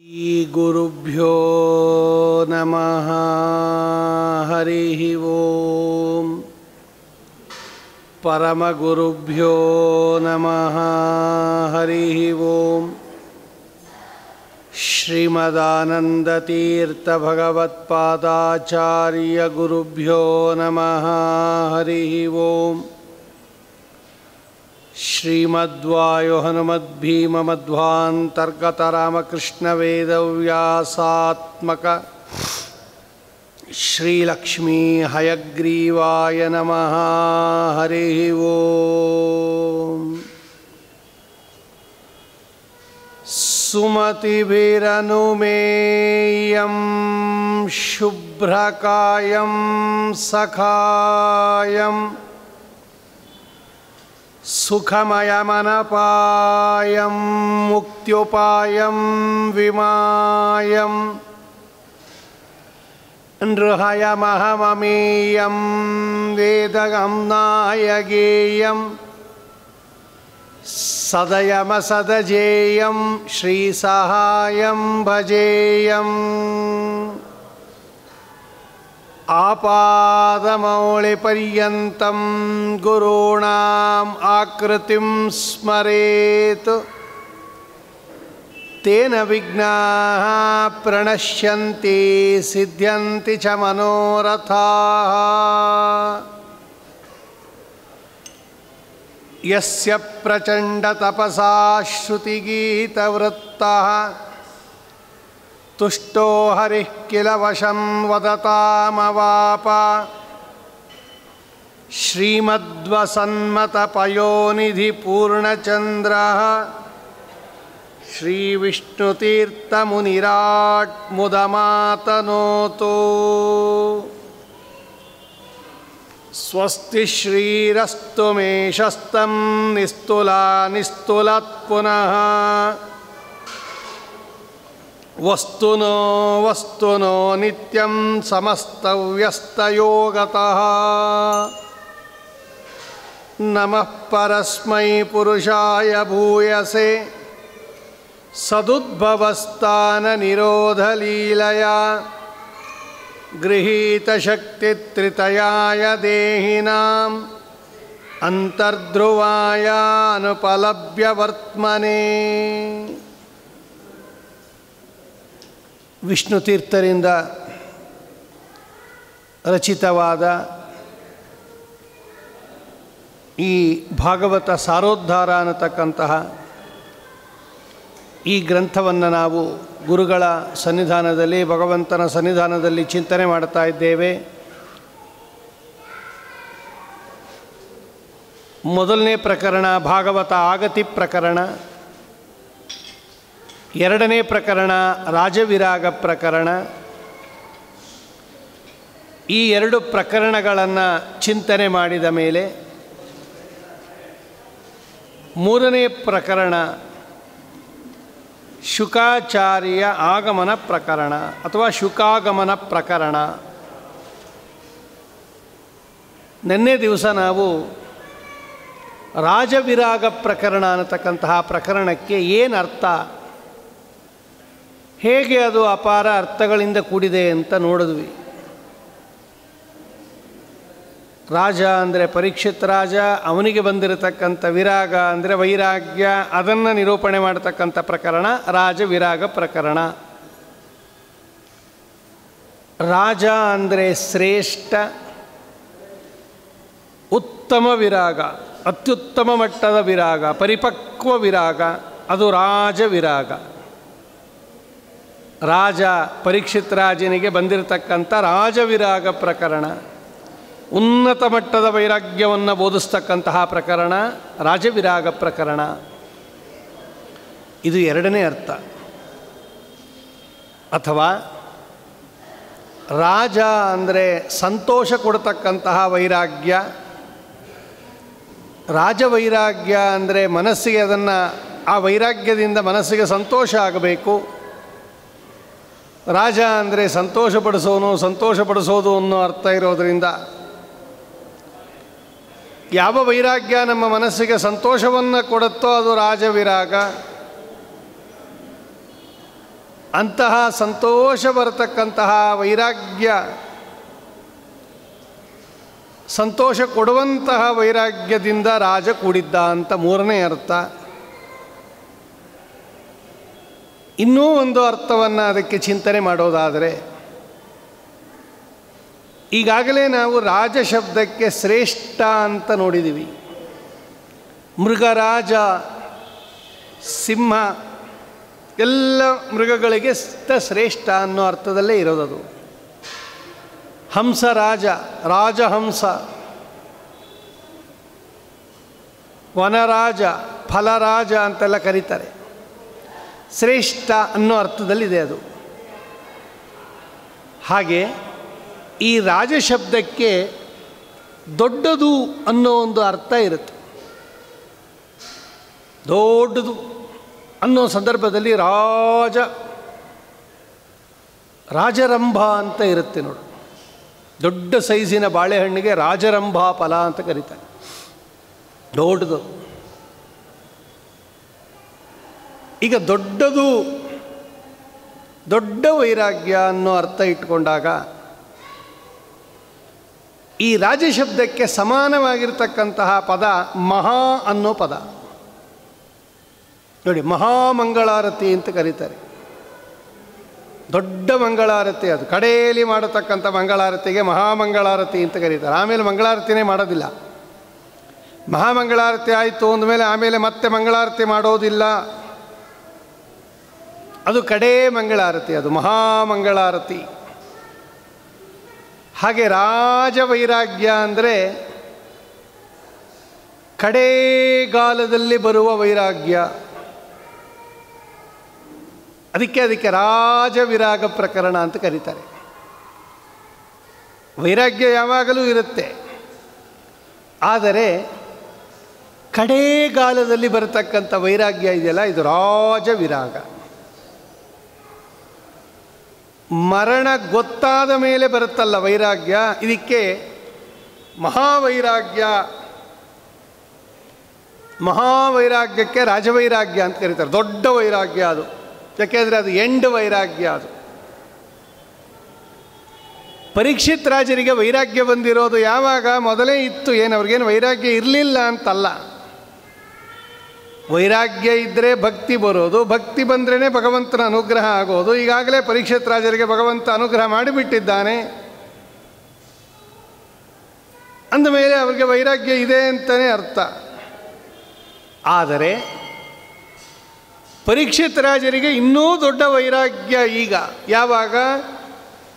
ಗುರುಭ್ಯೋ ನಮಃ. ಹರಿ ಓಂ. ಪರಮಗುರುಭ್ಯೋ ನಮಃ. ಹರಿ ಓಂ. ಶ್ರೀಮದಾನಂದತೀರ್ಥ ಭಗವತ್ಪಾದಾಚಾರ್ಯ ಗುರುಭ್ಯೋ ನಮಃ. ಹರಿ ಓಂ. ಶ್ರೀಮದ್ವಾಯು ಹನುಮದ್ಭೀಮ ಮಧ್ವಾಂತರ್ಗತ ರಾಮಕೃಷ್ಣ ವೇದವ್ಯಾಸಾತ್ಮಕ ಶ್ರೀಲಕ್ಷ್ಮೀ ಹಯಗ್ರೀವಾಯ ನಮಃ. ಹರಿ ಓಂ. ಸುಮತಿಭಿರನುಮೇಯಂ ಶುಭ್ರಕಾಯಂ ಸಖಾಯಂ ಸುಖಮಯಮನಪಾಯಂ ಮುಕ್ತ್ಯುಪಾಯಂ ವಿಮಾಯಂ ನೃಹಯಮಹಮಮೇಯಂ ವೇದಗಮ್ನಾಯಗೇಯಂ ಸದಯಮಸದಜೇಯಂ ಶ್ರೀಸಹಾಯಂ ಭಜೇಯಂ ಆಪಾದಮೌಳಿಪರ್ಯಂತಂ ಗುರುಣಾಂ ಆಕೃತಿಂ ಸ್ಮರೇತ್ ತೇನ ವಿಘ್ನಾಃ ಪ್ರಣಶ್ಯಂತಿ ಸಿದ್ಧ್ಯಂತಿ ಚ ಮನೋರಥಾಃ. ಯಸ್ಯ ಪ್ರಚಂಡ ತಪಸಾ ಶ್ರುತಿಗೀತವೃತ್ತಃ ತುಷ್ಟೋ ಹರಿಃ ಕಿಲ ವಶಂ ವದತಾಮವಾಪ. ಶ್ರೀಮದ್ವಸನ್ಮತಪಯೋನಿಧಿ ಪೂರ್ಣಚಂದ್ರಃ ಶ್ರೀವಿಷ್ಣುತೀರ್ಥಮುನಿರಾಟ್ ಮುದಮಾತನೋತು. ಸ್ವಸ್ತಿ ಶ್ರೀರಸ್ತು ಮೇಷಸ್ತಂ ನಿಸ್ತುಲಾ ನಿಸ್ತುಲತ್ ಪುನಃ. ವಸ್ತುನೋ ವಸ್ತುನೋ ನಿತ್ಯಂ ಸಮಸ್ತವ್ಯಸ್ತಯೋಗತಃ. ನಮಃ ಪರಸ್ಮೈ ಪುರುಷಾಯ ಭೂಯಸೆ ಸದುದ್ಭವಸ್ಥಾನ ನಿರೋಧಲೀಲಯ ಗೃಹೀತಶಕ್ತಿತ್ರಿತಯಾಯ ದೇಹಿನಾಂ ಅಂತರ್ಧ್ರುವಾಯ ಅನುಪಲಭ್ಯ ವರ್ತ್ಮನೆ. ವಿಷ್ಣುತೀರ್ಥರಿಂದ ರಚಿತವಾದ ಈ ಭಾಗವತ ಸಾರೋದ್ಧಾರ ಅನ್ನತಕ್ಕಂತಹ ಈ ಗ್ರಂಥವನ್ನು ನಾವು ಗುರುಗಳ ಸನ್ನಿಧಾನದಲ್ಲಿ ಭಗವಂತನ ಸನ್ನಿಧಾನದಲ್ಲಿ ಚಿಂತನೆ ಮಾಡ್ತಾ ಇದ್ದೇವೆ. ಮೊದಲನೇ ಪ್ರಕರಣ ಭಾಗವತ ಆಗತಿ ಪ್ರಕರಣ, ಎರಡನೇ ಪ್ರಕರಣ ರಾಜವಿರಾಗ ಪ್ರಕರಣ. ಈ ಎರಡು ಪ್ರಕರಣಗಳನ್ನು ಚಿಂತನೆ ಮಾಡಿದ ಮೇಲೆ ಮೂರನೇ ಪ್ರಕರಣ ಶುಕಾಚಾರ್ಯ ಆಗಮನ ಪ್ರಕರಣ ಅಥವಾ ಶುಕಾಗಮನ ಪ್ರಕರಣ. ನಿನ್ನೆ ದಿವಸ ನಾವು ರಾಜವಿರಾಗ ಪ್ರಕರಣ ಅನ್ನತಕ್ಕಂತಹ ಪ್ರಕರಣಕ್ಕೆ ಏನು ಅರ್ಥ, ಹೇಗೆ ಅದು ಅಪಾರ ಅರ್ಥಗಳಿಂದ ಕೂಡಿದೆ ಅಂತ ನೋಡಿದ್ವಿ. ರಾಜ ಅಂದರೆ ಪರೀಕ್ಷಿತ್ ರಾಜ, ಅವನಿಗೆ ಬಂದಿರತಕ್ಕಂಥ ವಿರಾಗ ಅಂದರೆ ವೈರಾಗ್ಯ, ಅದನ್ನು ನಿರೂಪಣೆ ಮಾಡತಕ್ಕಂಥ ಪ್ರಕರಣ ರಾಜವಿರಾಗ ಪ್ರಕರಣ. ರಾಜ ಅಂದರೆ ಶ್ರೇಷ್ಠ ಉತ್ತಮ ವಿರಾಗ, ಅತ್ಯುತ್ತಮ ಮಟ್ಟದ ವಿರಾಗ, ಪರಿಪಕ್ವ ವಿರಾಗ, ಅದು ರಾಜವಿರಾಗ. ರಾಜ ಪರೀಕ್ಷಿತ್ ರಾಜನಿಗೆ ಬಂದಿರತಕ್ಕಂಥ ರಾಜವಿರಾಗ ಪ್ರಕರಣ, ಉನ್ನತ ಮಟ್ಟದ ವೈರಾಗ್ಯವನ್ನು ಬೋಧಿಸ್ತಕ್ಕಂತಹ ಪ್ರಕರಣ ರಾಜವಿರಾಗ ಪ್ರಕರಣ. ಇದು ಎರಡನೇ ಅರ್ಥ. ಅಥವಾ ರಾಜ ಅಂದರೆ ಸಂತೋಷ ಕೊಡ್ತಕ್ಕಂತಹ ವೈರಾಗ್ಯ, ರಾಜವೈರಾಗ್ಯ ಅಂದರೆ ಮನಸ್ಸಿಗೆ ಅದನ್ನು ಆ ವೈರಾಗ್ಯದಿಂದ ಮನಸ್ಸಿಗೆ ಸಂತೋಷ ಆಗಬೇಕು. ರಾಜ ಅಂದರೆ ಸಂತೋಷಪಡಿಸೋನು, ಸಂತೋಷಪಡಿಸೋದು ಅನ್ನೋ ಅರ್ಥ ಇರೋದರಿಂದ ಯಾವ ವೈರಾಗ್ಯ ನಮ್ಮ ಮನಸ್ಸಿಗೆ ಸಂತೋಷವನ್ನು ಕೊಡುತ್ತೋ ಅದು ರಾಜವಿರಾಗ. ಅಂತಹ ಸಂತೋಷ ಬರತಕ್ಕಂತಹ ವೈರಾಗ್ಯ, ಸಂತೋಷ ಕೊಡುವಂತಹ ವೈರಾಗ್ಯದಿಂದ ರಾಜ ಕೂಡಿದ್ದ ಅಂತ ಮೂರನೇ ಅರ್ಥ. ಇನ್ನೂ ಒಂದು ಅರ್ಥವನ್ನು ಅದಕ್ಕೆ ಚಿಂತನೆ ಮಾಡೋದಾದರೆ, ಈಗಾಗಲೇ ನಾವು ರಾಜ ಶಬ್ದಕ್ಕೆ ಶ್ರೇಷ್ಠ ಅಂತ ನೋಡಿದ್ದೀವಿ. ಮೃಗರಾಜ, ಸಿಂಹ, ಎಲ್ಲ ಮೃಗಗಳಿಗೆ ಶ್ರೇಷ್ಠ ಅನ್ನೋ ಅರ್ಥದಲ್ಲೇ ಇರೋದದು. ಹಂಸರಾಜ, ರಾಜಹಂಸ, ವನರಾಜ, ಫಲರಾಜ ಅಂತೆಲ್ಲ ಕರೀತಾರೆ. ಶ್ರೇಷ್ಠ ಅನ್ನೋ ಅರ್ಥದಲ್ಲಿದೆ ಅದು. ಹಾಗೆ ಈ ರಾಜ ಶಬ್ದಕ್ಕೆ ದೊಡ್ಡದು ಅನ್ನೋ ಒಂದು ಅರ್ಥ ಇರುತ್ತೆ. ದೊಡ್ಡದು ಅನ್ನೋ ಸಂದರ್ಭದಲ್ಲಿ ರಾಜರಂಭ ಅಂತ ಇರುತ್ತೆ ನೋಡು. ದೊಡ್ಡ ಸೈಜಿನ ಬಾಳೆಹಣ್ಣಿಗೆ ರಾಜರಂಭ ಫಲ ಅಂತ ಕರೀತಾರೆ. ದೊಡ್ಡದು. ಈಗ ದೊಡ್ಡದು, ದೊಡ್ಡ ವೈರಾಗ್ಯ ಅನ್ನೋ ಅರ್ಥ ಇಟ್ಕೊಂಡಾಗ ಈ ರಾಜ ಶಬ್ದಕ್ಕೆ ಸಮಾನವಾಗಿರ್ತಕ್ಕಂತಹ ಪದ ಮಹಾ ಅನ್ನೋ ಪದ ನೋಡಿ. ಮಹಾಮಂಗಳಾರತಿ ಅಂತ ಕರೀತಾರೆ. ದೊಡ್ಡ ಮಂಗಳಾರತಿ, ಅದು ಕಡೆಯಲ್ಲಿ ಮಾಡತಕ್ಕಂಥ ಮಂಗಳಾರತಿಗೆ ಮಹಾಮಂಗಳಾರತಿ ಅಂತ ಕರೀತಾರೆ. ಆಮೇಲೆ ಮಂಗಳಾರತಿನೇ ಮಾಡೋದಿಲ್ಲ. ಮಹಾಮಂಗಳಾರತಿ ಆಯಿತು ಅಂದಮೇಲೆ ಆಮೇಲೆ ಮತ್ತೆ ಮಂಗಳಾರತಿ ಮಾಡೋದಿಲ್ಲ. ಅದು ಕಡೇ ಮಂಗಳಾರತಿ, ಅದು ಮಹಾಮಂಗಳಾರತಿ. ಹಾಗೆ ರಾಜವೈರಾಗ್ಯ ಅಂದರೆ ಕಡೇಗಾಲದಲ್ಲಿ ಬರುವ ವೈರಾಗ್ಯ. ಅದಕ್ಕೆ ರಾಜವಿರಾಗ ಪ್ರಕರಣ ಅಂತ ಕರೀತಾರೆ. ವೈರಾಗ್ಯ ಯಾವಾಗಲೂ ಇರುತ್ತೆ, ಆದರೆ ಕಡೇಗಾಲದಲ್ಲಿ ಬರತಕ್ಕಂಥ ವೈರಾಗ್ಯ ಇದೆಯಲ್ಲ, ಇದು ರಾಜವಿರಾಗ. ಮರಣ ಗೊತ್ತಾದ ಮೇಲೆ ಬರುತ್ತಲ್ಲ ವೈರಾಗ್ಯ, ಇದಕ್ಕೆ ಮಹಾವೈರಾಗ್ಯ, ಮಹಾವೈರಾಗ್ಯಕ್ಕೆ ರಾಜವೈರಾಗ್ಯ ಅಂತ ಕರೀತಾರೆ. ದೊಡ್ಡ ವೈರಾಗ್ಯ ಅದು, ಯಾಕೆಂದರೆ ಅದು ಎಂಡ್ ವೈರಾಗ್ಯ. ಅದು ಪರೀಕ್ಷಿತ್ ರಾಜರಿಗೆ ವೈರಾಗ್ಯ ಬಂದಿರೋದು ಯಾವಾಗ? ಮೊದಲೇ ಇತ್ತು. ಏನು ಅವ್ರಿಗೇನು ವೈರಾಗ್ಯ ಇರಲಿಲ್ಲ ಅಂತಲ್ಲ. ವೈರಾಗ್ಯ ಇದ್ದರೆ ಭಕ್ತಿ ಬರೋದು, ಭಕ್ತಿ ಬಂದ್ರೇ ಭಗವಂತನ ಅನುಗ್ರಹ ಆಗೋದು. ಈಗಾಗಲೇ ಪರೀಕ್ಷಿತ್ ರಾಜರಿಗೆ ಭಗವಂತ ಅನುಗ್ರಹ ಮಾಡಿಬಿಟ್ಟಿದ್ದಾನೆ ಅಂದಮೇಲೆ ಅವರಿಗೆ ವೈರಾಗ್ಯ ಇದೆ ಅಂತಲೇ ಅರ್ಥ. ಆದರೆ ಪರೀಕ್ಷಿತ್ ರಾಜರಿಗೆ ಇನ್ನೂ ದೊಡ್ಡ ವೈರಾಗ್ಯ ಈಗ. ಯಾವಾಗ?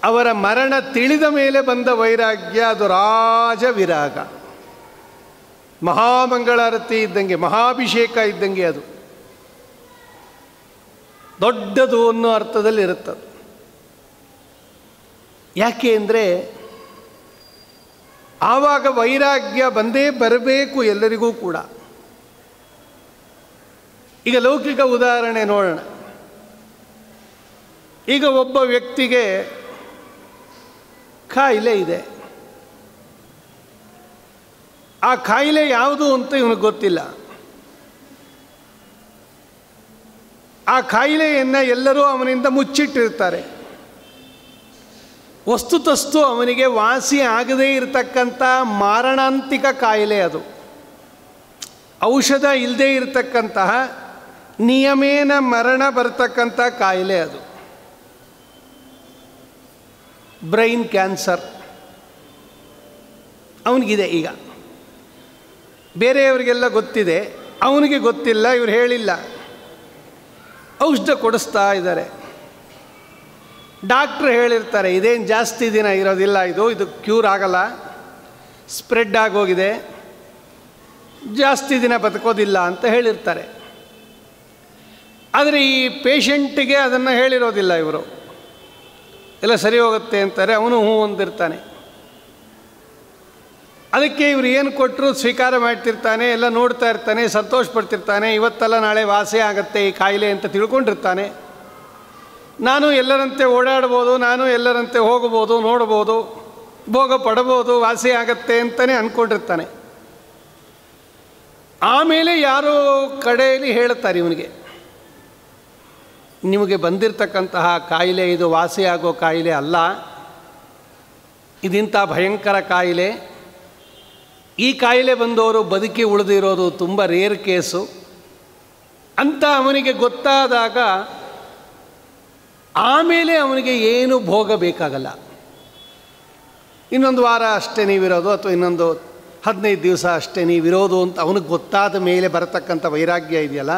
ಅವರ ಮರಣ ತಿಳಿದ ಮೇಲೆ ಬಂದ ವೈರಾಗ್ಯ, ಅದು ರಾಜವಿರಾಗ. ಮಹಾಮಂಗಳಾರತಿ ಇದ್ದಂಗೆ, ಮಹಾಭಿಷೇಕ ಇದ್ದಂಗೆ. ಅದು ದೊಡ್ಡದು ಅನ್ನೋ ಅರ್ಥದಲ್ಲಿ ಇರುತ್ತದೆ. ಯಾಕೆ ಅಂದರೆ ಆವಾಗ ವೈರಾಗ್ಯ ಬಂದೇ ಬರಬೇಕು ಎಲ್ಲರಿಗೂ ಕೂಡ. ಈಗ ಲೌಕಿಕ ಉದಾಹರಣೆ ನೋಡೋಣ. ಈಗ ಒಬ್ಬ ವ್ಯಕ್ತಿಗೆ ಕಾಯಿಲೆ ಇದೆ. ಆ ಕಾಯಿಲೆ ಯಾವುದು ಅಂತ ಇವನಿಗೆ ಗೊತ್ತಿಲ್ಲ. ಆ ಕಾಯಿಲೆಯನ್ನು ಎಲ್ಲರೂ ಅವನಿಂದ ಮುಚ್ಚಿಟ್ಟಿರ್ತಾರೆ. ವಸ್ತುತಸ್ತು ಅವನಿಗೆ ವಾಸಿ ಆಗದೇ ಇರತಕ್ಕಂಥ ಮಾರಣಾಂತಿಕ ಕಾಯಿಲೆ ಅದು. ಔಷಧ ಇಲ್ಲದೇ ಇರತಕ್ಕಂತಹ ನಿಯಮೇನ ಮರಣ ಬರ್ತಕ್ಕಂಥ ಕಾಯಿಲೆ ಅದು. ಬ್ರೈನ್ ಕ್ಯಾನ್ಸರ್ ಅವನಿಗಿದೆ. ಈಗ ಬೇರೆಯವರಿಗೆಲ್ಲ ಗೊತ್ತಿದೆ, ಅವನಿಗೆ ಗೊತ್ತಿಲ್ಲ, ಇವರು ಹೇಳಿಲ್ಲ. ಔಷಧ ಕೊಡಿಸ್ತಾ ಇದ್ದಾರೆ. ಡಾಕ್ಟ್ರು ಹೇಳಿರ್ತಾರೆ, ಇದೇನು ಜಾಸ್ತಿ ದಿನ ಇರೋದಿಲ್ಲ, ಇದು ಕ್ಯೂರ್ ಆಗಲ್ಲ, ಸ್ಪ್ರೆಡ್ ಆಗೋಗಿದೆ, ಜಾಸ್ತಿ ದಿನ ಬದುಕೋದಿಲ್ಲ ಅಂತ ಹೇಳಿರ್ತಾರೆ. ಆದರೆ ಈ ಪೇಷಂಟಿಗೆ ಅದನ್ನು ಹೇಳಿರೋದಿಲ್ಲ ಇವರು. ಎಲ್ಲ ಸರಿ ಹೋಗುತ್ತೆ ಅಂತಾರೆ, ಅವನು ಹ್ಞೂ ಅಂದಿರ್ತಾನೆ. ಅದಕ್ಕೆ ಇವರು ಏನು ಕೊಟ್ಟರು ಸ್ವೀಕಾರ ಮಾಡ್ತಿರ್ತಾನೆ, ಎಲ್ಲ ನೋಡ್ತಾ ಇರ್ತಾನೆ, ಸಂತೋಷ ಪಡ್ತಿರ್ತಾನೆ. ಇವತ್ತಲ್ಲ ನಾಳೆ ವಾಸಿ ಆಗುತ್ತೆ ಈ ಕಾಯಿಲೆ ಅಂತ ತಿಳ್ಕೊಂಡಿರ್ತಾನೆ. ನಾನು ಎಲ್ಲರಂತೆ ಓಡಾಡ್ಬೋದು, ನಾನು ಎಲ್ಲರಂತೆ ಹೋಗ್ಬೋದು, ನೋಡ್ಬೋದು, ಭೋಗ ಪಡ್ಬೋದು, ವಾಸಿ ಆಗತ್ತೆ ಅಂತಲೇ ಅಂದ್ಕೊಂಡಿರ್ತಾನೆ. ಆಮೇಲೆ ಯಾರೋ ಕಡೆಯಲ್ಲಿ ಹೇಳ್ತಾರೆ ಇವನಿಗೆ, ನಿಮಗೆ ಬಂದಿರತಕ್ಕಂತಹ ಕಾಯಿಲೆ ಇದು ವಾಸಿಯಾಗೋ ಕಾಯಿಲೆ ಅಲ್ಲ, ಇದಿಂಥ ಭಯಂಕರ ಕಾಯಿಲೆ. ಈ ಕಾಯಿಲೆ ಬಂದವರು ಬದುಕಿ ಉಳಿದಿರೋದು ತುಂಬ ರೇರ್ ಕೇಸು ಅಂತ ಅವನಿಗೆ ಗೊತ್ತಾದಾಗ ಆಮೇಲೆ ಅವನಿಗೆ ಏನು ಭೋಗ ಬೇಕಾಗಲ್ಲ. ಇನ್ನೊಂದು ವಾರ ಅಷ್ಟೇ ನೀವಿರೋದು ಅಥವಾ ಇನ್ನೊಂದು 15 ದಿವಸ ಅಷ್ಟೇ ನೀವಿರೋದು ಅಂತ ಅವನಿಗೆ ಗೊತ್ತಾದ ಮೇಲೆ ಬರತಕ್ಕಂಥ ವೈರಾಗ್ಯ ಇದೆಯಲ್ಲ,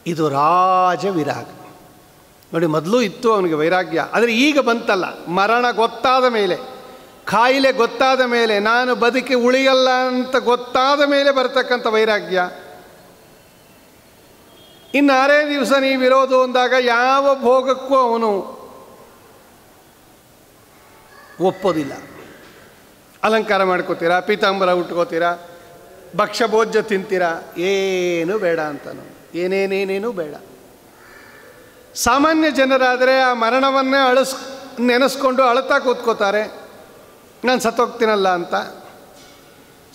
ಇದು ರಾಜ ವಿರಾಗ. ನೋಡಿ, ಮೊದಲು ಇತ್ತು ಅವನಿಗೆ ವೈರಾಗ್ಯ, ಆದರೆ ಈಗ ಬಂತಲ್ಲ, ಮರಣ ಗೊತ್ತಾದ ಮೇಲೆ, ಕಾಯಿಲೆ ಗೊತ್ತಾದ ಮೇಲೆ, ನಾನು ಬದುಕಿ ಉಳಿಯಲ್ಲ ಅಂತ ಗೊತ್ತಾದ ಮೇಲೆ ಬರ್ತಕ್ಕಂಥ ವೈರಾಗ್ಯ. ಇನ್ನು 6 ದಿವಸ ನೀವಿರೋದು ಅಂದಾಗ ಯಾವ ಭೋಗಕ್ಕೂ ಅವನು ಒಪ್ಪೋದಿಲ್ಲ. ಅಲಂಕಾರ ಮಾಡ್ಕೋತೀರಾ, ಪೀತಾಂಬರ ಉಟ್ಕೋತೀರಾ, ಭಕ್ಷ್ಯ ಭೋಜ್ಯ ತಿಂತೀರಾ, ಏನೂ ಬೇಡ ಅಂತನೂ, ಏನೇನೇನೇನೂ ಬೇಡ. ಸಾಮಾನ್ಯ ಜನರಾದರೆ ಆ ಮರಣವನ್ನೇ ನೆನೆಸ್ಕೊಂಡು ಅಳ್ತಾ ಕೂತ್ಕೋತಾರೆ, ನಾನು ಸತ್ತೋಗ್ತೀನಲ್ಲ ಅಂತ.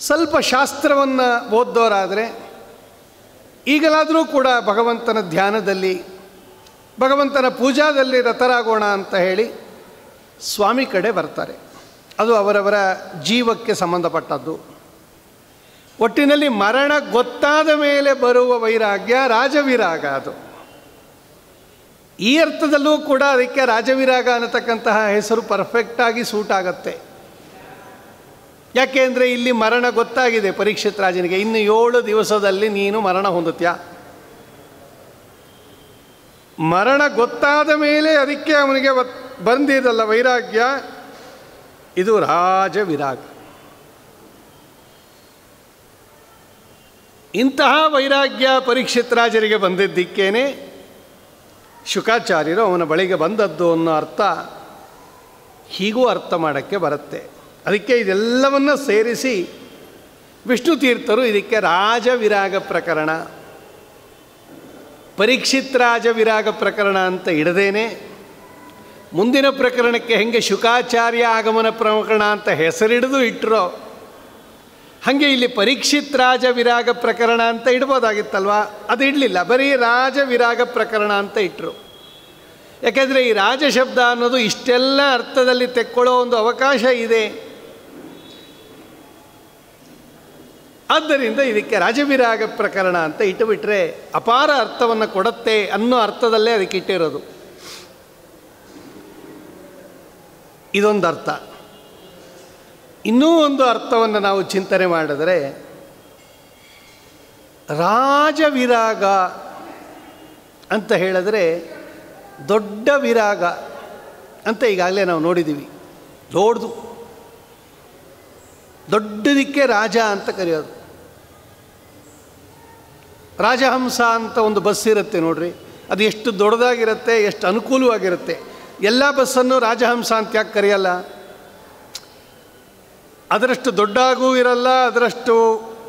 ಸ್ವಲ್ಪ ಶಾಸ್ತ್ರವನ್ನು ಓದ್ದವರಾದರೆ ಈಗಲಾದರೂ ಕೂಡ ಭಗವಂತನ ಧ್ಯಾನದಲ್ಲಿ, ಭಗವಂತನ ಪೂಜಾದಲ್ಲಿ ರತರಾಗೋಣ ಅಂತ ಹೇಳಿ ಸ್ವಾಮಿ ಕಡೆ ಬರ್ತಾರೆ. ಅದು ಅವರವರ ಜೀವಕ್ಕೆ ಸಂಬಂಧಪಟ್ಟದ್ದು. ಒಟ್ಟಿನಲ್ಲಿ ಮರಣ ಗೊತ್ತಾದ ಮೇಲೆ ಬರುವ ವೈರಾಗ್ಯ ರಾಜವಿರಾಗ. ಅದು ಈ ಅರ್ಥದಲ್ಲೂ ಕೂಡ ಅದಕ್ಕೆ ರಾಜವಿರಾಗ ಅನ್ನತಕ್ಕಂತಹ ಹೆಸರು ಪರ್ಫೆಕ್ಟಾಗಿ ಸೂಟ್ ಆಗತ್ತೆ. ಯಾಕೆ ಅಂದರೆ ಇಲ್ಲಿ ಮರಣ ಗೊತ್ತಾಗಿದೆ ಪರೀಕ್ಷಿತ್ ರಾಜನಿಗೆ, ಇನ್ನು 7 ದಿವಸದಲ್ಲಿ ನೀನು ಮರಣ ಹೊಂದುತ್ತೀಯ. ಮರಣ ಗೊತ್ತಾದ ಮೇಲೆ ಅದಕ್ಕೆ ಅವನಿಗೆ ಬಂದಿದಲ್ಲ ವೈರಾಗ್ಯ, ಇದು ರಾಜ ವಿರಾಗ. ಇಂತಹ ವೈರಾಗ್ಯ ಪರೀಕ್ಷಿತ್ ರಾಜರಿಗೆ ಬಂದಿದ್ದಕ್ಕೇನೆ ಶುಕಾಚಾರ್ಯರು ಅವನ ಬಳಿಗೆ ಬಂದದ್ದು ಅನ್ನೋ ಅರ್ಥ ಹೀಗೂ ಅರ್ಥ ಮಾಡೋಕ್ಕೆ ಬರುತ್ತೆ. ಅದಕ್ಕೆ ಇದೆಲ್ಲವನ್ನು ಸೇರಿಸಿ ವಿಷ್ಣು ತೀರ್ಥರು ಇದಕ್ಕೆ ರಾಜ ವಿರಾಗ ಪ್ರಕರಣ, ಪರೀಕ್ಷಿತ್ ರಾಜ ವಿರಾಗ ಪ್ರಕರಣ ಅಂತ ಇಡದೇನೆ, ಮುಂದಿನ ಪ್ರಕರಣಕ್ಕೆ ಹೆಂಗೆ ಶುಕಾಚಾರ್ಯ ಆಗಮನ ಪ್ರಕರಣ ಅಂತ ಹೆಸರಿಡಿದು ಇಟ್ಟರೋ ಹಾಗೆ ಇಲ್ಲಿ ಪರೀಕ್ಷಿತ್ ರಾಜ ವಿರಾಗ ಪ್ರಕರಣ ಅಂತ ಇಡ್ಬೋದಾಗಿತ್ತಲ್ವ, ಅದು ಇಡಲಿಲ್ಲ, ಬರೀ ರಾಜ ವಿರಾಗ ಪ್ರಕರಣ ಅಂತ ಇಟ್ಟರು. ಯಾಕೆಂದರೆ ಈ ರಾಜ ಶಬ್ದ ಅನ್ನೋದು ಇಷ್ಟೆಲ್ಲ ಅರ್ಥದಲ್ಲಿ ತೆಕ್ಕೊಳ್ಳೋ ಒಂದು ಅವಕಾಶ ಇದೆ. ಆದ್ದರಿಂದ ಇದಕ್ಕೆ ರಾಜವಿರಾಗ ಪ್ರಕರಣ ಅಂತ ಇಟ್ಟುಬಿಟ್ರೆ ಅಪಾರ ಅರ್ಥವನ್ನು ಕೊಡುತ್ತೆ ಅನ್ನೋ ಅರ್ಥದಲ್ಲೇ ಅದಕ್ಕೆ ಇಟ್ಟಿರೋದು. ಇದೊಂದು ಅರ್ಥ. ಇನ್ನೂ ಒಂದು ಅರ್ಥವನ್ನು ನಾವು ಚಿಂತನೆ ಮಾಡಿದರೆ, ರಾಜವಿರಾಗ ಅಂತ ಹೇಳಿದ್ರೆ ದೊಡ್ಡ ವಿರಾಗ ಅಂತ ಈಗಾಗಲೇ ನಾವು ನೋಡಿದ್ದೀವಿ. ದೊಡ್ಡದಕ್ಕೆ ರಾಜ ಅಂತ ಕರೆಯೋದು. ರಾಜಹಂಸ ಅಂತ ಒಂದು ಬಸ್ ಇರುತ್ತೆ ನೋಡ್ರಿ, ಅದು ಎಷ್ಟು ದೊಡ್ಡದಾಗಿರುತ್ತೆ, ಎಷ್ಟು ಅನುಕೂಲವಾಗಿರುತ್ತೆ. ಎಲ್ಲ ಬಸ್ಸನ್ನು ರಾಜಹಂಸ ಅಂತ ಯಾಕೆ ಕರೆಯಲ್ಲ? ಅದರಷ್ಟು ದೊಡ್ಡಾಗೂ ಇರಲ್ಲ, ಅದರಷ್ಟು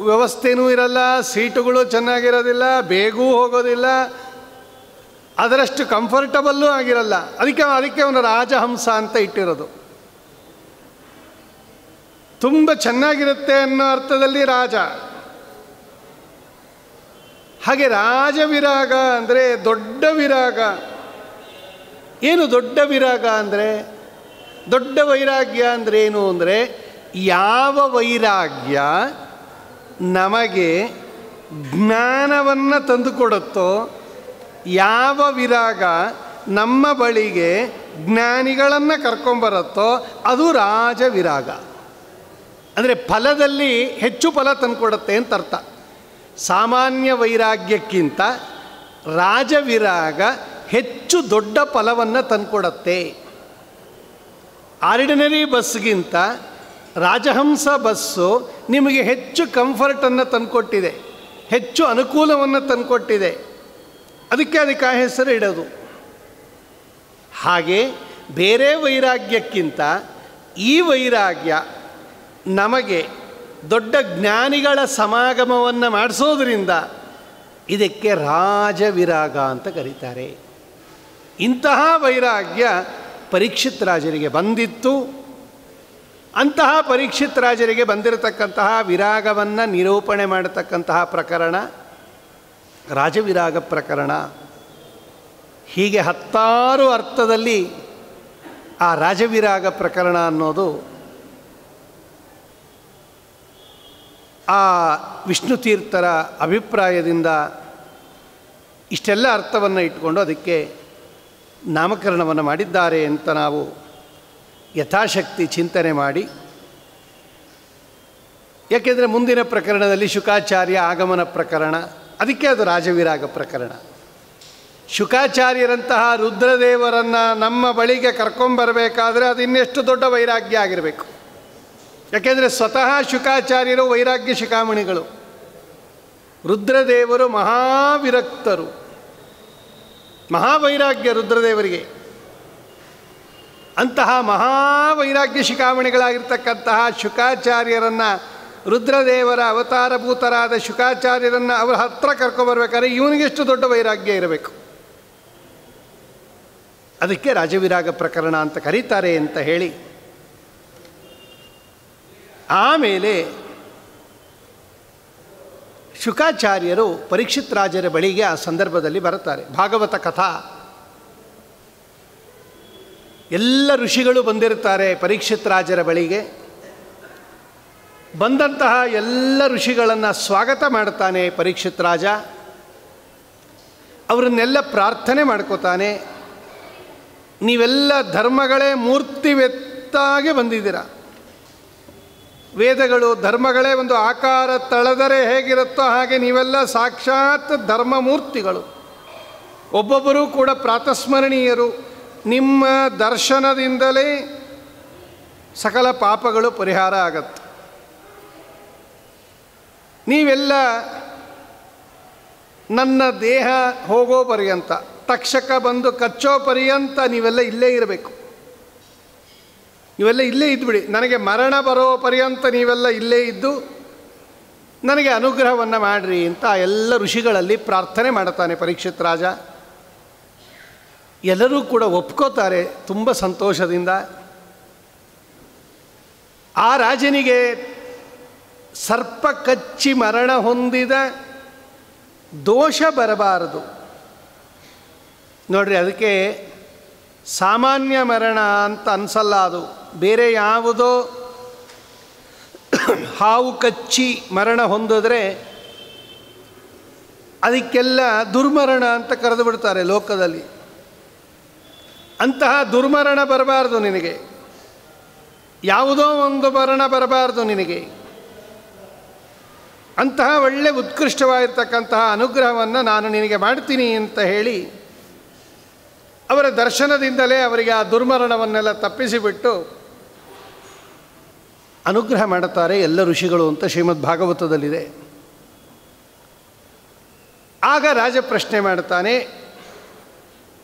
ವ್ಯವಸ್ಥೆನೂ ಇರಲ್ಲ, ಸೀಟುಗಳು ಚೆನ್ನಾಗಿರೋದಿಲ್ಲ, ಬೇಗೂ ಹೋಗೋದಿಲ್ಲ, ಅದರಷ್ಟು ಕಂಫರ್ಟಬಲ್ಲೂ ಆಗಿರಲ್ಲ. ಅದಕ್ಕೆ ಅವನು ರಾಜಹಂಸ ಅಂತ ಇಟ್ಟಿರೋದು. ತುಂಬ ಚೆನ್ನಾಗಿರುತ್ತೆ ಅನ್ನೋ ಅರ್ಥದಲ್ಲಿ ರಾಜ. ಹಾಗೆ ರಾಜವಿರಾಗ ಅಂದರೆ ದೊಡ್ಡ ವಿರಾಗ. ಏನು ದೊಡ್ಡ ವಿರಾಗ ಅಂದರೆ? ದೊಡ್ಡ ವೈರಾಗ್ಯ ಅಂದರೆ ಏನು ಅಂದರೆ, ಯಾವ ವೈರಾಗ್ಯ ನಮಗೆ ಜ್ಞಾನವನ್ನು ತಂದುಕೊಡುತ್ತೋ, ಯಾವ ವಿರಾಗ ನಮ್ಮ ಬಳಿಗೆ ಜ್ಞಾನಿಗಳನ್ನು ಕರ್ಕೊಂಬರುತ್ತೋ ಅದು ರಾಜವಿರಾಗ. ಅಂದರೆ ಫಲದಲ್ಲಿ ಹೆಚ್ಚು ಫಲ ತಂದುಕೊಡುತ್ತೆ ಅಂತ ಅರ್ಥ. ಸಾಮಾನ್ಯ ವೈರಾಗ್ಯಕ್ಕಿಂತ ರಾಜವಿರಾಗ ಹೆಚ್ಚು ದೊಡ್ಡ ಫಲವನ್ನು ತಂದುಕೊಡುತ್ತೆ. ಆರ್ಡಿನರಿ ಬಸ್ಗಿಂತ ರಾಜಹಂಸ ಬಸ್ಸು ನಿಮಗೆ ಹೆಚ್ಚು ಕಂಫರ್ಟನ್ನು ತಂದುಕೊಟ್ಟಿದೆ, ಹೆಚ್ಚು ಅನುಕೂಲವನ್ನು ತಂದುಕೊಟ್ಟಿದೆ. ಅದಕ್ಕೆ ಆ ಹೆಸರು ಇಡೋದು. ಹಾಗೆ ಬೇರೆ ವೈರಾಗ್ಯಕ್ಕಿಂತ ಈ ವೈರಾಗ್ಯ ನಮಗೆ ದೊಡ್ಡ ಜ್ಞಾನಿಗಳ ಸಮಾಗಮವನ್ನು ಮಾಡಿಸೋದ್ರಿಂದ ಇದಕ್ಕೆ ರಾಜವಿರಾಗ ಅಂತ ಕರೀತಾರೆ. ಇಂತಹ ವೈರಾಗ್ಯ ಪರೀಕ್ಷಿತ್ ರಾಜರಿಗೆ ಬಂದಿತ್ತು. ಅಂತಹ ಪರೀಕ್ಷಿತ್ ರಾಜರಿಗೆ ಬಂದಿರತಕ್ಕಂತಹ ವಿರಾಗವನ್ನು ನಿರೂಪಣೆ ಮಾಡತಕ್ಕಂತಹ ಪ್ರಕರಣ ರಾಜವಿರಾಗ ಪ್ರಕರಣ. ಹೀಗೆ ಹತ್ತಾರು ಅರ್ಥದಲ್ಲಿ ಆ ರಾಜವಿರಾಗ ಪ್ರಕರಣ ಅನ್ನೋದು ಆ ವಿಷ್ಣು ತೀರ್ಥರ ಅಭಿಪ್ರಾಯದಿಂದ ಇಷ್ಟೆಲ್ಲ ಅರ್ಥವನ್ನು ಇಟ್ಕೊಂಡು ಅದಕ್ಕೆ ನಾಮಕರಣವನ್ನು ಮಾಡಿದ್ದಾರೆ ಅಂತ ನಾವು ಯಥಾಶಕ್ತಿ ಚಿಂತನೆ ಮಾಡಿ, ಯಾಕೆಂದರೆ ಮುಂದಿನ ಪ್ರಕರಣದಲ್ಲಿ ಶುಕಾಚಾರ್ಯ ಆಗಮನ ಪ್ರಕರಣ, ಅದಕ್ಕೆ ಅದು ರಾಜವಿರಾಗ ಪ್ರಕರಣ. ಶುಕಾಚಾರ್ಯರಂತಹ ರುದ್ರದೇವರನ್ನು ನಮ್ಮ ಬಳಿಗೆ ಕರ್ಕೊಂಬರಬೇಕಾದ್ರೆ ಅದು ಇನ್ನೆಷ್ಟು ದೊಡ್ಡ ವೈರಾಗ್ಯ ಆಗಿರಬೇಕು. ಯಾಕೆಂದರೆ ಸ್ವತಃ ಶುಕಾಚಾರ್ಯರು ವೈರಾಗ್ಯ ಶಿಖಾಮಣಿಗಳು, ರುದ್ರದೇವರು ಮಹಾವಿರಕ್ತರು, ಮಹಾವೈರಾಗ್ಯ ರುದ್ರದೇವರಿಗೆ. ಅಂತಹ ಮಹಾವೈರಾಗ್ಯ ಶಿಖಾಮಣಿಗಳಾಗಿರ್ತಕ್ಕಂತಹ ಶುಕಾಚಾರ್ಯರನ್ನು, ರುದ್ರದೇವರ ಅವತಾರಭೂತರಾದ ಶುಕಾಚಾರ್ಯರನ್ನು ಅವರ ಹತ್ರ ಕರ್ಕೊಬರ್ಬೇಕಾದ್ರೆ ಇವನಿಗೆಷ್ಟು ದೊಡ್ಡ ವೈರಾಗ್ಯ ಇರಬೇಕು. ಅದಕ್ಕೆ ರಾಜವಿರಾಗ ಪ್ರಕರಣ ಅಂತ ಕರೀತಾರೆ ಅಂತ ಹೇಳಿ, ಆಮೇಲೆ ಶುಕಾಚಾರ್ಯರು ಪರೀಕ್ಷಿತ್ ರಾಜರ ಬಳಿಗೆ ಆ ಸಂದರ್ಭದಲ್ಲಿ ಬರುತ್ತಾರೆ. ಭಾಗವತ ಕಥಾ, ಎಲ್ಲ ಋಷಿಗಳು ಬಂದಿರುತ್ತಾರೆ ಪರೀಕ್ಷಿತ್ ರಾಜರ ಬಳಿಗೆ. ಬಂದಂತಹ ಎಲ್ಲ ಋಷಿಗಳನ್ನು ಸ್ವಾಗತ ಮಾಡ್ತಾನೆ ಪರೀಕ್ಷಿತ್ ರಾಜ. ಅವರನ್ನೆಲ್ಲ ಪ್ರಾರ್ಥನೆ ಮಾಡ್ಕೋತಾನೆ. ನೀವೆಲ್ಲ ಧರ್ಮಗಳೇ ಮೂರ್ತಿವೆತ್ತಾಗಿ ಬಂದಿದ್ದೀರ. ವೇದಗಳು ಧರ್ಮಗಳೇ ಒಂದು ಆಕಾರ ತಳೆದರೆ ಹೇಗಿರುತ್ತೋ ಹಾಗೆ ನೀವೆಲ್ಲ ಸಾಕ್ಷಾತ್ ಧರ್ಮಮೂರ್ತಿಗಳು. ಒಬ್ಬೊಬ್ಬರೂ ಕೂಡ ಪ್ರಾತಸ್ಮರಣೀಯರು. ನಿಮ್ಮ ದರ್ಶನದಿಂದಲೇ ಸಕಲ ಪಾಪಗಳು ಪರಿಹಾರ ಆಗತ್ತೆ. ನೀವೆಲ್ಲ ನನ್ನ ದೇಹ ಹೋಗೋ ಪರ್ಯಂತ, ತಕ್ಷಕ ಬಂದು ಕಚ್ಚೋ ಪರ್ಯಂತ ನೀವೆಲ್ಲ ಇಲ್ಲೇ ಇರಬೇಕು. ನೀವೆಲ್ಲ ಇಲ್ಲೇ ಇದ್ದುಬಿಡಿ. ನನಗೆ ಮರಣ ಬರೋ ಪರ್ಯಂತ ನೀವೆಲ್ಲ ಇಲ್ಲೇ ಇದ್ದು ನನಗೆ ಅನುಗ್ರಹವನ್ನು ಮಾಡಿರಿ ಅಂತ ಎಲ್ಲ ಋಷಿಗಳಲ್ಲಿ ಪ್ರಾರ್ಥನೆ ಮಾಡುತ್ತಾನೆ ಪರೀಕ್ಷಿತ್ ರಾಜ. ಎಲ್ಲರೂ ಕೂಡ ಒಪ್ಕೋತಾರೆ ತುಂಬ ಸಂತೋಷದಿಂದ. ಆ ರಾಜನಿಗೆ ಸರ್ಪ ಕಚ್ಚಿ ಮರಣ ಹೊಂದಿದ ದೋಷ ಬರಬಾರದು ನೋಡ್ರಿ. ಅದಕ್ಕೆ ಸಾಮಾನ್ಯ ಮರಣ ಅಂತ ಅನಿಸಲ್ಲ, ಅದು ಬೇರೆ ಯಾವುದೋ ಹಾವು ಕಚ್ಚಿ ಮರಣ ಹೊಂದಿದ್ರೆ ಅದಕ್ಕೆಲ್ಲ ದುರ್ಮರಣ ಅಂತ ಕರೆದು ಬಿಡ್ತಾರೆ ಲೋಕದಲ್ಲಿ. ಅಂತಹ ದುರ್ಮರಣ ಬರಬಾರ್ದು ನಿನಗೆ, ಯಾವುದೋ ಒಂದು ಮರಣ ಬರಬಾರ್ದು ನಿನಗೆ. ಅಂತಹ ಒಳ್ಳೆ ಉತ್ಕೃಷ್ಟವಾಗಿರ್ತಕ್ಕಂತಹ ಅನುಗ್ರಹವನ್ನು ನಾನು ನಿನಗೆ ಮಾಡ್ತೀನಿ ಅಂತ ಹೇಳಿ ಅವರ ದರ್ಶನದಿಂದಲೇ ಅವರಿಗೆ ಆ ದುರ್ಮರಣವನ್ನೆಲ್ಲ ತಪ್ಪಿಸಿಬಿಟ್ಟು ಅನುಗ್ರಹ ಮಾಡುತ್ತಾರೆ ಎಲ್ಲ ಋಷಿಗಳು ಅಂತ ಶ್ರೀಮದ್ ಭಾಗವತದಲ್ಲಿದೆ. ಆಗ ರಾಜ ಪ್ರಶ್ನೆ ಮಾಡ್ತಾನೆ,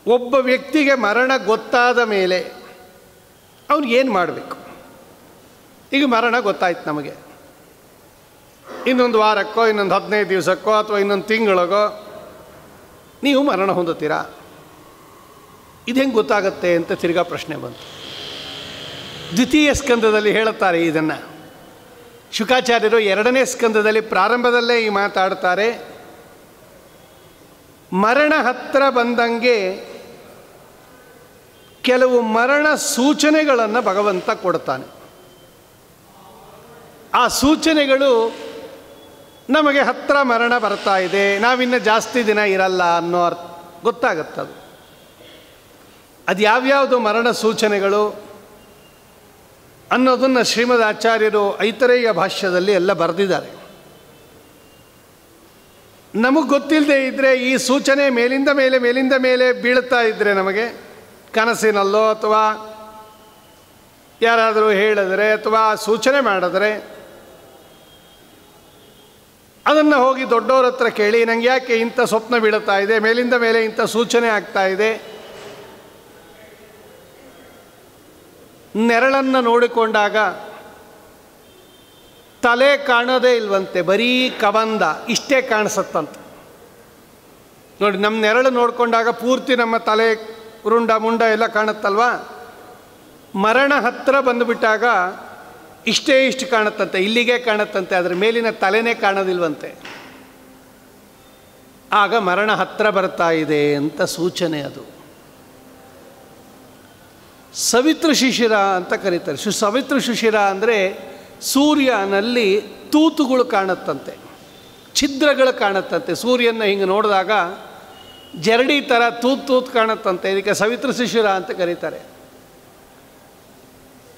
ಒಬ್ಬ ವ್ಯಕ್ತಿಗೆ ಮರಣ ಗೊತ್ತಾದ ಮೇಲೆ ಅವನಿಗೇನು ಮಾಡಬೇಕು? ಈಗ ಮರಣ ಗೊತ್ತಾಯ್ತು ನಮಗೆ, ಇನ್ನೊಂದು ವಾರಕ್ಕೋ ಇನ್ನೊಂದು 15 ದಿವಸಕ್ಕೋ ಅಥವಾ ಇನ್ನೊಂದು ತಿಂಗಳಿಗೋ ನೀವು ಮರಣ ಹೊಂದುತ್ತೀರಾ. ಇದು ಹೆಂಗೆ ಗೊತ್ತಾಗತ್ತೆ ಅಂತ ತಿರ್ಗಾ ಪ್ರಶ್ನೆ ಬಂತು. ದ್ವಿತೀಯ ಸ್ಕಂದದಲ್ಲಿ ಹೇಳುತ್ತಾರೆ ಇದನ್ನು. ಶುಕಾಚಾರ್ಯರು 2ನೇ ಸ್ಕಂದದಲ್ಲಿ ಪ್ರಾರಂಭದಲ್ಲೇ ಈ ಮಾತಾಡ್ತಾರೆ. ಮರಣ ಹತ್ತಿರ ಬಂದಂಗೆ ಕೆಲವು ಮರಣ ಸೂಚನೆಗಳನ್ನು ಭಗವಂತ ಕೊಡ್ತಾನೆ. ಆ ಸೂಚನೆಗಳು ನಮಗೆ ಹತ್ತಿರ ಮರಣ ಬರ್ತಾ ಇದೆ, ನಾವಿನ್ನು ಜಾಸ್ತಿ ದಿನ ಇರಲ್ಲ ಅನ್ನೋ ಗೊತ್ತಾಗತ್ತದು. ಅದು ಯಾವ್ಯಾವುದು ಮರಣ ಸೂಚನೆಗಳು ಅನ್ನೋದನ್ನು ಶ್ರೀಮದ್ ಆಚಾರ್ಯರು ಐತರೇಯ ಭಾಷ್ಯದಲ್ಲಿ ಎಲ್ಲ ಬರೆದಿದ್ದಾರೆ. ನಮಗೆ ಗೊತ್ತಿಲ್ಲದೆ ಇದ್ದರೆ ಈ ಸೂಚನೆ ಮೇಲಿಂದ ಮೇಲೆ ಬೀಳ್ತಾ ಇದ್ದರೆ ನಮಗೆ ಕನಸಿನಲ್ಲೋ ಅಥವಾ ಯಾರಾದರೂ ಹೇಳಿದ್ರೆ ಅಥವಾ ಸೂಚನೆ ಮಾಡಿದ್ರೆ ಅದನ್ನು ಹೋಗಿ ದೊಡ್ಡವ್ರ ಹತ್ರ ಕೇಳಿ, ನನಗೆ ಯಾಕೆ ಇಂಥ ಸ್ವಪ್ನ ಬೀಳುತ್ತಾ ಇದೆ, ಮೇಲಿಂದ ಮೇಲೆ ಇಂಥ ಸೂಚನೆ ಆಗ್ತಾ ಇದೆ, ನೆರಳನ್ನು ನೋಡಿಕೊಂಡಾಗ ತಲೆ ಕಾಣೋದೇ ಇಲ್ವಂತೆ, ಬರೀ ಕವಂದ ಇಷ್ಟೇ ಕಾಣಿಸುತ್ತಂತೆ. ನೋಡಿ, ನಮ್ಮ ನೆರಳು ನೋಡಿಕೊಂಡಾಗ ಪೂರ್ತಿ ನಮ್ಮ ತಲೆ ಉರುಂಡ ಮುಂಡ ಎಲ್ಲ ಕಾಣುತ್ತಲ್ವ. ಮರಣ ಹತ್ತಿರ ಬಂದುಬಿಟ್ಟಾಗ ಇಷ್ಟು ಕಾಣುತ್ತಂತೆ, ಇಲ್ಲಿಗೆ ಕಾಣುತ್ತಂತೆ, ಅದರ ಮೇಲಿನ ತಲೆನೇ ಕಾಣೋದಿಲ್ವಂತೆ. ಆಗ ಮರಣ ಹತ್ತಿರ ಬರ್ತಾ ಇದೆ ಅಂತ ಸೂಚನೆ ಅದು. ಸವಿತೃ ಶಿಶಿರ ಅಂತ ಕರೀತಾರೆ. ಸವಿತೃ ಶಿಶಿರ ಅಂದರೆ ಸೂರ್ಯನಲ್ಲಿ ತೂತುಗಳು ಕಾಣುತ್ತಂತೆ, ಛಿದ್ರಗಳು ಕಾಣುತ್ತಂತೆ. ಸೂರ್ಯನ ಹಿಂಗೆ ನೋಡಿದಾಗ ಜರಡಿ ಥರ ತೂತು ಕಾಣುತ್ತಂತೆ. ಇದಕ್ಕೆ ಸವಿತೃ ಶಿಶಿರ ಅಂತ ಕರೀತಾರೆ.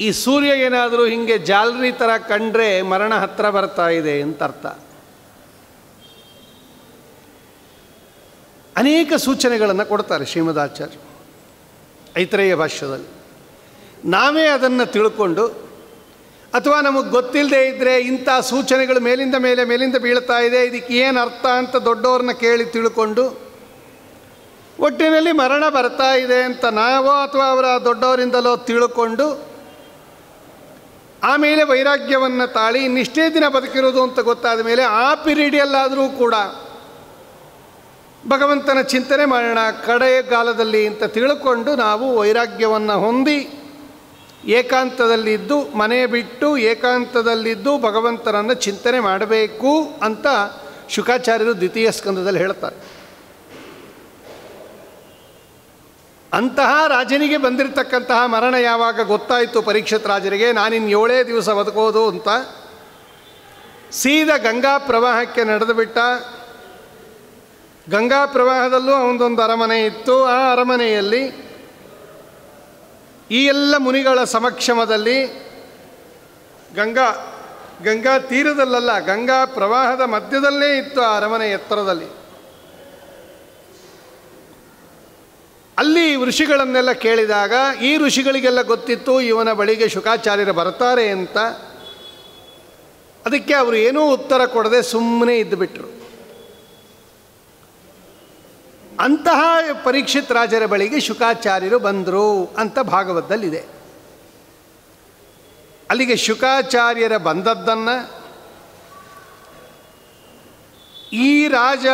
ಈ ಸೂರ್ಯ ಏನಾದರೂ ಹಿಂಗೆ ಜಾಲರಿ ಥರ ಕಂಡ್ರೆ ಮರಣ ಹತ್ತಿರ ಬರ್ತಾ ಇದೆ ಅಂತ ಅರ್ಥ. ಅನೇಕ ಸೂಚನೆಗಳನ್ನು ಕೊಡ್ತಾರೆ ಶ್ರೀಮದಾಚಾರ್ಯ ಐತರೇಯ ಭಾಷ್ಯದಲ್ಲಿ. ನಾವೇ ಅದನ್ನು ತಿಳ್ಕೊಂಡು ಅಥವಾ ನಮಗೆ ಗೊತ್ತಿಲ್ಲದೆ ಇದ್ದರೆ ಇಂಥ ಸೂಚನೆಗಳು ಮೇಲಿಂದ ಬೀಳ್ತಾ ಇದೆ, ಇದಕ್ಕೆ ಏನು ಅರ್ಥ ಅಂತ ದೊಡ್ಡವ್ರನ್ನ ಕೇಳಿ ತಿಳ್ಕೊಂಡು ಒಟ್ಟಿನಲ್ಲಿ ಮರಣ ಬರ್ತಾ ಇದೆ ಅಂತ ನಾವೋ ಅಥವಾ ಅವರ ದೊಡ್ಡವರಿಂದಲೋ ತಿಳ್ಕೊಂಡು ಆಮೇಲೆ ವೈರಾಗ್ಯವನ್ನು ತಾಳಿ ಇನ್ನಿಷ್ಟೇ ದಿನ ಬದುಕಿರೋದು ಅಂತ ಗೊತ್ತಾದ ಮೇಲೆ ಆ ಪಿರಿಯಡಲ್ಲಾದರೂ ಕೂಡ ಭಗವಂತನ ಚಿಂತನೆ ಮಾಡೋಣ ಕಡೆಗಾಲದಲ್ಲಿ ಅಂತ ತಿಳ್ಕೊಂಡು ನಾವು ವೈರಾಗ್ಯವನ್ನು ಹೊಂದಿ ಏಕಾಂತದಲ್ಲಿದ್ದು ಮನೆ ಬಿಟ್ಟು ಏಕಾಂತದಲ್ಲಿದ್ದು ಭಗವಂತನನ್ನು ಚಿಂತನೆ ಮಾಡಬೇಕು ಅಂತ ಶುಕಾಚಾರ್ಯರು ದ್ವಿತೀಯ ಸ್ಕಂದದಲ್ಲಿ ಹೇಳ್ತಾರೆ. ಅಂತಹ ರಾಜನಿಗೆ ಬಂದಿರತಕ್ಕಂತಹ ಮರಣ ಯಾವಾಗ ಗೊತ್ತಾಯಿತು ಪರೀಕ್ಷಿತ್ ರಾಜರಿಗೆ, ನಾನಿನ್ನು 7 ದಿವಸ ಬದುಕೋದು ಅಂತ ಸೀದಾ ಗಂಗಾ ಪ್ರವಾಹಕ್ಕೆ ನಡೆದು ಬಿಟ್ಟ. ಗಂಗಾ ಪ್ರವಾಹದಲ್ಲೂ ಅವನದೊಂದು ಅರಮನೆ ಇತ್ತು. ಆ ಅರಮನೆಯಲ್ಲಿ ಈ ಎಲ್ಲ ಮುನಿಗಳ ಸಮಕ್ಷಮದಲ್ಲಿ ಗಂಗಾ ತೀರದಲ್ಲ, ಗಂಗಾ ಪ್ರವಾಹದ ಮಧ್ಯದಲ್ಲೇ ಇತ್ತು ಆ ಅರಮನೆ ಎತ್ತರದಲ್ಲಿ. ಅಲ್ಲಿ ಋಷಿಗಳನ್ನೆಲ್ಲ ಕೇಳಿದಾಗ ಈ ಋಷಿಗಳಿಗೆಲ್ಲ ಗೊತ್ತಿತ್ತು ಇವನ ಬಳಿಗೆ ಶುಕಾಚಾರ್ಯರು ಬರ್ತಾರೆ ಅಂತ. ಅದಕ್ಕೆ ಅವರು ಏನೂ ಉತ್ತರ ಕೊಡದೆ ಸುಮ್ಮನೆ ಇದ್ದುಬಿಟ್ರು. ಅಂತಹ ಪರೀಕ್ಷಿತ್ ರಾಜರ ಬಳಿಗೆ ಶುಕಾಚಾರ್ಯರು ಬಂದರು ಅಂತ ಭಾಗವತದಲ್ಲಿದೆ. ಅಲ್ಲಿಗೆ ಶುಕಾಚಾರ್ಯರ ಬಂದದ್ದನ್ನು ಈ ರಾಜ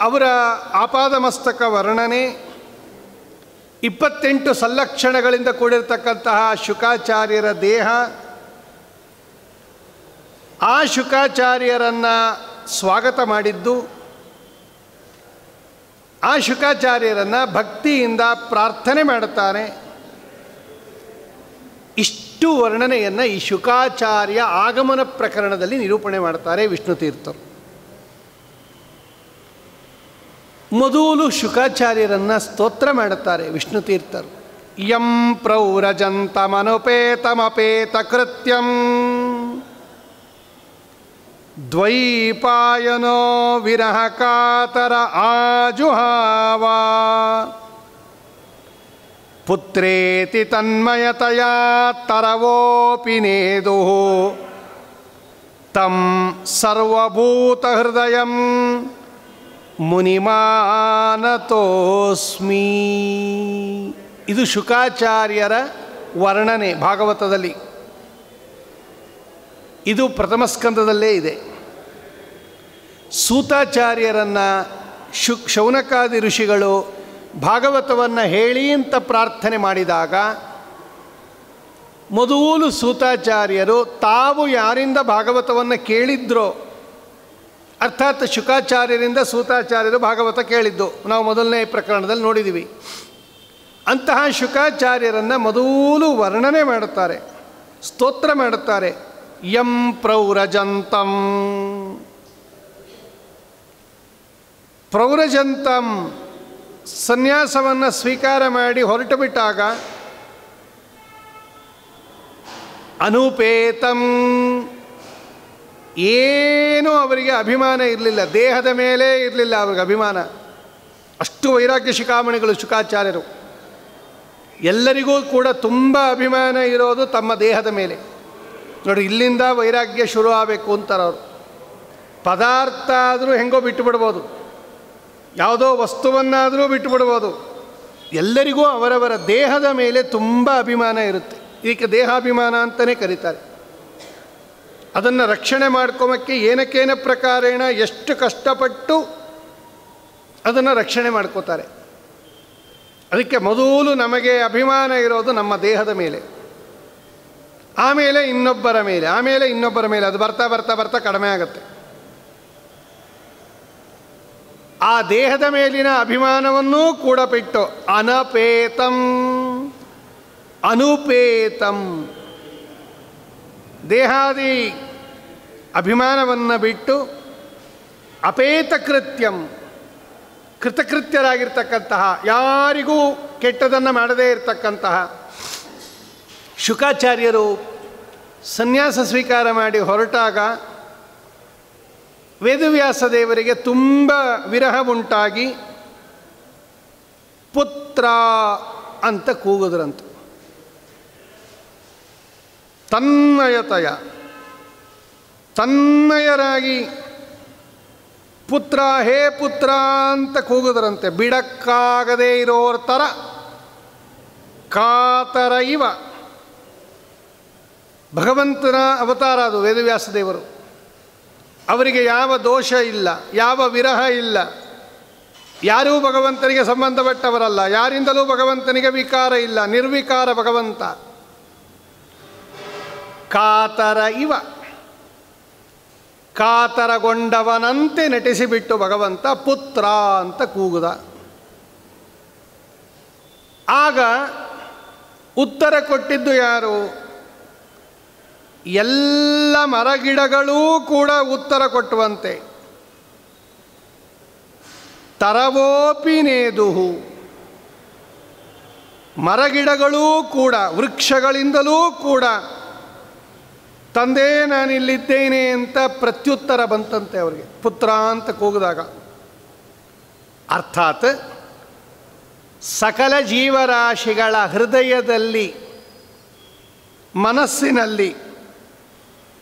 ಅವರ ಆಪಾದಮಸ್ತಕ ವರ್ಣನೆ 28 ಸಲ್ಲಕ್ಷಣಗಳಿಂದ ಕೂಡಿರತಕ್ಕಂತಹ ಶುಕಾಚಾರ್ಯರ ದೇಹ, ಆ ಶುಕಾಚಾರ್ಯರನ್ನು ಸ್ವಾಗತ ಮಾಡಿದ್ದು, ಆ ಶುಕಾಚಾರ್ಯರನ್ನು ಭಕ್ತಿಯಿಂದ ಪ್ರಾರ್ಥನೆ ಮಾಡುತ್ತಾನೆ. ಇಷ್ಟು ವರ್ಣನೆಯನ್ನು ಈ ಶುಕಾಚಾರ್ಯ ಆಗಮನ ಪ್ರಕರಣದಲ್ಲಿ ನಿರೂಪಣೆ ಮಾಡ್ತಾರೆ ವಿಷ್ಣು ತೀರ್ಥರು. ಮೊದಲು ಶುಕಾಚಾರ್ಯರನ್ನು ಸ್ತೋತ್ರ ಮಾಡುತ್ತಾರೆ ವಿಷ್ಣು ತೀರ್ಥರು. ಯಂ ಪ್ರೌರಜಂತಮನುಪೇತಮಪೇತ ಕೃತ್ಯಂ ದ್ವೈಪಾಯನೋ ವಿರಹ ಕಾತರ ಆಜುಹಾವ ಪುತ್ರೇತಿ ತನ್ಮಯತಯಾ ತರವೋಪಿ ನೇದು ತಂ ಸರ್ವಭೂತ ಹೃದಯಂ ಮುನಿಮಾನತೋಸ್ಮಿ. ಇದು ಶುಕಾಚಾರ್ಯರ ವರ್ಣನೆ ಭಾಗವತದಲ್ಲಿ. ಇದು ಪ್ರಥಮ ಸ್ಕಂದದಲ್ಲೇ ಇದೆ. ಸೂತಾಚಾರ್ಯರನ್ನು ಶೌನಕಾದಿ ಋಷಿಗಳು ಭಾಗವತವನ್ನು ಹೇಳಿ ಅಂತ ಪ್ರಾರ್ಥನೆ ಮಾಡಿದಾಗ ಮೊದಲು ಸೂತಾಚಾರ್ಯರು ತಾವು ಯಾರಿಂದ ಭಾಗವತವನ್ನು ಕೇಳಿದ್ರೋ, ಅರ್ಥಾತ್ ಶುಕಾಚಾರ್ಯರಿಂದ ಸೂತಾಚಾರ್ಯರು ಭಾಗವತ ಕೇಳಿದ್ದು ನಾವು ಮೊದಲನೇ ಪ್ರಕರಣದಲ್ಲಿ ನೋಡಿದ್ದೀವಿ. ಅಂತಹ ಶುಕಾಚಾರ್ಯರನ್ನು ಮೊದಲು ವರ್ಣನೆ ಮಾಡುತ್ತಾರೆ, ಸ್ತೋತ್ರ ಮಾಡುತ್ತಾರೆ. ಯಂ ಪ್ರೌರಜಂತಂ, ಪ್ರೌರಜಂತಂ ಸನ್ಯಾಸವನ್ನು ಸ್ವೀಕಾರ ಮಾಡಿ ಹೊರಟು ಬಿಟ್ಟಾಗ ಅನುಪೇತಂ, ಏನೂ ಅವರಿಗೆ ಅಭಿಮಾನ ಇರಲಿಲ್ಲ, ದೇಹದ ಮೇಲೆ ಇರಲಿಲ್ಲ ಅವ್ರಿಗೆ ಅಭಿಮಾನ. ಅಷ್ಟು ವೈರಾಗ್ಯ ಶಿಖಾಮಣಿಗಳು ಶುಕಾಚಾರ್ಯರು. ಎಲ್ಲರಿಗೂ ಕೂಡ ತುಂಬ ಅಭಿಮಾನ ಇರೋದು ತಮ್ಮ ದೇಹದ ಮೇಲೆ. ನೋಡಿ, ಇಲ್ಲಿಂದ ವೈರಾಗ್ಯ ಶುರು ಆಗಬೇಕು ಅಂತಾರೆ ಅವರು. ಪದಾರ್ಥ ಆದರೂ ಹೆಂಗೋ ಬಿಟ್ಟು ಬಿಡ್ಬೋದು, ಯಾವುದೋ ವಸ್ತುವನ್ನಾದರೂ ಬಿಟ್ಟು ಬಿಡ್ಬೋದು. ಎಲ್ಲರಿಗೂ ಅವರವರ ದೇಹದ ಮೇಲೆ ತುಂಬ ಅಭಿಮಾನ ಇರುತ್ತೆ. ಇದಕ್ಕೆ ದೇಹಾಭಿಮಾನ ಅಂತಲೇ ಕರೀತಾರೆ. ಅದನ್ನು ರಕ್ಷಣೆ ಮಾಡ್ಕೊಳಕ್ಕೆ ಏನಕ್ಕೇನ ಪ್ರಕಾರೇಣ ಎಷ್ಟು ಕಷ್ಟಪಟ್ಟು ಅದನ್ನು ರಕ್ಷಣೆ ಮಾಡ್ಕೋತಾರೆ. ಅದಕ್ಕೆ ಮೊದಲು ನಮಗೆ ಅಭಿಮಾನ ಇರೋದು ನಮ್ಮ ದೇಹದ ಮೇಲೆ, ಆಮೇಲೆ ಇನ್ನೊಬ್ಬರ ಮೇಲೆ, ಆಮೇಲೆ ಇನ್ನೊಬ್ಬರ ಮೇಲೆ. ಅದು ಬರ್ತಾ ಬರ್ತಾ ಬರ್ತಾ ಕಡಿಮೆ ಆಗುತ್ತೆ. ಆ ದೇಹದ ಮೇಲಿನ ಅಭಿಮಾನವನ್ನೂ ಕೂಡ ಬಿಟ್ಟು ಅನಪೇತಂ, ಅನುಪೇತಂ, ದೇಹಾದಿ ಅಭಿಮಾನವನ್ನು ಬಿಟ್ಟು ಅಪೇತ ಕೃತ್ಯಂ, ಕೃತಕೃತ್ಯರಾಗಿರ್ತಕ್ಕಂತಹ, ಯಾರಿಗೂ ಕೆಟ್ಟದನ್ನು ಮಾಡದೇ ಇರತಕ್ಕಂತಹ ಶುಕಾಚಾರ್ಯರು ಸನ್ಯಾಸ ಸ್ವೀಕಾರ ಮಾಡಿ ಹೊರಟಾಗ ವೇದವ್ಯಾಸ ದೇವರಿಗೆ ತುಂಬ ವಿರಹ ಉಂಟಾಗಿ ಪುತ್ರ ಅಂತ ಕೂಗುದ್ರಂತೆ. ತನ್ಮಯರಾಗಿ ಪುತ್ರ, ಹೇ ಪುತ್ರ ಅಂತ ಕೂಗುದ್ರಂತೆ. ಬಿಡಕ್ಕಾಗದೇ ಇರೋರ ಥರ ಕಾತರ ಇವ. ಭಗವಂತನ ಅವತಾರ ಅದು ವೇದವ್ಯಾಸ ದೇವರು. ಅವರಿಗೆ ಯಾವ ದೋಷ ಇಲ್ಲ, ಯಾವ ವಿರಹ ಇಲ್ಲ, ಯಾರೂ ಭಗವಂತನಿಗೆ ಸಂಬಂಧಪಟ್ಟವರಲ್ಲ, ಯಾರಿಂದಲೂ ಭಗವಂತನಿಗೆ ವಿಕಾರ ಇಲ್ಲ, ನಿರ್ವಿಕಾರ ಭಗವಂತ. ಕಾತರ ಇವ, ಕಾತರಗೊಂಡವನಂತೆ ನಟಿಸಿಬಿಟ್ಟು ಭಗವಂತ ಪುತ್ರ ಅಂತ ಕೂಗುದ. ಆಗ ಉತ್ತರ ಕೊಟ್ಟಿದ್ದು ಯಾರು? ಎಲ್ಲ ಮರಗಿಡಗಳೂ ಕೂಡ ಉತ್ತರ ಕೊಟ್ಟುವಂತೆ. ತರವೋಪಿ ನೇದುಹು, ಮರಗಿಡಗಳೂ ಕೂಡ, ವೃಕ್ಷಗಳಿಂದಲೂ ಕೂಡ ತಂದೆ ನಾನಿಲ್ಲಿದ್ದೇನೆ ಅಂತ ಪ್ರತ್ಯುತ್ತರ ಬಂತಂತೆ ಅವರಿಗೆ, ಪುತ್ರ ಅಂತ ಕೂಗಿದಾಗ. ಅರ್ಥಾತ್ ಸಕಲ ಜೀವರಾಶಿಗಳ ಹೃದಯದಲ್ಲಿ, ಮನಸ್ಸಿನಲ್ಲಿ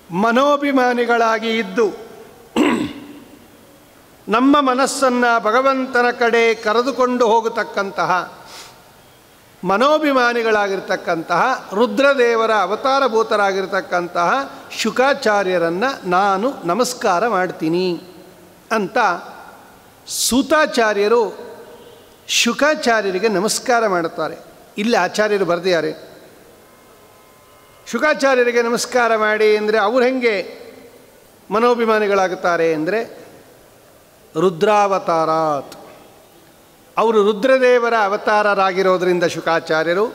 ಮನೋಭಿಮಾನಿಗಳಾಗಿ ಇದ್ದು ನಮ್ಮ ಮನಸ್ಸನ್ನು ಭಗವಂತನ ಕಡೆ ಕರೆದುಕೊಂಡು ಹೋಗತಕ್ಕಂತಹ ಮನೋಭಿಮಾನಿಗಳಾಗಿರ್ತಕ್ಕಂತಹ ರುದ್ರದೇವರ ಅವತಾರಭೂತರಾಗಿರ್ತಕ್ಕಂತಹ ಶುಕಾಚಾರ್ಯರನ್ನು ನಾನು ನಮಸ್ಕಾರ ಮಾಡ್ತೀನಿ ಅಂತ ಸೂತಾಚಾರ್ಯರು ಶುಕಾಚಾರ್ಯರಿಗೆ ನಮಸ್ಕಾರ ಮಾಡುತ್ತಾರೆ. ಇಲ್ಲಿ ಆಚಾರ್ಯರು ಬರೆದಿದ್ದಾರೆ, ಶುಕಾಚಾರ್ಯರಿಗೆ ನಮಸ್ಕಾರ ಮಾಡಿ ಅಂದರೆ ಅವ್ರು ಹೆಂಗೆ ಮನೋಭಿಮಾನಿಗಳಾಗುತ್ತಾರೆ ಅಂದರೆ ರುದ್ರಾವತಾರಾತ್, ಅವರು ರುದ್ರದೇವರ ಅವತಾರರಾಗಿರೋದರಿಂದ ಶುಕಾಚಾರ್ಯರು,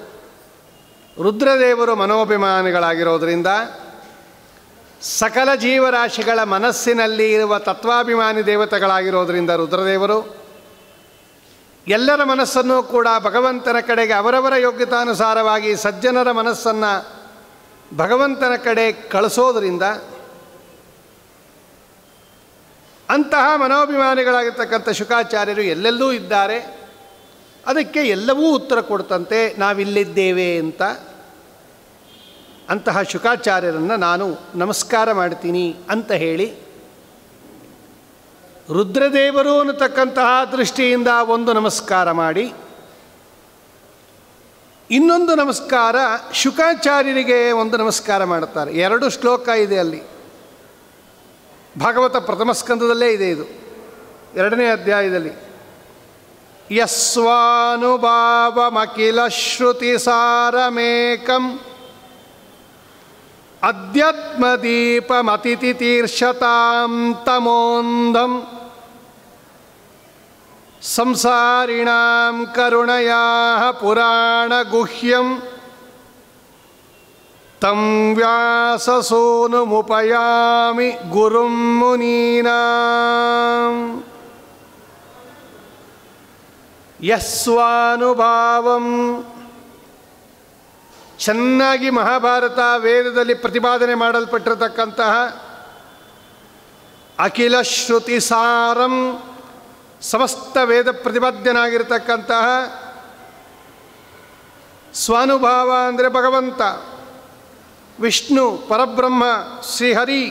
ರುದ್ರದೇವರು ಮನೋಭಿಮಾನಿಗಳಾಗಿರೋದರಿಂದ ಸಕಲ ಜೀವರಾಶಿಗಳ ಮನಸ್ಸಿನಲ್ಲಿ ಇರುವ ತತ್ವಾಭಿಮಾನಿ ದೇವತೆಗಳಾಗಿರೋದರಿಂದ ರುದ್ರದೇವರು ಎಲ್ಲರ ಮನಸ್ಸನ್ನು ಕೂಡ ಭಗವಂತನ ಕಡೆಗೆ ಅವರವರ ಯೋಗ್ಯತಾನುಸಾರವಾಗಿ ಸಜ್ಜನರ ಮನಸ್ಸನ್ನು ಭಗವಂತನ ಕಡೆ ಕಳಿಸೋದರಿಂದ ಅಂತಹ ಮನೋಭಿಮಾನಿಗಳಾಗಿರ್ತಕ್ಕಂಥ ಶುಕಾಚಾರ್ಯರು ಎಲ್ಲೆಲ್ಲೂ ಇದ್ದಾರೆ. ಅದಕ್ಕೆ ಎಲ್ಲವೂ ಉತ್ತರ ಕೊಡ್ತಂತೆ, ನಾವಿಲ್ಲಿದ್ದೇವೆ ಅಂತ. ಅಂತಹ ಶುಕಾಚಾರ್ಯರನ್ನು ನಾನು ನಮಸ್ಕಾರ ಮಾಡ್ತೀನಿ ಅಂತ ಹೇಳಿ ರುದ್ರದೇವರು ಅನ್ನತಕ್ಕಂತಹ ದೃಷ್ಟಿಯಿಂದ ಒಂದು ನಮಸ್ಕಾರ ಮಾಡಿ, ಇನ್ನೊಂದು ನಮಸ್ಕಾರ ಶುಕಾಚಾರ್ಯರಿಗೆ ಒಂದು ನಮಸ್ಕಾರ ಮಾಡುತ್ತಾರೆ. 2 ಶ್ಲೋಕ ಇದೆ ಅಲ್ಲಿ, ಭಾಗವತ ಪ್ರಥಮ ಸ್ಕಂದದಲ್ಲೇ ಇದೆ ಇದು, 2ನೇ ಅಧ್ಯಾಯದಲ್ಲಿ. ಯಸ್ವಾನುಭಾವಮಖಿಲ ಶ್ರುತಿ ಸಾರಮೇಕಂ ಅಧ್ಯಾತ್ಮದೀಪಮತಿಥಿ ತೀರ್ಷತಾಂ ತಮೋಂಧಂ ಸಂಸಾರಿಣಾಂ ಕರುಣಯಾ ಪುರಾಣಗುಹ್ಯಂ ತಂ ವ್ಯಾಸಸೂನುಮುಪಯಾಮಿ ಗುರುಂ ಮುನೀನಾಂ. ಯಸ್ವಾನುಭಾವಂ, ಚೆನ್ನಾಗಿ ಮಹಾಭಾರತ ವೇದದಲ್ಲಿ ಪ್ರತಿಪಾದನೆ ಮಾಡಲ್ಪಟ್ಟಿರತಕ್ಕಂತಹ ಅಖಿಲ ಶ್ರುತಿ ಸಾರಂ, ಸಮಸ್ತ ವೇದ ಪ್ರತಿಪಾದ್ಯನಾಗಿರ್ತಕ್ಕಂತಹ ಸ್ವಾನುಭಾವ ಅಂದರೆ ಭಗವಂತ, ವಿಷ್ಣು, ಪರಬ್ರಹ್ಮ, ಶ್ರೀಹರಿ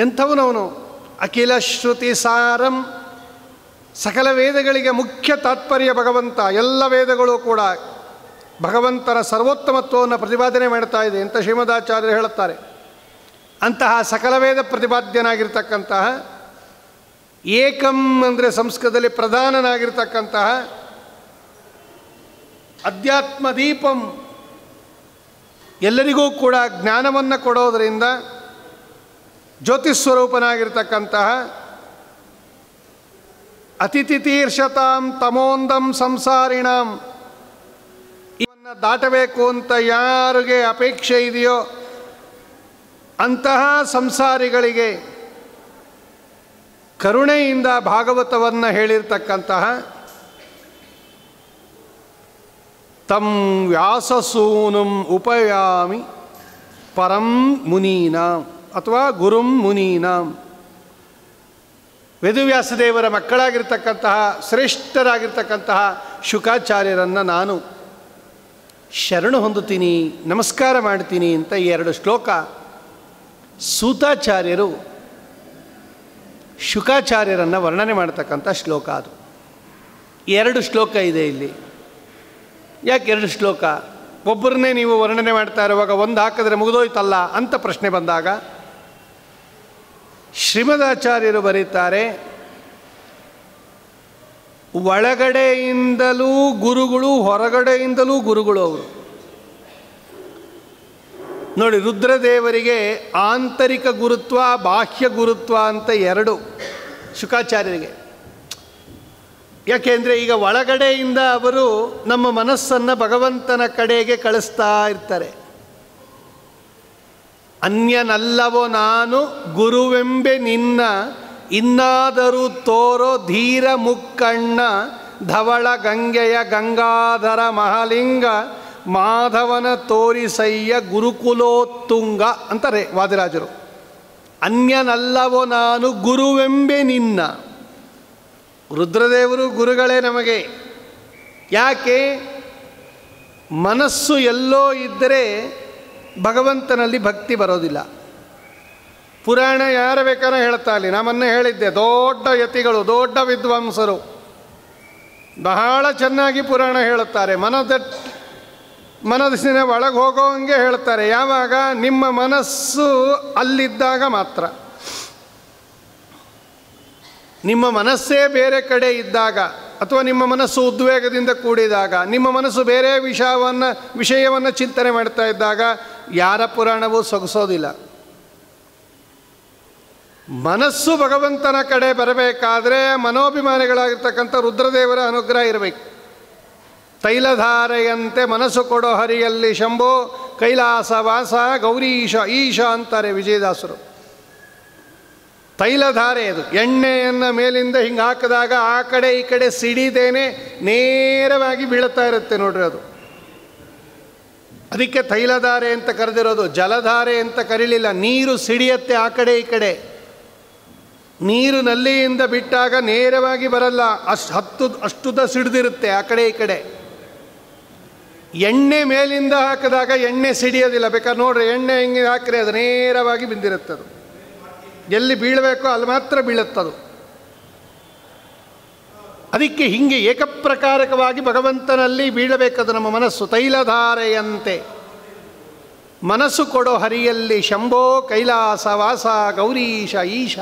ಎಂಥವನವನು. ಅಖಿಲ ಶ್ರುತಿ ಸಾರಂ, ಸಕಲ ವೇದಗಳಿಗೆ ಮುಖ್ಯ ತಾತ್ಪರ್ಯ ಭಗವಂತ. ಎಲ್ಲ ವೇದಗಳು ಕೂಡ ಭಗವಂತನ ಸರ್ವೋತ್ತಮತ್ವವನ್ನು ಪ್ರತಿಪಾದನೆ ಮಾಡ್ತಾ ಇದೆ ಅಂತ ಶ್ರೀಮದಾಚಾರ್ಯರು ಹೇಳುತ್ತಾರೆ. ಅಂತಹ ಸಕಲ ವೇದ ಪ್ರತಿಪಾದ್ಯನಾಗಿರ್ತಕ್ಕಂತಹ ಏಕಂ ಅಂದರೆ ಸಂಸ್ಕೃತದಲ್ಲಿ ಪ್ರಧಾನನಾಗಿರ್ತಕ್ಕಂತಹ ಅಧ್ಯಾತ್ಮ ದೀಪಂ, ಎಲ್ಲರಿಗೂ ಕೂಡ ಜ್ಞಾನವನ್ನು ಕೊಡೋದರಿಂದ ಜ್ಯೋತಿಸ್ವರೂಪನಾಗಿರ್ತಕ್ಕಂತಹ ಅತಿಥಿ ತೀರ್ಷತಾಂ ತಮೋಂದಂ ಸಂಸಾರಿಣಾಂ, ಇವನ್ನ ದಾಟಬೇಕು ಅಂತ ಯಾರಿಗೆ ಅಪೇಕ್ಷೆ ಇದೆಯೋ ಅಂತಹ ಸಂಸಾರಿಗಳಿಗೆ ಕರುಣೆಯಿಂದ ಭಾಗವತವನ್ನು ಹೇಳಿರ್ತಕ್ಕಂತಹ ತಂ ವ್ಯಾಸಸೂನುಂ ಉಪಯಾಮಿ ಪರಂ ಮುನೀನಾಂ ಅಥವಾ ಗುರುಂ ಮುನೀನಾಂ. ವೇದವ್ಯಾಸದೇವರ ಮಕ್ಕಳಾಗಿರ್ತಕ್ಕಂತಹ ಶ್ರೇಷ್ಠರಾಗಿರ್ತಕ್ಕಂತಹ ಶುಕಾಚಾರ್ಯರನ್ನು ನಾನು ಶರಣು ಹೊಂದುತ್ತೀನಿ, ನಮಸ್ಕಾರ ಮಾಡ್ತೀನಿ ಅಂತ ಈ 2 ಶ್ಲೋಕ ಸೂತಾಚಾರ್ಯರು ಶುಕಾಚಾರ್ಯರನ್ನು ವರ್ಣನೆ ಮಾಡ್ತಕ್ಕಂಥ ಶ್ಲೋಕ. ಅದು 2 ಶ್ಲೋಕ ಇದೆ ಇಲ್ಲಿ. ಯಾಕೆ 2 ಶ್ಲೋಕ? ಒಬ್ಬರನ್ನೇ ನೀವು ವರ್ಣನೆ ಮಾಡ್ತಾ ಇರುವಾಗ ಒಂದು ಹಾಕಿದ್ರೆ ಮುಗಿದೋಯ್ತಲ್ಲ ಅಂತ ಪ್ರಶ್ನೆ ಬಂದಾಗ ಶ್ರೀಮದಾಚಾರ್ಯರು ಬರೀತಾರೆ, ಒಳಗಡೆಯಿಂದಲೂ ಗುರುಗಳು, ಹೊರಗಡೆಯಿಂದಲೂ ಗುರುಗಳು ಅವರು. ನೋಡಿ, ರುದ್ರದೇವರಿಗೆ ಆಂತರಿಕ ಗುರುತ್ವ, ಬಾಹ್ಯ ಗುರುತ್ವ ಅಂತ 2 ಶುಕಾಚಾರ್ಯರಿಗೆ. ಯಾಕೆಂದರೆ ಈಗ ಒಳಗಡೆಯಿಂದ ಅವರು ನಮ್ಮ ಮನಸ್ಸನ್ನು ಭಗವಂತನ ಕಡೆಗೆ ಕಳಿಸ್ತಾ ಇರ್ತಾರೆ. ಅನ್ಯನಲ್ಲವೋ ನಾನು ಗುರುವೆಂಬೆ ನಿನ್ನ, ಇನ್ನಾದರೂ ತೋರೋ ಧೀರ ಮುಕ್ಕಣ್ಣ, ಧವಳ ಗಂಗೆಯ ಗಂಗಾಧರ ಮಹಾಲಿಂಗ, ಮಾಧವನ ತೋರಿಸಯ್ಯ ಗುರುಕುಲೋತ್ತುಂಗ ಅಂತಾರೆ ವಾದಿರಾಜರು. ಅನ್ಯನಲ್ಲವೋ ನಾನು ಗುರುವೆಂಬೆ ನಿನ್ನ. ರುದ್ರದೇವರು ಗುರುಗಳೇ ನಮಗೆ. ಯಾಕೆ? ಮನಸ್ಸು ಎಲ್ಲೋ ಇದ್ದರೆ ಭಗವಂತನಲ್ಲಿ ಭಕ್ತಿ ಬರೋದಿಲ್ಲ. ಪುರಾಣ ಯಾರು ಬೇಕಾದ್ರೆ ಹೇಳ್ತಾ ಇಲ್ಲಿ, ನಮ್ಮನ್ನೇ ಹೇಳಿದ್ದೆ, ದೊಡ್ಡ ಯತಿಗಳು, ದೊಡ್ಡ ವಿದ್ವಾಂಸರು ಬಹಳ ಚೆನ್ನಾಗಿ ಪುರಾಣ ಹೇಳುತ್ತಾರೆ. ಮನಸ್ಸಿನ ಒಳಗೆ ಹೋಗೋಂಗೆ ಹೇಳ್ತಾರೆ. ಯಾವಾಗ? ನಿಮ್ಮ ಮನಸ್ಸು ಅಲ್ಲಿದ್ದಾಗ ಮಾತ್ರ. ನಿಮ್ಮ ಮನಸ್ಸೇ ಬೇರೆ ಕಡೆ ಇದ್ದಾಗ, ಅಥವಾ ನಿಮ್ಮ ಮನಸ್ಸು ಉದ್ವೇಗದಿಂದ ಕೂಡಿದಾಗ, ನಿಮ್ಮ ಮನಸ್ಸು ಬೇರೆ ವಿಷಯವನ್ನು ಚಿಂತನೆ ಮಾಡ್ತಾ ಇದ್ದಾಗ ಯಾರ ಪುರಾಣವೂ ಸೊಗಸೋದಿಲ್ಲ. ಮನಸ್ಸು ಭಗವಂತನ ಕಡೆ ಬರಬೇಕಾದ್ರೆ ಮನೋಭಿಮಾನಿಗಳಾಗಿರ್ತಕ್ಕಂಥ ರುದ್ರದೇವರ ಅನುಗ್ರಹ ಇರಬೇಕು. ತೈಲಧಾರೆಯಂತೆ ಮನಸ್ಸು ಕೊಡೋ ಹರಿಯಲ್ಲಿ ಶಂಭೋ ಕೈಲಾಸ ವಾಸ ಗೌರೀಶ ಈಶ ಅಂತಾರೆ ವಿಜಯದಾಸರು. ತೈಲಧಾರೆ ಅದು. ಎಣ್ಣೆಯನ್ನು ಮೇಲಿಂದ ಹಿಂಗೆ ಹಾಕಿದಾಗ ಆ ಕಡೆ ಈ ಕಡೆ ಸಿಡಿದೇನೆ ನೇರವಾಗಿ ಬೀಳುತ್ತಾ ಇರುತ್ತೆ ನೋಡ್ರಿ. ಅದು ಅದಕ್ಕೆ ತೈಲಧಾರೆ ಅಂತ ಕರೆದಿರೋದು. ಜಲಧಾರೆ ಅಂತ ಕರೀಲಿಲ್ಲ. ನೀರು ಸಿಡಿಯತ್ತೆ ಆ ಕಡೆ ಈ ಕಡೆ. ನೀರು ನಲ್ಲಿಯಿಂದ ಬಿಟ್ಟಾಗ ನೇರವಾಗಿ ಬರಲ್ಲ, ಅಷ್ಟುದ ಸಿಡಿದಿರುತ್ತೆ ಆ ಕಡೆ ಈ ಕಡೆ. ಎಣ್ಣೆ ಮೇಲಿಂದ ಹಾಕಿದಾಗ ಎಣ್ಣೆ ಸಿಡಿಯೋದಿಲ್ಲ. ಬೇಕಾದ್ರೆ ನೋಡ್ರಿ, ಎಣ್ಣೆ ಹಿಂಗೆ ಹಾಕಿದ್ರೆ ಅದು ನೇರವಾಗಿ ಬಿದ್ದಿರುತ್ತೆ. ಅದು ಎಲ್ಲಿ ಬೀಳಬೇಕೋ ಅಲ್ಲಿ ಮಾತ್ರ ಬೀಳುತ್ತದು. ಅದಕ್ಕೆ ಹಿಂಗೆ ಏಕಪ್ರಕಾರಕವಾಗಿ ಭಗವಂತನಲ್ಲಿ ಬೀಳಬೇಕದು ನಮ್ಮ ಮನಸ್ಸು. ತೈಲಧಾರೆಯಂತೆ ಮನಸ್ಸು ಕೊಡೋ ಹರಿಯಲ್ಲಿ ಶಂಭೋ ಕೈಲಾಸ ವಾಸ ಗೌರೀಶ ಈಶ.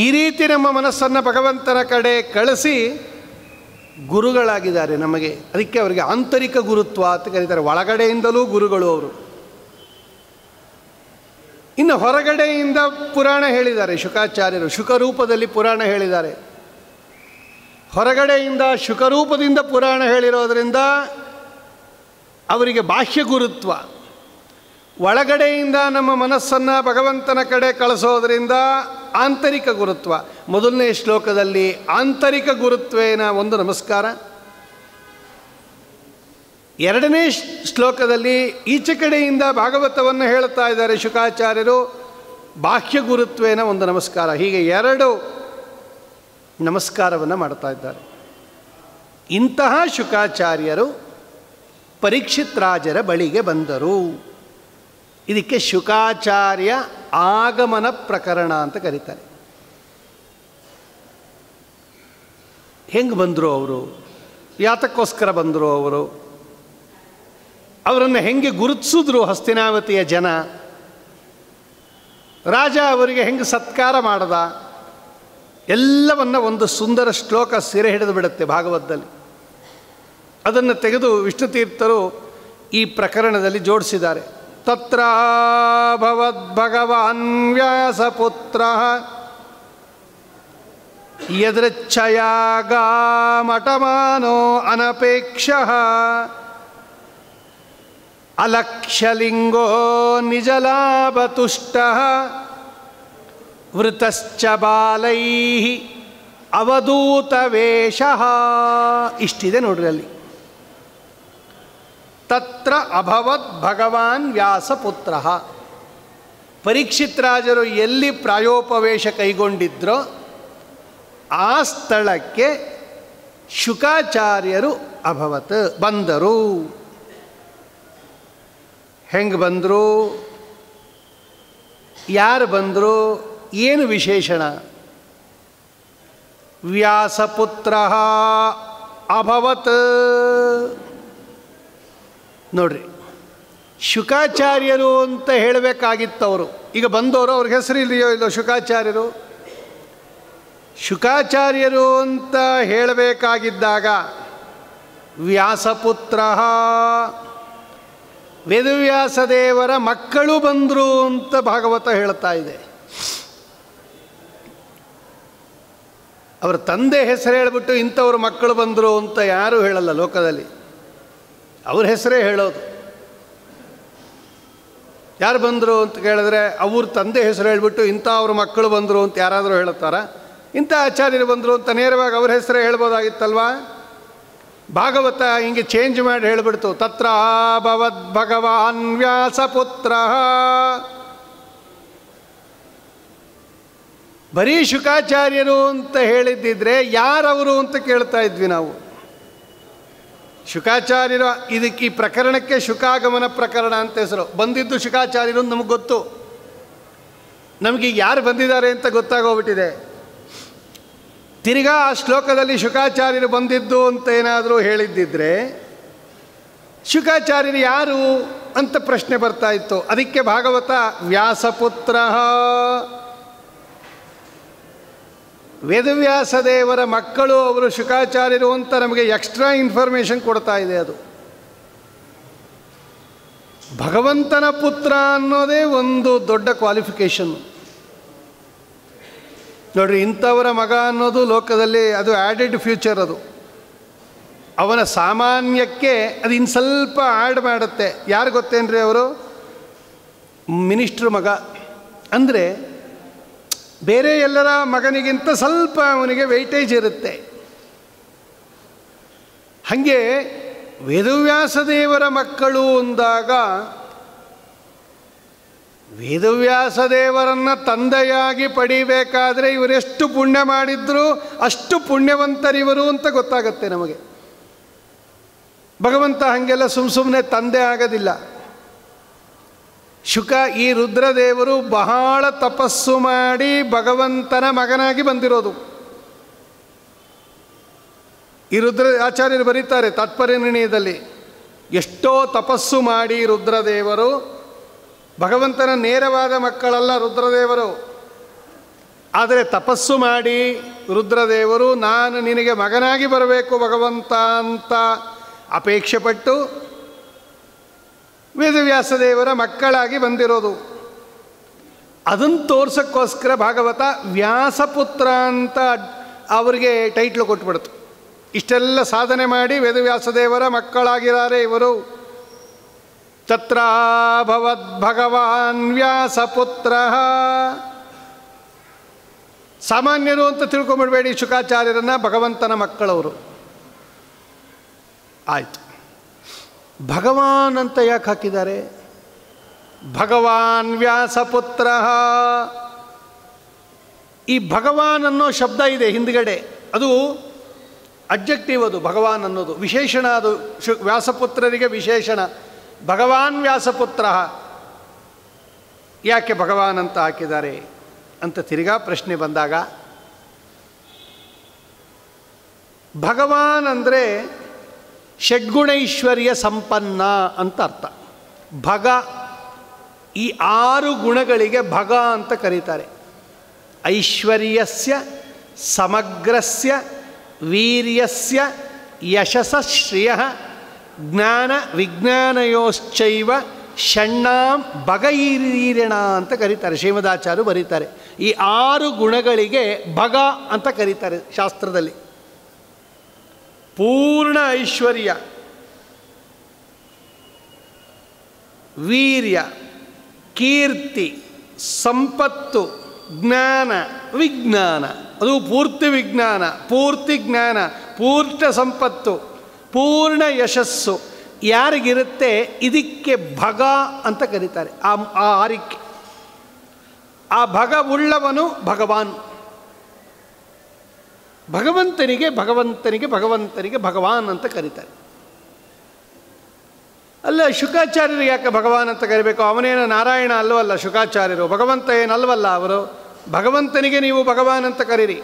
ಈ ರೀತಿ ನಮ್ಮ ಮನಸ್ಸನ್ನು ಭಗವಂತನ ಕಡೆ ಕಳಿಸಿ ಗುರುಗಳಾಗಿದ್ದಾರೆ ನಮಗೆ. ಅದಕ್ಕೆ ಅವರಿಗೆ ಆಂತರಿಕ ಗುರುತ್ವ ಅಂತ ಕರೀತಾರೆ. ಒಳಗಡೆಯಿಂದಲೂ ಗುರುಗಳು ಅವರು. ಇನ್ನು ಹೊರಗಡೆಯಿಂದ ಪುರಾಣ ಹೇಳಿದ್ದಾರೆ ಶುಕಾಚಾರ್ಯರು. ಶುಕರೂಪದಲ್ಲಿ ಪುರಾಣ ಹೇಳಿದ್ದಾರೆ. ಹೊರಗಡೆಯಿಂದ ಶುಕರೂಪದಿಂದ ಪುರಾಣ ಹೇಳಿರೋದರಿಂದ ಅವರಿಗೆ ಬಾಹ್ಯ ಗುರುತ್ವ. ಒಳಗಡೆಯಿಂದ ನಮ್ಮ ಮನಸ್ಸನ್ನು ಭಗವಂತನ ಕಡೆ ಕಳಿಸೋದರಿಂದ ಆಂತರಿಕ ಗುರುತ್ವ. ಮೊದಲನೇ ಶ್ಲೋಕದಲ್ಲಿ ಆಂತರಿಕ ಗುರುತ್ವೇನ ಒಂದು ನಮಸ್ಕಾರ. ಎರಡನೇ ಶ್ಲೋಕದಲ್ಲಿ ಈಚೆ ಕಡೆಯಿಂದ ಭಾಗವತವನ್ನು ಹೇಳುತ್ತಾ ಇದ್ದಾರೆ ಶುಕಾಚಾರ್ಯರು. ಬಾಹ್ಯ ಗುರುತ್ವೇನ ಒಂದು ನಮಸ್ಕಾರ. ಹೀಗೆ 2 ನಮಸ್ಕಾರವನ್ನು ಮಾಡ್ತಾ ಇದ್ದಾರೆ. ಇಂತಹ ಶುಕಾಚಾರ್ಯರು ಪರೀಕ್ಷಿತ್ ರಾಜರ ಬಳಿಗೆ ಬಂದರು. ಇದಕ್ಕೆ ಶುಕಾಚಾರ್ಯ ಆಗಮನ ಪ್ರಕರಣ ಅಂತ ಕರೀತಾರೆ. ಹೆಂಗೆ ಬಂದರು ಅವರು? ಯಾತಕ್ಕೋಸ್ಕರ ಬಂದರು ಅವರು? ಅವರನ್ನು ಹೆಂಗೆ ಗುರುತಿಸಿದ್ರು ಹಸ್ತಿನಾವತಿಯ ಜನ? ರಾಜ ಅವರಿಗೆ ಹೆಂಗೆ ಸತ್ಕಾರ ಮಾಡ್ದ? ಎಲ್ಲವನ್ನ ಒಂದು ಸುಂದರ ಶ್ಲೋಕ ಸೆರೆ ಹಿಡಿದು ಬಿಡುತ್ತೆ ಭಾಗವತದಲ್ಲಿ. ಅದನ್ನು ತೆಗೆದು ವಿಷ್ಣುತೀರ್ಥರು ಈ ಪ್ರಕರಣದಲ್ಲಿ ಜೋಡಿಸಿದ್ದಾರೆ. ತತ್ರ ಭಗವಾನ್ ವ್ಯಾಸಪುತ್ರ ಯದೃಚ್ಛಯಾಗಾಮಟಮಾನೋ ಅನಪೇಕ್ಷಃ ಅಲಕ್ಷ್ಯಲಿಂಗೋ ನಿಜಲಾಭತುಷ್ಟಃ ವೃತಶ್ಚ ಬಾಲೈಃ ಅವಧೂತವೇಷಃ. ಇಷ್ಟಿದೆ ನೋಡ್ರಿ ಅಲ್ಲಿ. ತತ್ರ ಅಭವತ್ ಭಗವಾನ್ ವ್ಯಾಸಪುತ್ರಃ. ಪರೀಕ್ಷಿತ್ ರಾಜರು ಎಲ್ಲಿ ಪ್ರಾಯೋಪವೇಶ ಕೈಗೊಂಡಿದ್ರೋ ಆ ಸ್ಥಳಕ್ಕೆ ಶುಕಾಚಾರ್ಯರು ಅಭವತ್ ಬಂದರು. ಹೆಂಗೆ ಬಂದರು, ಯಾರು ಬಂದರು, ಏನು ವಿಶೇಷಣ? ವ್ಯಾಸಪುತ್ರ ಅಭವತ್. ನೋಡ್ರಿ, ಶುಕಾಚಾರ್ಯರು ಅಂತ ಹೇಳಬೇಕಾಗಿತ್ತವರು. ಈಗ ಬಂದವರು ಅವ್ರಿಗೆ ಹೆಸರು ಇಲ್ಲೋ ಇಲ್ಲೋ ಶುಕಾಚಾರ್ಯರು. ಶುಕಾಚಾರ್ಯರು ಅಂತ ಹೇಳಬೇಕಾಗಿದ್ದಾಗ ವ್ಯಾಸಪುತ್ರ, ವೇದವ್ಯಾಸದೇವರ ಮಕ್ಕಳು ಬಂದರು ಅಂತ ಭಾಗವತ ಹೇಳ್ತಾ ಇದೆ. ಅವರ ತಂದೆ ಹೆಸರು ಹೇಳಿಬಿಟ್ಟು ಇಂಥವ್ರ ಮಕ್ಕಳು ಬಂದರು ಅಂತ ಯಾರೂ ಹೇಳಲ್ಲ ಲೋಕದಲ್ಲಿ. ಅವ್ರ ಹೆಸರೇ ಹೇಳೋದು. ಯಾರು ಬಂದರು ಅಂತ ಕೇಳಿದ್ರೆ ಅವ್ರ ತಂದೆ ಹೆಸರು ಹೇಳಿಬಿಟ್ಟು ಇಂಥ ಅವ್ರ ಮಕ್ಕಳು ಬಂದರು ಅಂತ ಯಾರಾದರೂ ಹೇಳುತ್ತಾರ? ಇಂಥ ಆಚಾರ್ಯರು ಬಂದರು ಅಂತ ನೇರವಾಗಿ ಅವ್ರ ಹೆಸರೇ ಹೇಳ್ಬೋದಾಗಿತ್ತಲ್ವಾ? ಭಾಗವತ ಹಿಂಗೆ ಚೇಂಜ್ ಮಾಡಿ ಹೇಳಿಬಿಡ್ತು. ತತ್ರ ಭವದ್ ಭಗವಾನ್ ವ್ಯಾಸಪುತ್ರ. ಬರೀ ಶುಕಾಚಾರ್ಯರು ಅಂತ ಹೇಳಿದ್ದಿದ್ರೆ ಯಾರವರು ಅಂತ ಕೇಳ್ತಾ ಇದ್ವಿ ನಾವು. ಶುಕಾಚಾರ್ಯರು, ಇದಕ್ಕೆ ಈ ಪ್ರಕರಣಕ್ಕೆ ಶುಕಾಗಮನ ಪ್ರಕರಣ ಅಂತ ಹೆಸರು. ಬಂದಿದ್ದು ಶುಕಾಚಾರ್ಯರು ಅಂತ ನಮಗೆ ಗೊತ್ತು. ನಮಗೀಗ ಯಾರು ಬಂದಿದ್ದಾರೆ ಅಂತ ಗೊತ್ತಾಗೋಗ್ಬಿಟ್ಟಿದೆ. ತಿರ್ಗಾ ಆ ಶ್ಲೋಕದಲ್ಲಿ ಶುಕಾಚಾರ್ಯರು ಬಂದಿದ್ದು ಅಂತ ಏನಾದರೂ ಹೇಳಿದ್ದಿದ್ರೆ ಶುಕಾಚಾರ್ಯರು ಯಾರು ಅಂತ ಪ್ರಶ್ನೆ ಬರ್ತಾ ಇತ್ತು. ಅದಕ್ಕೆ ಭಾಗವತ ವ್ಯಾಸಪುತ್ರ, ವೇದವ್ಯಾಸದೇವರ ಮಕ್ಕಳು ಅವರು ಶುಕಾಚಾರ್ಯರು ಅಂತ ನಮಗೆ ಎಕ್ಸ್ಟ್ರಾ ಇನ್ಫಾರ್ಮೇಷನ್ ಕೊಡ್ತಾ ಇದೆ. ಅದು ಭಗವಂತನ ಪುತ್ರ ಅನ್ನೋದೇ ಒಂದು ದೊಡ್ಡ ಕ್ವಾಲಿಫಿಕೇಷನ್. ನೋಡ್ರಿ, ಇಂಥವರ ಮಗ ಅನ್ನೋದು ಲೋಕದಲ್ಲಿ ಅದು ಆ್ಯಡೆಡ್ ಫ್ಯೂಚರ್. ಅದು ಅವನ ಸಾಮಾನ್ಯಕ್ಕೆ ಅದು ಇನ್ನು ಸ್ವಲ್ಪ ಆ್ಯಡ್ ಮಾಡುತ್ತೆ. ಯಾರು ಗೊತ್ತೇನ್ರಿ? ಅವರು ಮಿನಿಸ್ಟ್ರ್ ಮಗ ಅಂದರೆ ಬೇರೆ ಎಲ್ಲರ ಮಗನಿಗಿಂತ ಸ್ವಲ್ಪ ಅವನಿಗೆ ವೆಯ್ಟೇಜ್ ಇರುತ್ತೆ. ಹಾಗೆ ವೇದವ್ಯಾಸದೇವರ ಮಕ್ಕಳು ಅಂದಾಗ ವೇದವ್ಯಾಸದೇವರನ್ನು ತಂದೆಯಾಗಿ ಪಡಿಬೇಕಾದ್ರೆ ಇವರೆಷ್ಟು ಪುಣ್ಯ ಮಾಡಿದ್ರು ಅಷ್ಟು ಪುಣ್ಯವಂತರಿವರು ಅಂತ ಗೊತ್ತಾಗತ್ತೆ ನಮಗೆ. ಭಗವಂತ ಹಾಗೆಲ್ಲ ಸುಮ್ಮನೆ ತಂದೆ ಆಗೋದಿಲ್ಲ. ಶುಕ ಈ ರುದ್ರದೇವರು ಬಹಳ ತಪಸ್ಸು ಮಾಡಿ ಭಗವಂತನ ಮಗನಾಗಿ ಬಂದಿರೋದು. ಈ ರುದ್ರ ಆಚಾರ್ಯರು ಬರೀತಾರೆ ತಾತ್ಪರ್ಯ ನಿರ್ಣಯದಲ್ಲಿ, ಎಷ್ಟೋ ತಪಸ್ಸು ಮಾಡಿ ರುದ್ರದೇವರು, ಭಗವಂತನ ನೇರವಾದ ಮಕ್ಕಳಲ್ಲ ರುದ್ರದೇವರು, ಆದರೆ ತಪಸ್ಸು ಮಾಡಿ ರುದ್ರದೇವರು ನಾನು ನಿನಗೆ ಮಗನಾಗಿ ಬರಬೇಕು ಭಗವಂತ ಅಂತ ಅಪೇಕ್ಷೆ ಪಟ್ಟು ವೇದವ್ಯಾಸದೇವರ ಮಕ್ಕಳಾಗಿ ಬಂದಿರೋದು. ಅದನ್ನು ತೋರ್ಸೋಕ್ಕೋಸ್ಕರ ಭಾಗವತ ವ್ಯಾಸಪುತ್ರ ಅಂತ ಅವರಿಗೆ ಟೈಟ್ಲು ಕೊಟ್ಬಿಡ್ತು. ಇಷ್ಟೆಲ್ಲ ಸಾಧನೆ ಮಾಡಿ ವೇದವ್ಯಾಸದೇವರ ಮಕ್ಕಳಾಗಿದ್ದಾರೆ ಇವರು. ತತ್ರ ಭವದ್ ಭಗವಾನ್ ವ್ಯಾಸಪುತ್ರ. ಸಾಮಾನ್ಯರು ಅಂತ ತಿಳ್ಕೊಂಬಿಡಬೇಡಿ ಶುಕಾಚಾರ್ಯರನ್ನ, ಭಗವಂತನ ಮಕ್ಕಳವರು. ಆಯಿತು, ಭಗವಾನ್ ಅಂತ ಯಾಕೆ ಹಾಕಿದ್ದಾರೆ? ಭಗವಾನ್ ವ್ಯಾಸಪುತ್ರ. ಈ ಭಗವಾನ್ ಅನ್ನೋ ಶಬ್ದ ಇದೆ ಹಿಂದ್ಗಡೆ, ಅದು ಅಬ್ಜೆಕ್ಟಿವ್. ಅದು ಭಗವಾನ್ ಅನ್ನೋದು ವಿಶೇಷಣ. ಅದು ವ್ಯಾಸಪುತ್ರರಿಗೆ ವಿಶೇಷಣ. ಭಗವಾನ್ ವ್ಯಾಸಪುತ್ರ ಯಾಕೆ ಭಗವಾನ್ ಅಂತ ಹಾಕಿದ್ದಾರೆ ಅಂತ ತಿರ್ಗಾ ಪ್ರಶ್ನೆ ಬಂದಾಗ, ಭಗವಾನ್ ಅಂದರೆ ಷಡ್ಗುಣೈಶ್ವರ್ಯ ಸಂಪನ್ನ ಅಂತ ಅರ್ಥ. ಭಗ, ಈ 6 ಗುಣಗಳಿಗೆ ಭಗ ಅಂತ ಕರೀತಾರೆ. ಐಶ್ವರ್ಯಸ್ಯ, ಸಮಗ್ರಸ್ಯ, ವೀರ್ಯಸ್ಯ, ಯಶಸ, ಶ್ರಿಯ, ಜ್ಞಾನ ವಿಜ್ಞಾನಯೋಶ್ಚೈವ ಷಣ್ಣಾಂ ಭಗೈರೀರಣ ಅಂತ ಕರೀತಾರೆ. ಶ್ರೀಮದಾಚಾರ್ಯರು ಬರೀತಾರೆ. ಈ 6 ಗುಣಗಳಿಗೆ ಭಗ ಅಂತ ಕರೀತಾರೆ ಶಾಸ್ತ್ರದಲ್ಲಿ. ಪೂರ್ಣ ಐಶ್ವರ್ಯ, ವೀರ್ಯ, ಕೀರ್ತಿ, ಸಂಪತ್ತು, ಜ್ಞಾನ, ವಿಜ್ಞಾನ. ಅದು ಪೂರ್ತಿ ವಿಜ್ಞಾನ, ಪೂರ್ತಿ ಜ್ಞಾನ, ಪೂರ್ಣ ಸಂಪತ್ತು, ಪೂರ್ಣ ಯಶಸ್ಸು ಯಾರಿಗಿರುತ್ತೆ ಇದಕ್ಕೆ ಭಗ ಅಂತ ಕರೀತಾರೆ. ಆ ಆರಿಕೆ, ಆ ಭಗ ಉಳ್ಳವನು ಭಗವಾನ್. ಭಗವಂತನಿಗೆ ಭಗವಂತನಿಗೆ ಭಗವಂತನಿಗೆ ಭಗವಾನ್ ಅಂತ ಕರೀತಾರೆ. ಅಲ್ಲ, ಶುಕಾಚಾರ್ಯರಿಗೆ ಯಾಕೆ ಭಗವಾನ್ ಅಂತ ಕರಿಬೇಕು? ಅವನೇನು ನಾರಾಯಣ ಅಲ್ವಲ್ಲ ಶುಕಾಚಾರ್ಯರು, ಭಗವಂತ ಏನಲ್ವಲ್ಲ ಅವರು. ಭಗವಂತನಿಗೆ ನೀವು ಭಗವಾನ್ ಅಂತ ಕರೀರಿ.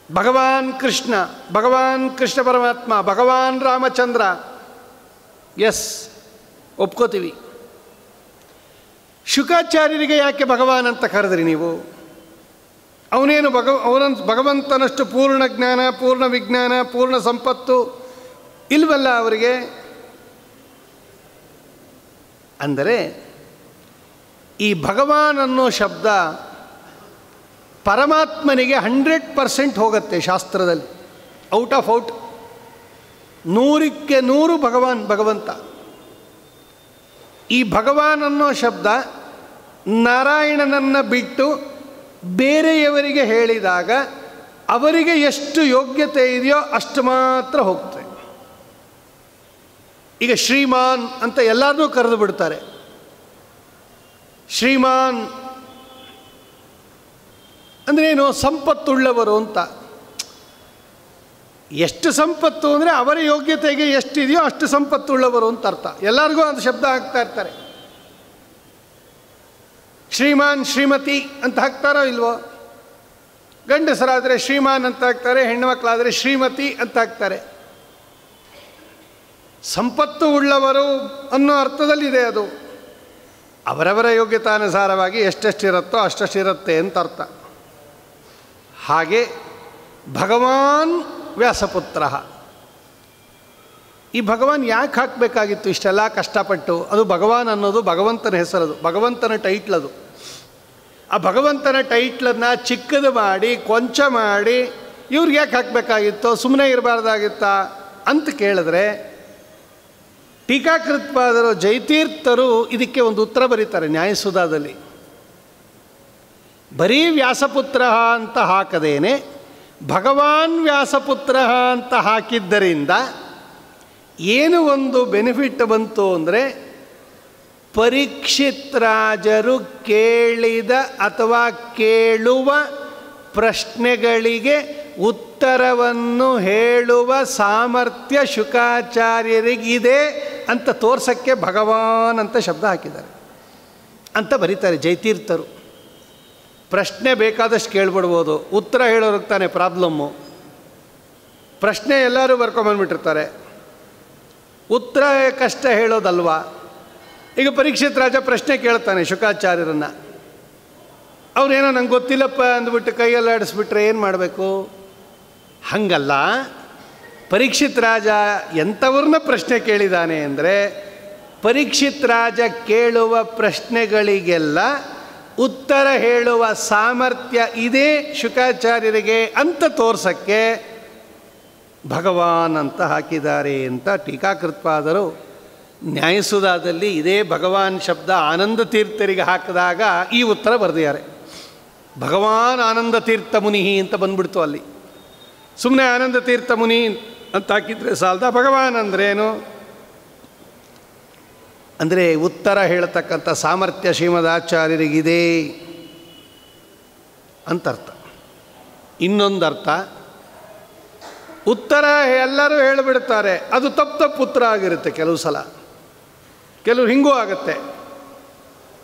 ಭಗವಾನ್ ಕೃಷ್ಣ, ಭಗವಾನ್ ಕೃಷ್ಣ ಪರಮಾತ್ಮ, ಭಗವಾನ್ ರಾಮಚಂದ್ರ, ಎಸ್ ಒಪ್ಕೋತೀವಿ. ಶುಕಾಚಾರ್ಯರಿಗೆ ಯಾಕೆ ಭಗವಾನ್ ಅಂತ ಕರೆದ್ರಿ ನೀವು? ಅವನೇನು ಭಗವಂತನಷ್ಟು ಪೂರ್ಣ ಜ್ಞಾನ, ಪೂರ್ಣ ವಿಜ್ಞಾನ, ಪೂರ್ಣ ಸಂಪತ್ತು ಇಲ್ವಲ್ಲ ಅವರಿಗೆ. ಅಂದರೆ ಈ ಭಗವಾನ್ ಅನ್ನೋ ಶಬ್ದ ಪರಮಾತ್ಮನಿಗೆ 100% ಹೋಗುತ್ತೆ ಶಾಸ್ತ್ರದಲ್ಲಿ. ಔಟ್ ಆಫ್ ಔಟ್ 100ಕ್ಕೆ 100 ಭಗವಂತ. ಈ ಭಗವಾನ್ ಅನ್ನೋ ಶಬ್ದ ನಾರಾಯಣನನ್ನು ಬಿಟ್ಟು ಬೇರೆಯವರಿಗೆ ಹೇಳಿದಾಗ ಅವರಿಗೆ ಎಷ್ಟು ಯೋಗ್ಯತೆ ಇದೆಯೋ ಅಷ್ಟು ಮಾತ್ರ ಹೋಗ್ತದೆ. ಈಗ ಶ್ರೀಮಾನ್ ಅಂತ ಎಲ್ಲರನ್ನೂ ಕರೆದು ಬಿಡ್ತಾರೆ. ಶ್ರೀಮಾನ್ ಅಂದ್ರೇನು? ಸಂಪತ್ತುಳ್ಳವರು ಅಂತ. ಎಷ್ಟು ಸಂಪತ್ತು ಅಂದರೆ ಅವರ ಯೋಗ್ಯತೆಗೆ ಎಷ್ಟಿದೆಯೋ ಅಷ್ಟು ಸಂಪತ್ತುಳ್ಳವರು ಅಂತ ಅರ್ಥ. ಎಲ್ಲರಿಗೂ ಅದು ಶಬ್ದ ಹಾಕ್ತಾ ಇರ್ತಾರೆ. ಶ್ರೀಮಾನ್ ಶ್ರೀಮತಿ ಅಂತ ಹಾಕ್ತಾರೋ ಇಲ್ವೋ? ಗಂಡಸರಾದರೆ ಶ್ರೀಮಾನ್ ಅಂತ ಹಾಕ್ತಾರೆ, ಹೆಣ್ಣು ಮಕ್ಕಳಾದರೆ ಶ್ರೀಮತಿ ಅಂತ ಹಾಕ್ತಾರೆ. ಸಂಪತ್ತು ಉಳ್ಳವರು ಅನ್ನೋ ಅರ್ಥದಲ್ಲಿದೆ ಅದು. ಅವರವರ ಯೋಗ್ಯತಾನುಸಾರವಾಗಿ ಎಷ್ಟೆಷ್ಟಿರುತ್ತೋ ಅಷ್ಟಷ್ಟಿರುತ್ತೆ ಅಂತ ಅರ್ಥ. ಹಾಗೆ ಭಗವಾನ್ ವ್ಯಾಸಪುತ್ರ. ಈ ಭಗವಾನ್ ಯಾಕೆ ಹಾಕಬೇಕಾಗಿತ್ತು ಇಷ್ಟೆಲ್ಲ ಕಷ್ಟಪಟ್ಟು? ಅದು ಭಗವಾನ್ ಅನ್ನೋದು ಭಗವಂತನ ಹೆಸರದು, ಭಗವಂತನ ಟೈಟ್ಲದು. ಆ ಭಗವಂತನ ಟೈಟ್ಲನ್ನು ಚಿಕ್ಕದು ಮಾಡಿ ಕೊಂಚ ಮಾಡಿ ಇವ್ರಿಗೆ ಯಾಕೆ ಹಾಕಬೇಕಾಗಿತ್ತೋ? ಸುಮ್ಮನೆ ಇರಬಾರ್ದಾಗಿತ್ತಾ ಅಂತ ಕೇಳಿದ್ರೆ ಟೀಕಾಕೃತ್ಪಾದರು ಜಯತೀರ್ಥರು ಇದಕ್ಕೆ ಒಂದು ಉತ್ತರ ಬರೀತಾರೆ ನ್ಯಾಯಸುಧಾದಲ್ಲಿ. ಬರೀ ವ್ಯಾಸಪುತ್ರ ಅಂತ ಹಾಕದೇನೆ ಭಗವಾನ್ ವ್ಯಾಸಪುತ್ರ ಅಂತ ಹಾಕಿದ್ದರಿಂದ ಏನು ಒಂದು ಬೆನಿಫಿಟ್ ಬಂತು ಅಂದರೆ, ಪರೀಕ್ಷಿತ್ ರಾಜರು ಕೇಳಿದ ಅಥವಾ ಕೇಳುವ ಪ್ರಶ್ನೆಗಳಿಗೆ ಉತ್ತರವನ್ನು ಹೇಳುವ ಸಾಮರ್ಥ್ಯ ಶುಕಾಚಾರ್ಯರಿಗಿದೆ ಅಂತ ತೋರ್ಸಕ್ಕೆ ಭಗವಾನ್ ಅಂತ ಶಬ್ದ ಹಾಕಿದ್ದಾರೆ ಅಂತ ಬರೀತಾರೆ ಜಯತೀರ್ಥರು. ಪ್ರಶ್ನೆ ಬೇಕಾದಷ್ಟು ಕೇಳ್ಬಿಡ್ಬೋದು, ಉತ್ತರ ಹೇಳೋರಿಗೆ ತಾನೇ ಪ್ರಾಬ್ಲಮ್ಮು. ಪ್ರಶ್ನೆ ಎಲ್ಲರೂ ಬರ್ಕೊಂಬಂದ್ಬಿಟ್ಟಿರ್ತಾರೆ, ಉತ್ತರ ಕಷ್ಟ ಹೇಳೋದಲ್ವಾ. ಈಗ ಪರೀಕ್ಷಿತ್ ರಾಜ ಪ್ರಶ್ನೆ ಕೇಳ್ತಾನೆ ಶುಕಾಚಾರ್ಯರನ್ನು. ಅವ್ರೇನೋ ನಂಗೆ ಗೊತ್ತಿಲ್ಲಪ್ಪ ಅಂದ್ಬಿಟ್ಟು ಕೈಯೆಲ್ಲ ಆಡಿಸ್ಬಿಟ್ರೆ ಏನು ಮಾಡಬೇಕು? ಹಂಗಲ್ಲ. ಪರೀಕ್ಷಿತ್ ರಾಜ ಎಂಥವ್ರನ್ನ ಪ್ರಶ್ನೆ ಕೇಳಿದಾನೆ ಅಂದರೆ, ಪರೀಕ್ಷಿತ್ ರಾಜ ಕೇಳುವ ಪ್ರಶ್ನೆಗಳಿಗೆಲ್ಲ ಉತ್ತರ ಹೇಳುವ ಸಾಮರ್ಥ್ಯ ಇದೆ ಶುಕಾಚಾರ್ಯರಿಗೆ ಅಂತ ತೋರ್ಸಕ್ಕೆ ಭಗವಾನ್ ಅಂತ ಹಾಕಿದ್ದಾರೆ ಅಂತ ಟೀಕಾಕೃತ್ಪಾದರು ನ್ಯಾಯಸುಧಾದಲ್ಲಿ ಇದೇ ಭಗವಾನ್ ಶಬ್ದ ಆನಂದ ತೀರ್ಥರಿಗೆ ಹಾಕಿದಾಗ ಈ ಉತ್ತರ ಬರೆದಿದ್ದಾರೆ. ಭಗವಾನ್ ಆನಂದ ತೀರ್ಥ ಮುನಿ ಅಂತ ಬಂದ್ಬಿಡ್ತು ಅಲ್ಲಿ. ಸುಮ್ಮನೆ ಆನಂದ ತೀರ್ಥ ಮುನಿ ಅಂತ ಹಾಕಿದರೆ ಸಾಲದ. ಭಗವಾನ್ ಅಂದ್ರೇನು ಅಂದರೆ ಉತ್ತರ ಹೇಳ್ತಕ್ಕಂಥ ಸಾಮರ್ಥ್ಯ ಶ್ರೀಮದಾಚಾರ್ಯರಿಗಿದೆ ಅಂತರ್ಥ. ಇನ್ನೊಂದು ಅರ್ಥ, ಉತ್ತರ ಎಲ್ಲರೂ ಹೇಳಿಬಿಡ್ತಾರೆ, ಅದು ತಪ್ಪು ಉತ್ತರ ಆಗಿರುತ್ತೆ. ಕೆಲವು ಸಲ ಕೆಲವು ಹಿಂಗೂ ಆಗುತ್ತೆ.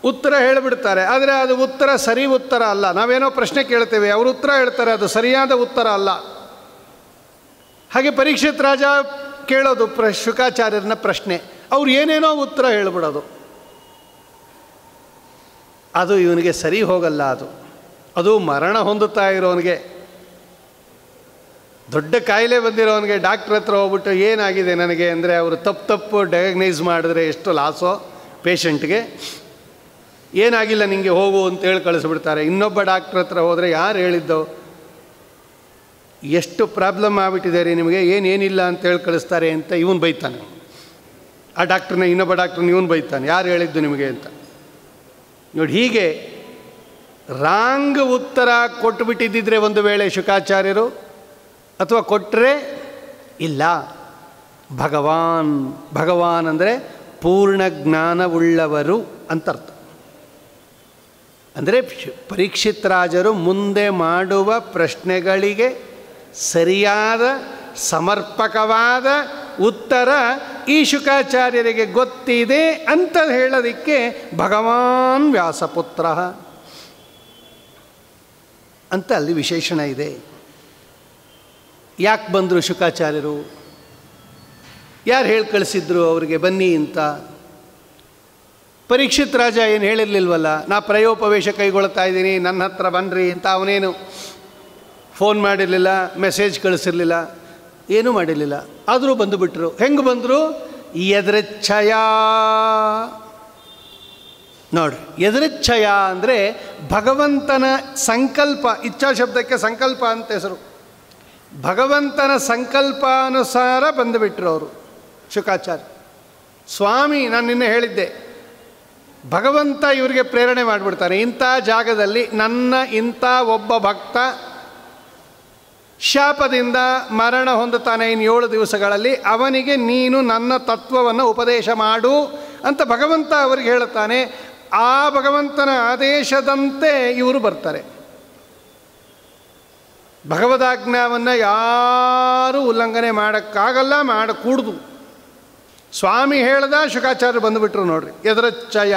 ಉತ್ತರ ಹೇಳಿಬಿಡ್ತಾರೆ, ಆದರೆ ಅದು ಉತ್ತರ ಸರಿ ಉತ್ತರ ಅಲ್ಲ. ನಾವೇನೋ ಪ್ರಶ್ನೆ ಕೇಳ್ತೇವೆ, ಅವರು ಉತ್ತರ ಹೇಳ್ತಾರೆ, ಅದು ಸರಿಯಾದ ಉತ್ತರ ಅಲ್ಲ. ಹಾಗೆ ಪರೀಕ್ಷಿತ್ ರಾಜ ಕೇಳೋದು ಶುಕಾಚಾರ್ಯರನ್ನ ಪ್ರಶ್ನೆ, ಅವ್ರು ಏನೇನೋ ಉತ್ತರ ಹೇಳ್ಬಿಡೋದು, ಅದು ಇವನಿಗೆ ಸರಿ ಹೋಗಲ್ಲ. ಅದು ಮರಣ ಹೊಂದುತ್ತಾ ಇರೋನಿಗೆ, ದೊಡ್ಡ ಕಾಯಿಲೆ ಬಂದಿರೋನಿಗೆ ಡಾಕ್ಟ್ರ್ ಹತ್ರ ಹೋಗ್ಬಿಟ್ಟು ಏನಾಗಿದೆ ನನಗೆ ಅಂದರೆ ಅವರು ತಪ್ಪು ಡಯಾಗ್ನೈಸ್ ಮಾಡಿದ್ರೆ ಎಷ್ಟು ಲಾಸೋ ಪೇಷಂಟ್ಗೆ. ಏನಾಗಿಲ್ಲ ನಿಮಗೆ ಹೋಗು ಅಂತೇಳಿ ಕಳಿಸ್ಬಿಡ್ತಾರೆ. ಇನ್ನೊಬ್ಬ ಡಾಕ್ಟ್ರ್ ಹತ್ರ ಹೋದರೆ ಯಾರು ಹೇಳಿದ್ದೋ, ಎಷ್ಟು ಪ್ರಾಬ್ಲಮ್ ಆಗಿಬಿಟ್ಟಿದೆ ರೀ ನಿಮಗೆ, ಏನೇನಿಲ್ಲ ಅಂತೇಳಿ ಕಳಿಸ್ತಾರೆ ಅಂತ ಇವನು ಬೈತಾನೆ. ಆ ಡಾಕ್ಟ್ರನ್ನ ಇನ್ನೊಬ್ಬ ಡಾಕ್ಟ್ರನ್ನ ಇವನು ಬೈತಾನೆ, ಯಾರು ಹೇಳಿದ್ದು ನಿಮಗೆ ಅಂತ. ನೋಡಿ, ಹೀಗೆ ರಾಂಗ್ ಉತ್ತರ ಕೊಟ್ಟುಬಿಟ್ಟಿದ್ದಿದ್ರೆ ಒಂದು ವೇಳೆ ಶುಕಾಚಾರ್ಯರು, ಅಥವಾ ಕೊಟ್ಟರೆ ಇಲ್ಲ. ಭಗವಾನ್ ಅಂದರೆ ಪೂರ್ಣ ಜ್ಞಾನವುಳ್ಳವರು ಅಂತ ಅರ್ಥ. ಅಂದರೆ ಪರೀಕ್ಷಿತ್ ರಾಜರು ಮುಂದೆ ಮಾಡುವ ಪ್ರಶ್ನೆಗಳಿಗೆ ಸರಿಯಾದ ಸಮರ್ಪಕವಾದ ಉತ್ತರ ಈ ಶುಕಾಚಾರ್ಯರಿಗೆ ಗೊತ್ತಿದೆ ಅಂತ ಹೇಳೋದಕ್ಕೆ ಭಗವಾನ್ ವ್ಯಾಸಪುತ್ರ ಅಂತ ಅಲ್ಲಿ ವಿಶೇಷಣ ಇದೆ. ಯಾಕೆ ಬಂದರು ಶುಕಾಚಾರ್ಯರು, ಯಾರು ಹೇಳಿ ಕಳಿಸಿದ್ರು ಅವರಿಗೆ ಬನ್ನಿ ಅಂತ? ಪರೀಕ್ಷಿತ್ ರಾಜ ಏನು ಹೇಳಿರಲಿಲ್ವಲ್ಲ, ನಾ ಪ್ರಯೋಪವೇಶ ಕೈಗೊಳ್ತಾ ಇದ್ದೀನಿ, ನನ್ನ ಹತ್ರ ಬನ್ನಿರಿ ಅಂತ ಅವನೇನು ಫೋನ್ ಮಾಡಿರಲಿಲ್ಲ, ಮೆಸೇಜ್ ಕಳಿಸಿರಲಿಲ್ಲ, ಏನೂ ಮಾಡಿರಲಿಲ್ಲ. ಆದರೂ ಬಂದುಬಿಟ್ರು. ಹೆಂಗೆ ಬಂದರು? ಯದೃಚ್ಛಯ. ನೋಡಿ, ಯದೃಚ್ಛಯ ಅಂದರೆ ಭಗವಂತನ ಸಂಕಲ್ಪ. ಇಚ್ಛಾ ಶಬ್ದಕ್ಕೆ ಸಂಕಲ್ಪ ಅಂತ ಹೆಸರು. ಭಗವಂತನ ಸಂಕಲ್ಪಾನುಸಾರ ಬಂದುಬಿಟ್ರು ಅವರು ಶುಕಾಚಾರ್ಯ. ಸ್ವಾಮಿ, ನಾನು ನಿನ್ನೆ ಹೇಳಿದ್ದೆ, ಭಗವಂತ ಇವರಿಗೆ ಪ್ರೇರಣೆ ಮಾಡಿಬಿಡ್ತಾನೆ. ಇಂಥ ಜಾಗದಲ್ಲಿ ನನ್ನ ಇಂಥ ಒಬ್ಬ ಭಕ್ತ ಶಾಪದಿಂದ ಮರಣ ಹೊಂದುತ್ತಾನೆ ಇನ್ನು 7 ದಿವಸಗಳಲ್ಲಿ, ಅವನಿಗೆ ನೀನು ನನ್ನ ತತ್ವವನ್ನು ಉಪದೇಶ ಮಾಡು ಅಂತ ಭಗವಂತ ಅವರಿಗೆ ಹೇಳುತ್ತಾನೆ. ಆ ಭಗವಂತನ ಆದೇಶದಂತೆ ಇವರು ಬರ್ತಾರೆ. ಭಗವದಾಜ್ಞಾವನ್ನು ಯಾರೂ ಉಲ್ಲಂಘನೆ ಮಾಡೋಕ್ಕಾಗಲ್ಲ, ಮಾಡಕೂಡ್ದು. ಸ್ವಾಮಿ ಹೇಳ್ದ, ಶುಕಾಚಾರ್ಯರು ಬಂದುಬಿಟ್ರು. ನೋಡ್ರಿ, ಯದೃಚ್ಛಯ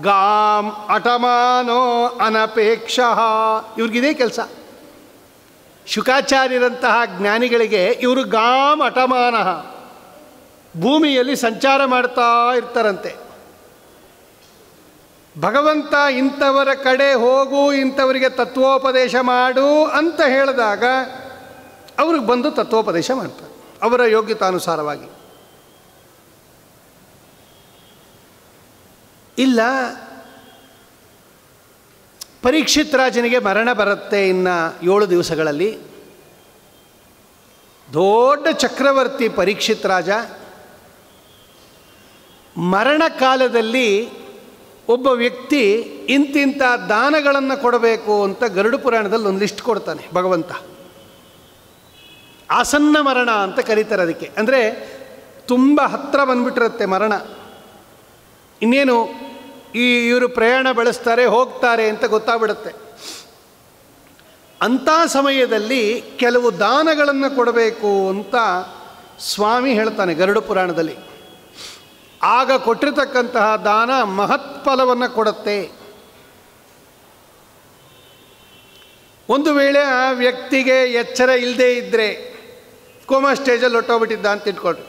ಗಾಂ ಅಟಮಾನೋ ಅನಪೇಕ್ಷ. ಇವ್ರಿಗಿದೇ ಕೆಲಸ. ಶುಕಾಚಾರ್ಯರಂತಹ ಜ್ಞಾನಿಗಳಿಗೆ ಇವರು ಗಾಂ ಅಟಮಾನ, ಭೂಮಿಯಲ್ಲಿ ಸಂಚಾರ ಮಾಡ್ತಾ ಇರ್ತಾರಂತೆ. ಭಗವಂತ ಇಂಥವರ ಕಡೆ ಹೋಗು, ಇಂಥವರಿಗೆ ತತ್ವೋಪದೇಶ ಮಾಡು ಅಂತ ಹೇಳಿದಾಗ ಅವ್ರಿಗೆ ಬಂದು ತತ್ವೋಪದೇಶ ಮಾಡ್ತಾರೆ ಅವರ ಯೋಗ್ಯತಾನುಸಾರವಾಗಿ. ಇಲ್ಲ, ಪರೀಕ್ಷಿತ್ ರಾಜನಿಗೆ ಮರಣ ಬರುತ್ತೆ ಇನ್ನು 7 ದಿವಸಗಳಲ್ಲಿ. ದೊಡ್ಡ ಚಕ್ರವರ್ತಿ ಪರೀಕ್ಷಿತ್ ರಾಜ. ಮರಣ ಕಾಲದಲ್ಲಿ ಒಬ್ಬ ವ್ಯಕ್ತಿ ಇಂತಿಂಥ ದಾನಗಳನ್ನು ಕೊಡಬೇಕು ಅಂತ ಗರುಡ ಪುರಾಣದಲ್ಲಿ ಒಂದು ಲಿಸ್ಟ್ ಕೊಡ್ತಾನೆ ಭಗವಂತ. ಆಸನ್ನ ಮರಣ ಅಂತ ಕರೀತಾರೆ ಅದಕ್ಕೆ. ಅಂದರೆ ತುಂಬ ಹತ್ತಿರ ಬಂದ್ಬಿಟ್ಟಿರುತ್ತೆ ಮರಣ. ಇನ್ನೇನು ಇವರು ಪ್ರಯಾಣ ಬೆಳೆಸ್ತಾರೆ, ಹೋಗ್ತಾರೆ ಅಂತ ಗೊತ್ತಾಗ್ಬಿಡುತ್ತೆ. ಅಂಥ ಸಮಯದಲ್ಲಿ ಕೆಲವು ದಾನಗಳನ್ನು ಕೊಡಬೇಕು ಅಂತ ಸ್ವಾಮಿ ಹೇಳ್ತಾನೆ ಗರುಡ ಪುರಾಣದಲ್ಲಿ. ಆಗ ಕೊಟ್ಟಿರ್ತಕ್ಕಂತಹ ದಾನ ಮಹತ್ಫಲವನ್ನು ಕೊಡುತ್ತೆ. ಒಂದು ವೇಳೆ ಆ ವ್ಯಕ್ತಿಗೆ ಎಚ್ಚರ ಇಲ್ಲದೇ ಇದ್ದರೆ, ಕೋಮಾ ಸ್ಟೇಜಲ್ಲಿ ಹೊಟ್ಟೋಗ್ಬಿಟ್ಟಿದ್ದ ಅಂತ ಇಟ್ಕೊಳ್ರಿ,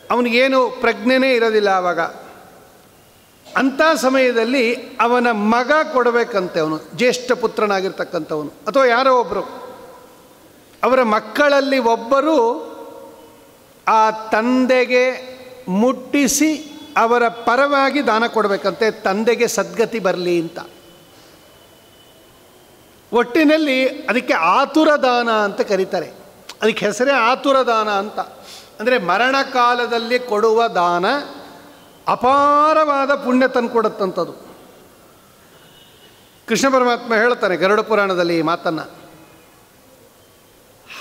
ಅವನಿಗೇನು ಪ್ರಜ್ಞೆನೇ ಇರೋದಿಲ್ಲ ಆವಾಗ. ಅಂಥ ಸಮಯದಲ್ಲಿ ಅವನ ಮಗ ಕೊಡಬೇಕಂತೆ, ಅವನು ಜ್ಯೇಷ್ಠ ಪುತ್ರನಾಗಿರ್ತಕ್ಕಂಥವನು ಅಥವಾ ಯಾರೋ ಒಬ್ಬರು, ಅವರ ಮಕ್ಕಳಲ್ಲಿ ಒಬ್ಬರು ಆ ತಂದೆಗೆ ಮುಟ್ಟಿಸಿ ಅವರ ಪರವಾಗಿ ದಾನ ಕೊಡಬೇಕಂತೆ, ತಂದೆಗೆ ಸದ್ಗತಿ ಬರಲಿ ಅಂತ. ಒಟ್ಟಿನಲ್ಲಿ ಅದಕ್ಕೆ ಆತುರ ದಾನ ಅಂತ ಕರೀತಾರೆ. ಅದಕ್ಕೆ ಹೆಸರೇ ಆತುರ ದಾನ ಅಂತ. ಅಂದರೆ ಮರಣ ಕಾಲದಲ್ಲಿ ಕೊಡುವ ದಾನ ಅಪಾರವಾದ ಪುಣ್ಯ ತಂದು ಕೊಡುತ್ತಂಥದ್ದು. ಕೃಷ್ಣ ಪರಮಾತ್ಮ ಹೇಳ್ತಾನೆ ಗರುಡ ಪುರಾಣದಲ್ಲಿ ಈ ಮಾತನ್ನು.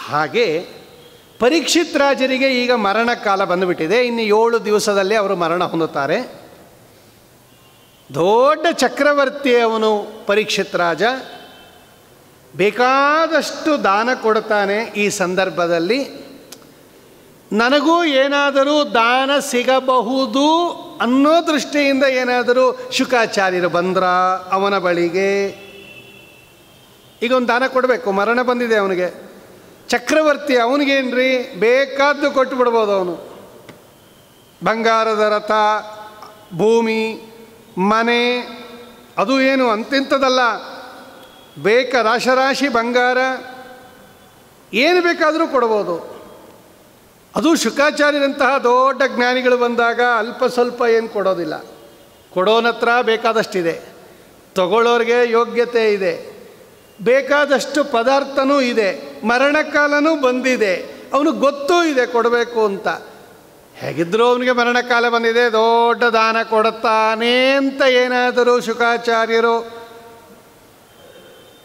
ಹಾಗೆ ಪರೀಕ್ಷಿತ್ ರಾಜರಿಗೆ ಈಗ ಮರಣ ಕಾಲ ಬಂದುಬಿಟ್ಟಿದೆ. ಇನ್ನು 7 ದಿವಸದಲ್ಲಿ ಅವರು ಮರಣ ಹೊಂದುತ್ತಾರೆ. ದೊಡ್ಡ ಚಕ್ರವರ್ತಿ ಅವನು ಪರೀಕ್ಷಿತ್ ರಾಜ. ಬೇಕಾದಷ್ಟು ದಾನ ಕೊಡ್ತಾನೆ. ಈ ಸಂದರ್ಭದಲ್ಲಿ ನನಗೂ ಏನಾದರೂ ದಾನ ಸಿಗಬಹುದು ಅನ್ನೋ ದೃಷ್ಟಿಯಿಂದ ಏನಾದರೂ ಶುಕಾಚಾರ್ಯರು ಬಂದ್ರ ಅವನ ಬಳಿಗೆ. ಈಗ ಒಂದು ದಾನ ಕೊಡಬೇಕು, ಮರಣ ಬಂದಿದೆ ಅವನಿಗೆ. ಚಕ್ರವರ್ತಿ ಅವನಿಗೇನ್ರಿ ಬೇಕಾದ್ದು ಕೊಟ್ಟು ಬಿಡ್ಬೋದು. ಅವನು ಬಂಗಾರದ ರಥ, ಭೂಮಿ, ಮನೆ, ಅದು ಏನು ಅಂತಿಂಥದ್ದಲ್ಲ, ರಾಶಿ ಬಂಗಾರ ಏನು ಬೇಕಾದರೂ ಕೊಡ್ಬೋದು. ಅದು ಶುಕಾಚಾರ್ಯರಂತಹ ದೊಡ್ಡ ಜ್ಞಾನಿಗಳು ಬಂದಾಗ ಅಲ್ಪ ಸ್ವಲ್ಪ ಏನು ಕೊಡೋದಿಲ್ಲ, ಕೊಡೋನತ್ರ ಬೇಕಾದಷ್ಟಿದೆ, ತಗೊಳ್ಳೋರಿಗೆ ಯೋಗ್ಯತೆ ಇದೆ, ಬೇಕಾದಷ್ಟು ಪದಾರ್ಥನೂ ಇದೆ, ಮರಣಕಾಲನೂ ಬಂದಿದೆ, ಅವನಿಗೆ ಗೊತ್ತೂ ಇದೆ ಕೊಡಬೇಕು ಅಂತ. ಹೇಗಿದ್ದರೂ ಅವನಿಗೆ ಮರಣಕಾಲ ಬಂದಿದೆ, ದೊಡ್ಡ ದಾನ ಕೊಡುತ್ತಾನೆ ಅಂತ ಏನಾದರೂ ಶುಕಾಚಾರ್ಯರು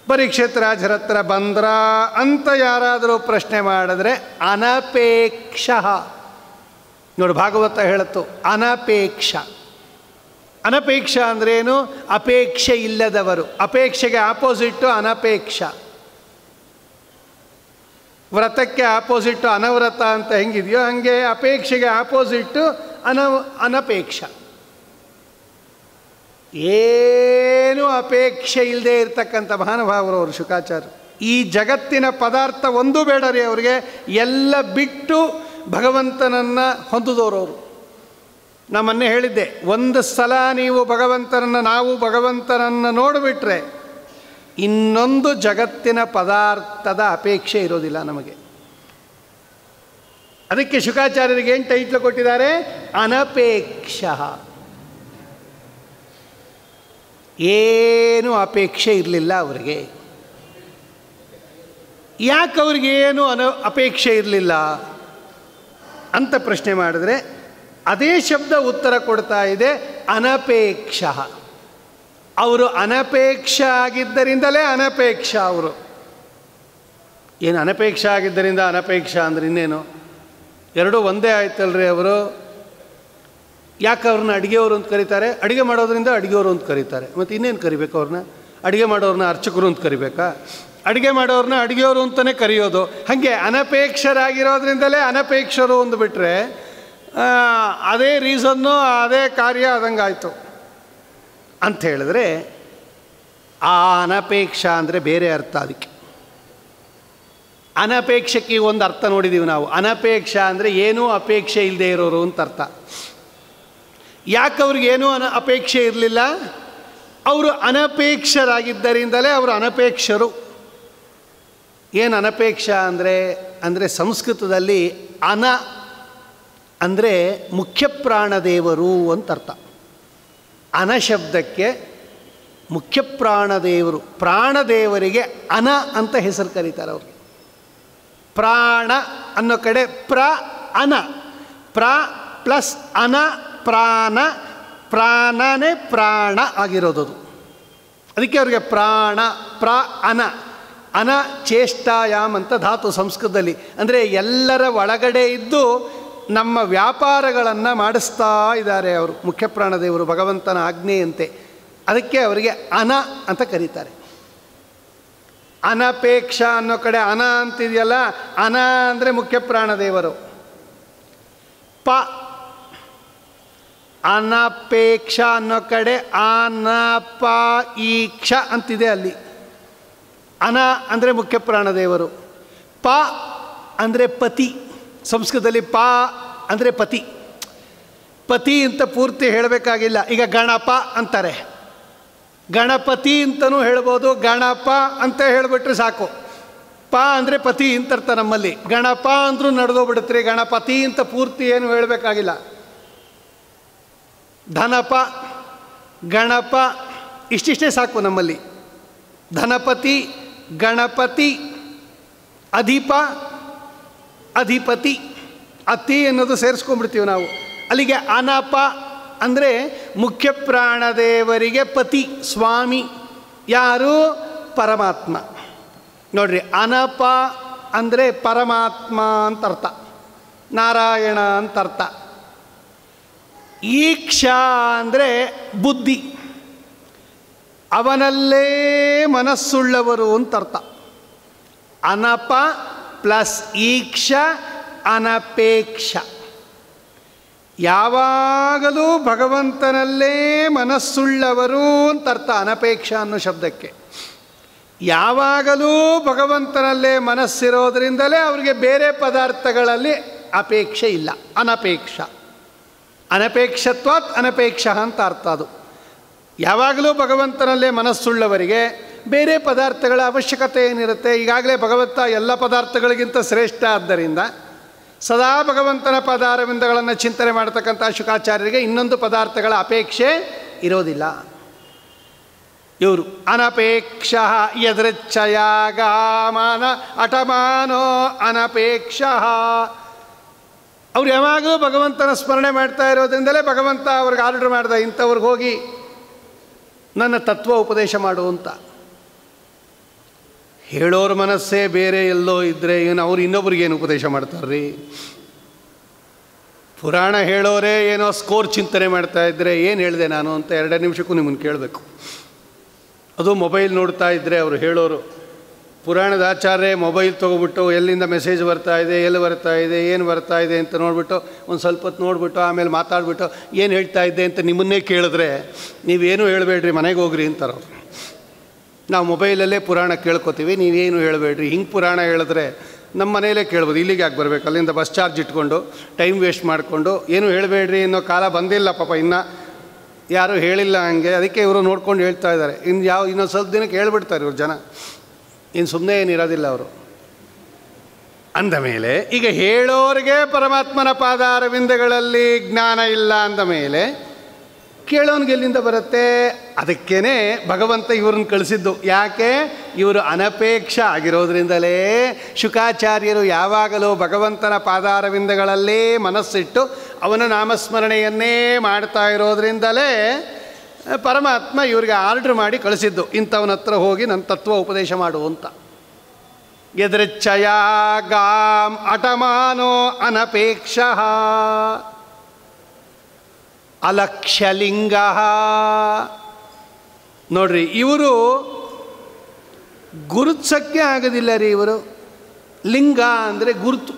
ಪರೀಕ್ಷಿತ್ ರಾಜರ ಹತ್ರ ಬಂದ್ರ ಅಂತ ಯಾರಾದರೂ ಪ್ರಶ್ನೆ ಮಾಡಿದ್ರೆ ಅನಪೇಕ್ಷ. ನೋಡಿ, ಭಾಗವತ ಹೇಳತ್ತು ಅನಪೇಕ್ಷ. ಅನಪೇಕ್ಷ ಅಂದ್ರೇನು? ಅಪೇಕ್ಷೆ ಇಲ್ಲದವರು. ಅಪೇಕ್ಷೆಗೆ ಆಪೋಸಿಟ್ಟು ಅನಪೇಕ್ಷ. ವ್ರತಕ್ಕೆ ಆಪೋಸಿಟ್ಟು ಅನವ್ರತ ಅಂತ ಹೆಂಗಿದೆಯೋ ಹಾಗೆ ಅಪೇಕ್ಷೆಗೆ ಆಪೋಸಿಟ್ಟು ಅನಪೇಕ್ಷ. ಏನೂ ಅಪೇಕ್ಷೆ ಇಲ್ಲದೆ ಇರ್ತಕ್ಕಂಥ ಮಹಾನುಭಾವರು ಅವರು ಶುಕಾಚಾರ್ಯರು. ಈ ಜಗತ್ತಿನ ಪದಾರ್ಥ ಒಂದೂ ಬೇಡ ರೀ ಅವರಿಗೆ, ಎಲ್ಲ ಬಿಟ್ಟು ಭಗವಂತನನ್ನು ಹೊಂದಿದವರು. ನಾನು ಮೊನ್ನೆ ಹೇಳಿದ್ದೆ, ಒಂದು ಸಲ ನಾವು ಭಗವಂತನನ್ನು ನೋಡಿಬಿಟ್ರೆ ಇನ್ನೊಂದು ಜಗತ್ತಿನ ಪದಾರ್ಥದ ಅಪೇಕ್ಷೆ ಇರೋದಿಲ್ಲ ನಮಗೆ. ಅದಕ್ಕೆ ಶುಕಾಚಾರ್ಯರಿಗೆ ಏನು ಟೈಟ್ಲು ಕೊಟ್ಟಿದ್ದಾರೆ? ಅನಪೇಕ್ಷ. ಏನೂ ಅಪೇಕ್ಷೆ ಇರಲಿಲ್ಲ ಅವರಿಗೆ. ಯಾಕೆ ಅವ್ರಿಗೇನು ಅಪೇಕ್ಷೆ ಇರಲಿಲ್ಲ ಅಂತ ಪ್ರಶ್ನೆ ಮಾಡಿದ್ರೆ ಅದೇ ಶಬ್ದ ಉತ್ತರ ಕೊಡ್ತಾ ಇದೆ, ಅನಪೇಕ್ಷ. ಅವರು ಅನಪೇಕ್ಷ ಆಗಿದ್ದರಿಂದಲೇ ಅನಪೇಕ್ಷ. ಅವರು ಏನು ಅನಪೇಕ್ಷ ಆಗಿದ್ದರಿಂದ ಅನಪೇಕ್ಷ ಅಂದ್ರೆ ಇನ್ನೇನು? ಎರಡೂ ಒಂದೇ ಆಯ್ತಲ್ರಿ. ಅವರು ಯಾಕೆ ಅವ್ರನ್ನ ಅಡುಗೆಯವರು ಅಂತ ಕರೀತಾರೆ? ಅಡುಗೆ ಮಾಡೋದ್ರಿಂದ ಅಡುಗೆಯವರು ಅಂತ ಕರೀತಾರೆ. ಮತ್ತು ಇನ್ನೇನು ಕರಿಬೇಕು ಅವ್ರನ್ನ? ಅಡುಗೆ ಮಾಡೋರನ್ನ ಅರ್ಚಕರು ಅಂತ ಕರಿಬೇಕಾ? ಅಡುಗೆ ಮಾಡೋರನ್ನ ಅಡುಗೆಯವರು ಅಂತಲೇ ಕರೆಯೋದು. ಹಾಗೆ ಅನಪೇಕ್ಷರಾಗಿರೋದ್ರಿಂದಲೇ ಅನಪೇಕ್ಷರು ಅಂದುಬಿಟ್ರೆ ಅದೇ ರೀಸನ್ನು, ಅದೇ ಕಾರ್ಯ ಆದಂಗಾಯಿತು ಅಂತ ಹೇಳಿದ್ರೆ ಆ ಅನಪೇಕ್ಷ ಅಂದರೆ ಬೇರೆ ಅರ್ಥ. ಅದಕ್ಕೆ ಅನಪೇಕ್ಷಕ್ಕೆ ಒಂದು ಅರ್ಥ ನೋಡಿದ್ದೀವಿ ನಾವು. ಅನಪೇಕ್ಷ ಅಂದರೆ ಏನೂ ಅಪೇಕ್ಷೆ ಇಲ್ಲದೆ ಇರೋರು ಅಂತ ಅರ್ಥ. ಯಾಕೆ ಅವ್ರಿಗೇನೂ ಅಪೇಕ್ಷೆ ಇರಲಿಲ್ಲ? ಅವರು ಅನಪೇಕ್ಷರಾಗಿದ್ದರಿಂದಲೇ ಅವರು ಅನಪೇಕ್ಷರು. ಏನು ಅನಪೇಕ್ಷ ಅಂದರೆ ಸಂಸ್ಕೃತದಲ್ಲಿ ಅನ ಅಂದರೆ ಮುಖ್ಯ ಪ್ರಾಣದೇವರು ಅಂತ ಅರ್ಥ. ಅನ ಶಬ್ದಕ್ಕೆ ಮುಖ್ಯ ಪ್ರಾಣದೇವರು, ಪ್ರಾಣದೇವರಿಗೆ ಅನ ಅಂತ ಹೆಸರು ಕರೀತಾರೆ ಅವ್ರಿಗೆ. ಪ್ರಾಣ ಅನ್ನೋ ಕಡೆ ಅನ, ಪ್ಲಸ್ ಅನ ಪ್ರಾಣ, ಪ್ರಾಣನೇ ಪ್ರಾಣ ಆಗಿರೋದು. ಅದಕ್ಕೆ ಅವ್ರಿಗೆ ಅನ ಚೇಷ್ಟಾಯಾಮ್ ಅಂತ ಧಾತು ಸಂಸ್ಕೃತದಲ್ಲಿ. ಅಂದರೆ ಎಲ್ಲರ ಒಳಗಡೆ ಇದ್ದು ನಮ್ಮ ವ್ಯಾಪಾರಗಳನ್ನು ಮಾಡಿಸ್ತಾ ಇದ್ದಾರೆ ಅವರು, ಮುಖ್ಯ ಪ್ರಾಣದೇವರು, ಭಗವಂತನ ಆಜ್ಞೆಯಂತೆ. ಅದಕ್ಕೆ ಅವರಿಗೆ ಅನ ಅಂತ ಕರೀತಾರೆ. ಅನಪೇಕ್ಷ ಅನ್ನೋ ಕಡೆ ಅನ ಅಂತಿದೆಯಲ್ಲ, ಅನ ಅಂದರೆ ಮುಖ್ಯ ಪ್ರಾಣದೇವರು. ಅನಪೇಕ್ಷ ಅನ್ನೋ ಕಡೆ ಅನಪ ಈಕ್ಷ ಅಂತಿದೆ ಅಲ್ಲಿ. ಅನ ಅಂದರೆ ಮುಖ್ಯ ಪ್ರಾಣದೇವರು. ಅಂದರೆ ಪತಿ. ಸಂಸ್ಕೃತದಲ್ಲಿ ಅಂದರೆ ಪತಿ. ಪತಿ ಅಂತ ಪೂರ್ತಿ ಹೇಳಬೇಕಾಗಿಲ್ಲ. ಈಗ ಗಣಪ ಅಂತಾರೆ, ಗಣಪತಿ ಅಂತಲೂ ಹೇಳ್ಬೋದು, ಗಣಪ ಅಂತ ಹೇಳಿಬಿಟ್ರೆ ಸಾಕು. ಅಂದರೆ ಪತಿ ಅಂತರ್ಥ ನಮ್ಮಲ್ಲಿ. ಗಣಪ ಅಂದರೂ ನಡೆದೋಗ್ಬಿಡುತ್ತೆ. ಗಣಪತಿ ಅಂತ ಪೂರ್ತಿ ಏನು ಹೇಳಬೇಕಾಗಿಲ್ಲ. ಧನಪ, ಗಣಪ ಇಷ್ಟಿಷ್ಟೇ ಸಾಕು ನಮ್ಮಲ್ಲಿ. ಧನಪತಿ, ಗಣಪತಿ, ಅಧಿಪತಿ, ಅತಿ ಅನ್ನೋದು ಸೇರಿಸ್ಕೊಂಡ್ಬಿಡ್ತೀವಿ ನಾವು. ಅಲ್ಲಿಗೆ ಅನಪ ಅಂದರೆ ಮುಖ್ಯ ಪ್ರಾಣದೇವರಿಗೆ ಪತಿ, ಸ್ವಾಮಿ. ಯಾರು? ಪರಮಾತ್ಮ. ನೋಡ್ರಿ, ಅನಪ ಅಂದರೆ ಪರಮಾತ್ಮ ಅಂತ ಅರ್ಥ, ನಾರಾಯಣ ಅಂತ ಅರ್ಥ. ಈಕ್ಷಾ ಅಂದರೆ ಬುದ್ಧಿ, ಅವನಲ್ಲೇ ಮನಸ್ಸುಳ್ಳವರು ಅಂತ ಅರ್ಥ. ಅನಪ ಪ್ಲಸ್ ಈಕ್ಷ, ಅನಪೇಕ್ಷ. ಯಾವಾಗಲೂ ಭಗವಂತನಲ್ಲೇ ಮನಸ್ಸುಳ್ಳವರು ಅಂತ ಅರ್ಥ ಅನಪೇಕ್ಷ ಅನ್ನೋ ಶಬ್ದಕ್ಕೆ. ಯಾವಾಗಲೂ ಭಗವಂತನಲ್ಲೇ ಮನಸ್ಸಿರೋದ್ರಿಂದಲೇ ಅವರಿಗೆ ಬೇರೆ ಪದಾರ್ಥಗಳಲ್ಲಿ ಅಪೇಕ್ಷೆ ಇಲ್ಲ. ಅನಪೇಕ್ಷ, ಅನಪೇಕ್ಷತ್ವಾತ್ ಅನಪೇಕ್ಷ ಅಂತ ಅರ್ಥ ಅದು. ಯಾವಾಗಲೂ ಭಗವಂತನಲ್ಲೇ ಮನಸ್ಸುಳ್ಳವರಿಗೆ ಬೇರೆ ಪದಾರ್ಥಗಳ ಅವಶ್ಯಕತೆ ಏನಿರುತ್ತೆ? ಈಗಾಗಲೇ ಭಗವಂತ ಎಲ್ಲ ಪದಾರ್ಥಗಳಿಗಿಂತ ಶ್ರೇಷ್ಠ ಆದ್ದರಿಂದ ಸದಾ ಭಗವಂತನ ಪದಾರವಿಂದಗಳನ್ನು ಚಿಂತನೆ ಮಾಡತಕ್ಕಂಥ ಶುಕಾಚಾರ್ಯರಿಗೆ ಇನ್ನೊಂದು ಪದಾರ್ಥಗಳ ಅಪೇಕ್ಷೆ ಇರೋದಿಲ್ಲ. ಇವರು ಅನಪೇಕ್ಷ ಯದೃಚ್ಛಯಾಗಾಮಾನ ಅಟಮಾನೋ ಅನಪೇಕ್ಷ. ಅವ್ರು ಯಾವಾಗಲೂ ಭಗವಂತನ ಸ್ಮರಣೆ ಮಾಡ್ತಾ ಇರೋದ್ರಿಂದಲೇ ಭಗವಂತ ಅವ್ರಿಗೆ ಆರ್ಡರ್ ಮಾಡ್ದ, ಇಂಥವ್ರಿಗೆ ಹೋಗಿ ನನ್ನ ತತ್ವ ಉಪದೇಶ ಮಾಡು ಅಂತ. ಹೇಳೋರ ಮನಸ್ಸೇ ಬೇರೆ ಎಲ್ಲೋ ಇದ್ದರೆ ಏನು ಅವ್ರು ಇನ್ನೊಬ್ರಿಗೇನು ಉಪದೇಶ ಮಾಡ್ತಾರ್ರಿ? ಪುರಾಣ ಹೇಳೋರೇ ಏನೋ ಸ್ಕೋರ್ ಚಿಂತನೆ ಮಾಡ್ತಾ ಇದ್ದರೆ ಏನು ಹೇಳಿದೆ ನಾನು ಅಂತ 2 ನಿಮಿಷಕ್ಕೂ ನಿಮ್ಮನ್ನು ಕೇಳಬೇಕು. ಅದು ಮೊಬೈಲ್ ನೋಡ್ತಾ ಇದ್ದರೆ ಅವರು ಹೇಳೋರು, ಪುರಾಣದ ಆಚಾರ್ಯ ಮೊಬೈಲ್ ತೊಗೊಬಿಟ್ಟು ಎಲ್ಲಿಂದ ಮೆಸೇಜ್ ಬರ್ತಾ ಇದೆ, ಎಲ್ಲಿ ಬರ್ತಾ ಇದೆ, ಏನು ಬರ್ತಾ ಇದೆ ಅಂತ ನೋಡಿಬಿಟ್ಟು ಒಂದು ಸ್ವಲ್ಪ ಹೊತ್ತು ನೋಡಿಬಿಟ್ಟು ಆಮೇಲೆ ಮಾತಾಡಿಬಿಟ್ಟು ಏನು ಹೇಳ್ತಾ ಇದ್ದೆ ಅಂತ ನಿಮ್ಮನ್ನೇ ಕೇಳಿದ್ರೆ ನೀವೇನು ಹೇಳಬೇಡ್ರಿ, ಮನೆಗೆ ಹೋಗ್ರಿ ಅಂತಾರೆ ಅವರು. ನಾವು ಮೊಬೈಲಲ್ಲೇ ಪುರಾಣ ಕೇಳ್ಕೊತೀವಿ, ನೀವೇನು ಹೇಳಬೇಡ್ರಿ. ಹಿಂಗೆ ಪುರಾಣ ಹೇಳಿದ್ರೆ ನಮ್ಮ ಮನೆಯಲ್ಲೇ ಕೇಳ್ಬೋದು, ಇಲ್ಲಿಗೆ ಯಾಕೆ ಬರಬೇಕು, ಅಲ್ಲಿಂದ ಬಸ್ ಚಾರ್ಜ್ ಇಟ್ಕೊಂಡು ಟೈಮ್ ವೇಸ್ಟ್ ಮಾಡಿಕೊಂಡು ಏನು ಹೇಳಬೇಡ್ರಿ ಅನ್ನೋ ಕಾಲ ಬಂದಿಲ್ಲ ಪಾಪ, ಇನ್ನೂ ಯಾರೂ ಹೇಳಿಲ್ಲ ಹಂಗೆ. ಅದಕ್ಕೆ ಇವರು ನೋಡ್ಕೊಂಡು ಹೇಳ್ತಾ ಇದ್ದಾರೆ. ಇನ್ನೊಂದು ಸ್ವಲ್ಪ ದಿನಕ್ಕೆ ಹೇಳ್ಬಿಡ್ತಾರೆ ಇವ್ರು ಜನ, ಇನ್ನು ಸುಮ್ಮನೆ ಏನಿರೋದಿಲ್ಲ ಅವರು. ಅಂದಮೇಲೆ ಈಗ ಹೇಳೋರಿಗೆ ಪರಮಾತ್ಮನ ಪಾದಾರವಿಂದಗಳಲ್ಲಿ ಜ್ಞಾನ ಇಲ್ಲ ಅಂದಮೇಲೆ ಕೇಳೋನಿಗೆ ಎಲ್ಲಿಂದ ಬರುತ್ತೆ? ಅದಕ್ಕೇ ಭಗವಂತ ಇವ್ರನ್ನ ಕಳಿಸಿದ್ದು. ಯಾಕೆ? ಇವರು ಅನಪೇಕ್ಷ ಆಗಿರೋದ್ರಿಂದಲೇ ಶುಕಾಚಾರ್ಯರು ಯಾವಾಗಲೂ ಭಗವಂತನ ಪಾದಾರವಿಂದಗಳಲ್ಲೇ ಮನಸ್ಸಿಟ್ಟು ಅವನ ನಾಮಸ್ಮರಣೆಯನ್ನೇ ಮಾಡ್ತಾ ಇರೋದ್ರಿಂದಲೇ ಪರಮಾತ್ಮ ಇವ್ರಿಗೆ ಆರ್ಡ್ರ್ ಮಾಡಿ ಕಳಿಸಿದ್ದು, ಇಂಥವನ ಹತ್ರ ಹೋಗಿ ನನ್ನ ತತ್ವ ಉಪದೇಶ ಮಾಡು ಅಂತ. ಯದೃಚ್ಛಯಾಗಾಂ ಅಟಮಾನೋ ಅನಪೇಕ್ಷ ಅಲಕ್ಷ್ಯಲಿಂಗ. ನೋಡ್ರಿ, ಇವರು ಗುರುತಿಸೋಕ್ಕೆ ಆಗೋದಿಲ್ಲ ರೀ. ಇವರು ಲಿಂಗ ಅಂದರೆ ಗುರುತು.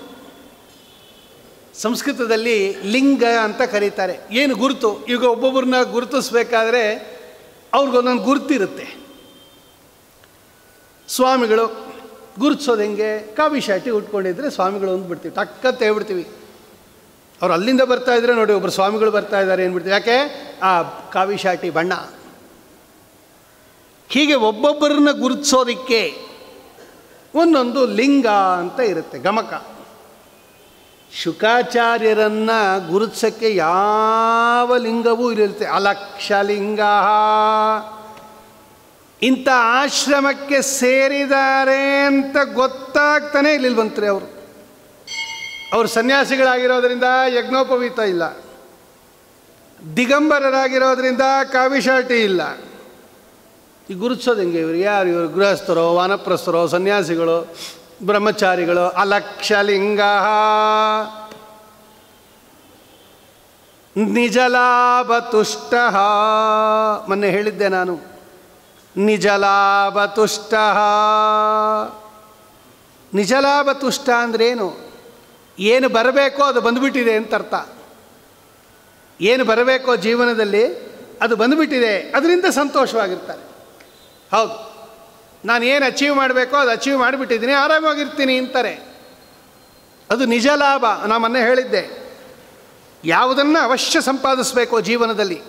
ಸಂಸ್ಕೃತದಲ್ಲಿ ಲಿಂಗ ಅಂತ ಕರೀತಾರೆ. ಏನು ಗುರುತು? ಈಗ ಒಬ್ಬೊಬ್ಬರನ್ನ ಗುರುತಿಸ್ಬೇಕಾದ್ರೆ ಅವ್ರಿಗೊಂದೊಂದು ಗುರುತಿರುತ್ತೆ. ಸ್ವಾಮಿಗಳು ಗುರುತಿಸೋದು ಹೆಂಗೆ? ಕಾವಿ ಶಾಟಿ ಉಟ್ಕೊಂಡಿದ್ರೆ ಸ್ವಾಮಿಗಳು ಅಂದ್ಬಿಡ್ತೀವಿ, ಟಕ್ಕಂತ ಹೇಳ್ಬಿಡ್ತೀವಿ. ಅವ್ರು ಅಲ್ಲಿಂದ ಬರ್ತಾ ಇದ್ರೆ ನೋಡಿ, ಒಬ್ಬರು ಸ್ವಾಮಿಗಳು ಬರ್ತಾ ಇದ್ದಾರೆ ಏನ್ಬಿಡ್ತೀವಿ, ಯಾಕೆ? ಆ ಕಾವಿ ಶಾಟಿ ಬಣ್ಣ. ಹೀಗೆ ಒಬ್ಬೊಬ್ಬರನ್ನ ಗುರುತಿಸೋದಕ್ಕೆ ಒಂದೊಂದು ಲಿಂಗ ಅಂತ ಇರುತ್ತೆ, ಗಮಕ. ಶುಕಾಚಾರ್ಯರನ್ನು ಗುರುತಿಸೋಕ್ಕೆ ಯಾವ ಲಿಂಗವೂ ಇರುತ್ತೆ. ಅಲಕ್ಷಲಿಂಗ. ಇಂಥ ಆಶ್ರಮಕ್ಕೆ ಸೇರಿದ್ದಾರೆ ಅಂತ ಗೊತ್ತಾಗ್ತಾನೆ ಇಲ್ಲಿಲ್ಲಿ ಬಂತ್ರಿ ಅವರು. ಅವರು ಸನ್ಯಾಸಿಗಳಾಗಿರೋದ್ರಿಂದ ಯಜ್ಞೋಪವೀತ ಇಲ್ಲ, ದಿಗಂಬರರಾಗಿರೋದ್ರಿಂದ ಕಾವಿಶಾಟಿ ಇಲ್ಲ. ಈ ಗುರುತಿಸೋದು ಹೆಂಗೆ? ಇವರು ಯಾರು? ಇವರು ಗೃಹಸ್ಥರೋ, ವಾನಪ್ರಸ್ಥರೋ, ಸನ್ಯಾಸಿಗಳು, ಬ್ರಹ್ಮಚಾರಿಗಳು? ಅಲಕ್ಷಲಿಂಗ. ನಿಜಲಾಭತುಷ್ಟ. ಮೊನ್ನೆ ಹೇಳಿದ್ದೆ ನಾನು, ನಿಜಲಾಭತುಷ್ಟ. ನಿಜಲಾಭತುಷ್ಟ ಅಂದ್ರೇನು? ಏನು ಬರಬೇಕೋ ಅದು ಬಂದುಬಿಟ್ಟಿದೆ ಅಂತ ಅರ್ಥ. ಏನು ಬರಬೇಕೋ ಜೀವನದಲ್ಲಿ ಅದು ಬಂದುಬಿಟ್ಟಿದೆ, ಅದರಿಂದ ಸಂತೋಷವಾಗಿರ್ತಾರೆ. ಹೌದು, ನಾನು ಏನು ಅಚೀವ್ ಮಾಡಬೇಕೋ ಅದು ಅಚೀವ್ ಮಾಡಿಬಿಟ್ಟಿದ್ದೀನಿ, ಆರಾಮಾಗಿರ್ತೀನಿ ಅಂತಾರೆ. ಅದು ನಿಜ ಲಾಭ. ನಾನು ಮೊನ್ನೆ ಹೇಳಿದ್ದೆ, ಯಾವುದನ್ನು ಅವಶ್ಯ ಸಂಪಾದಿಸಬೇಕೋ ಜೀವನದಲ್ಲಿ,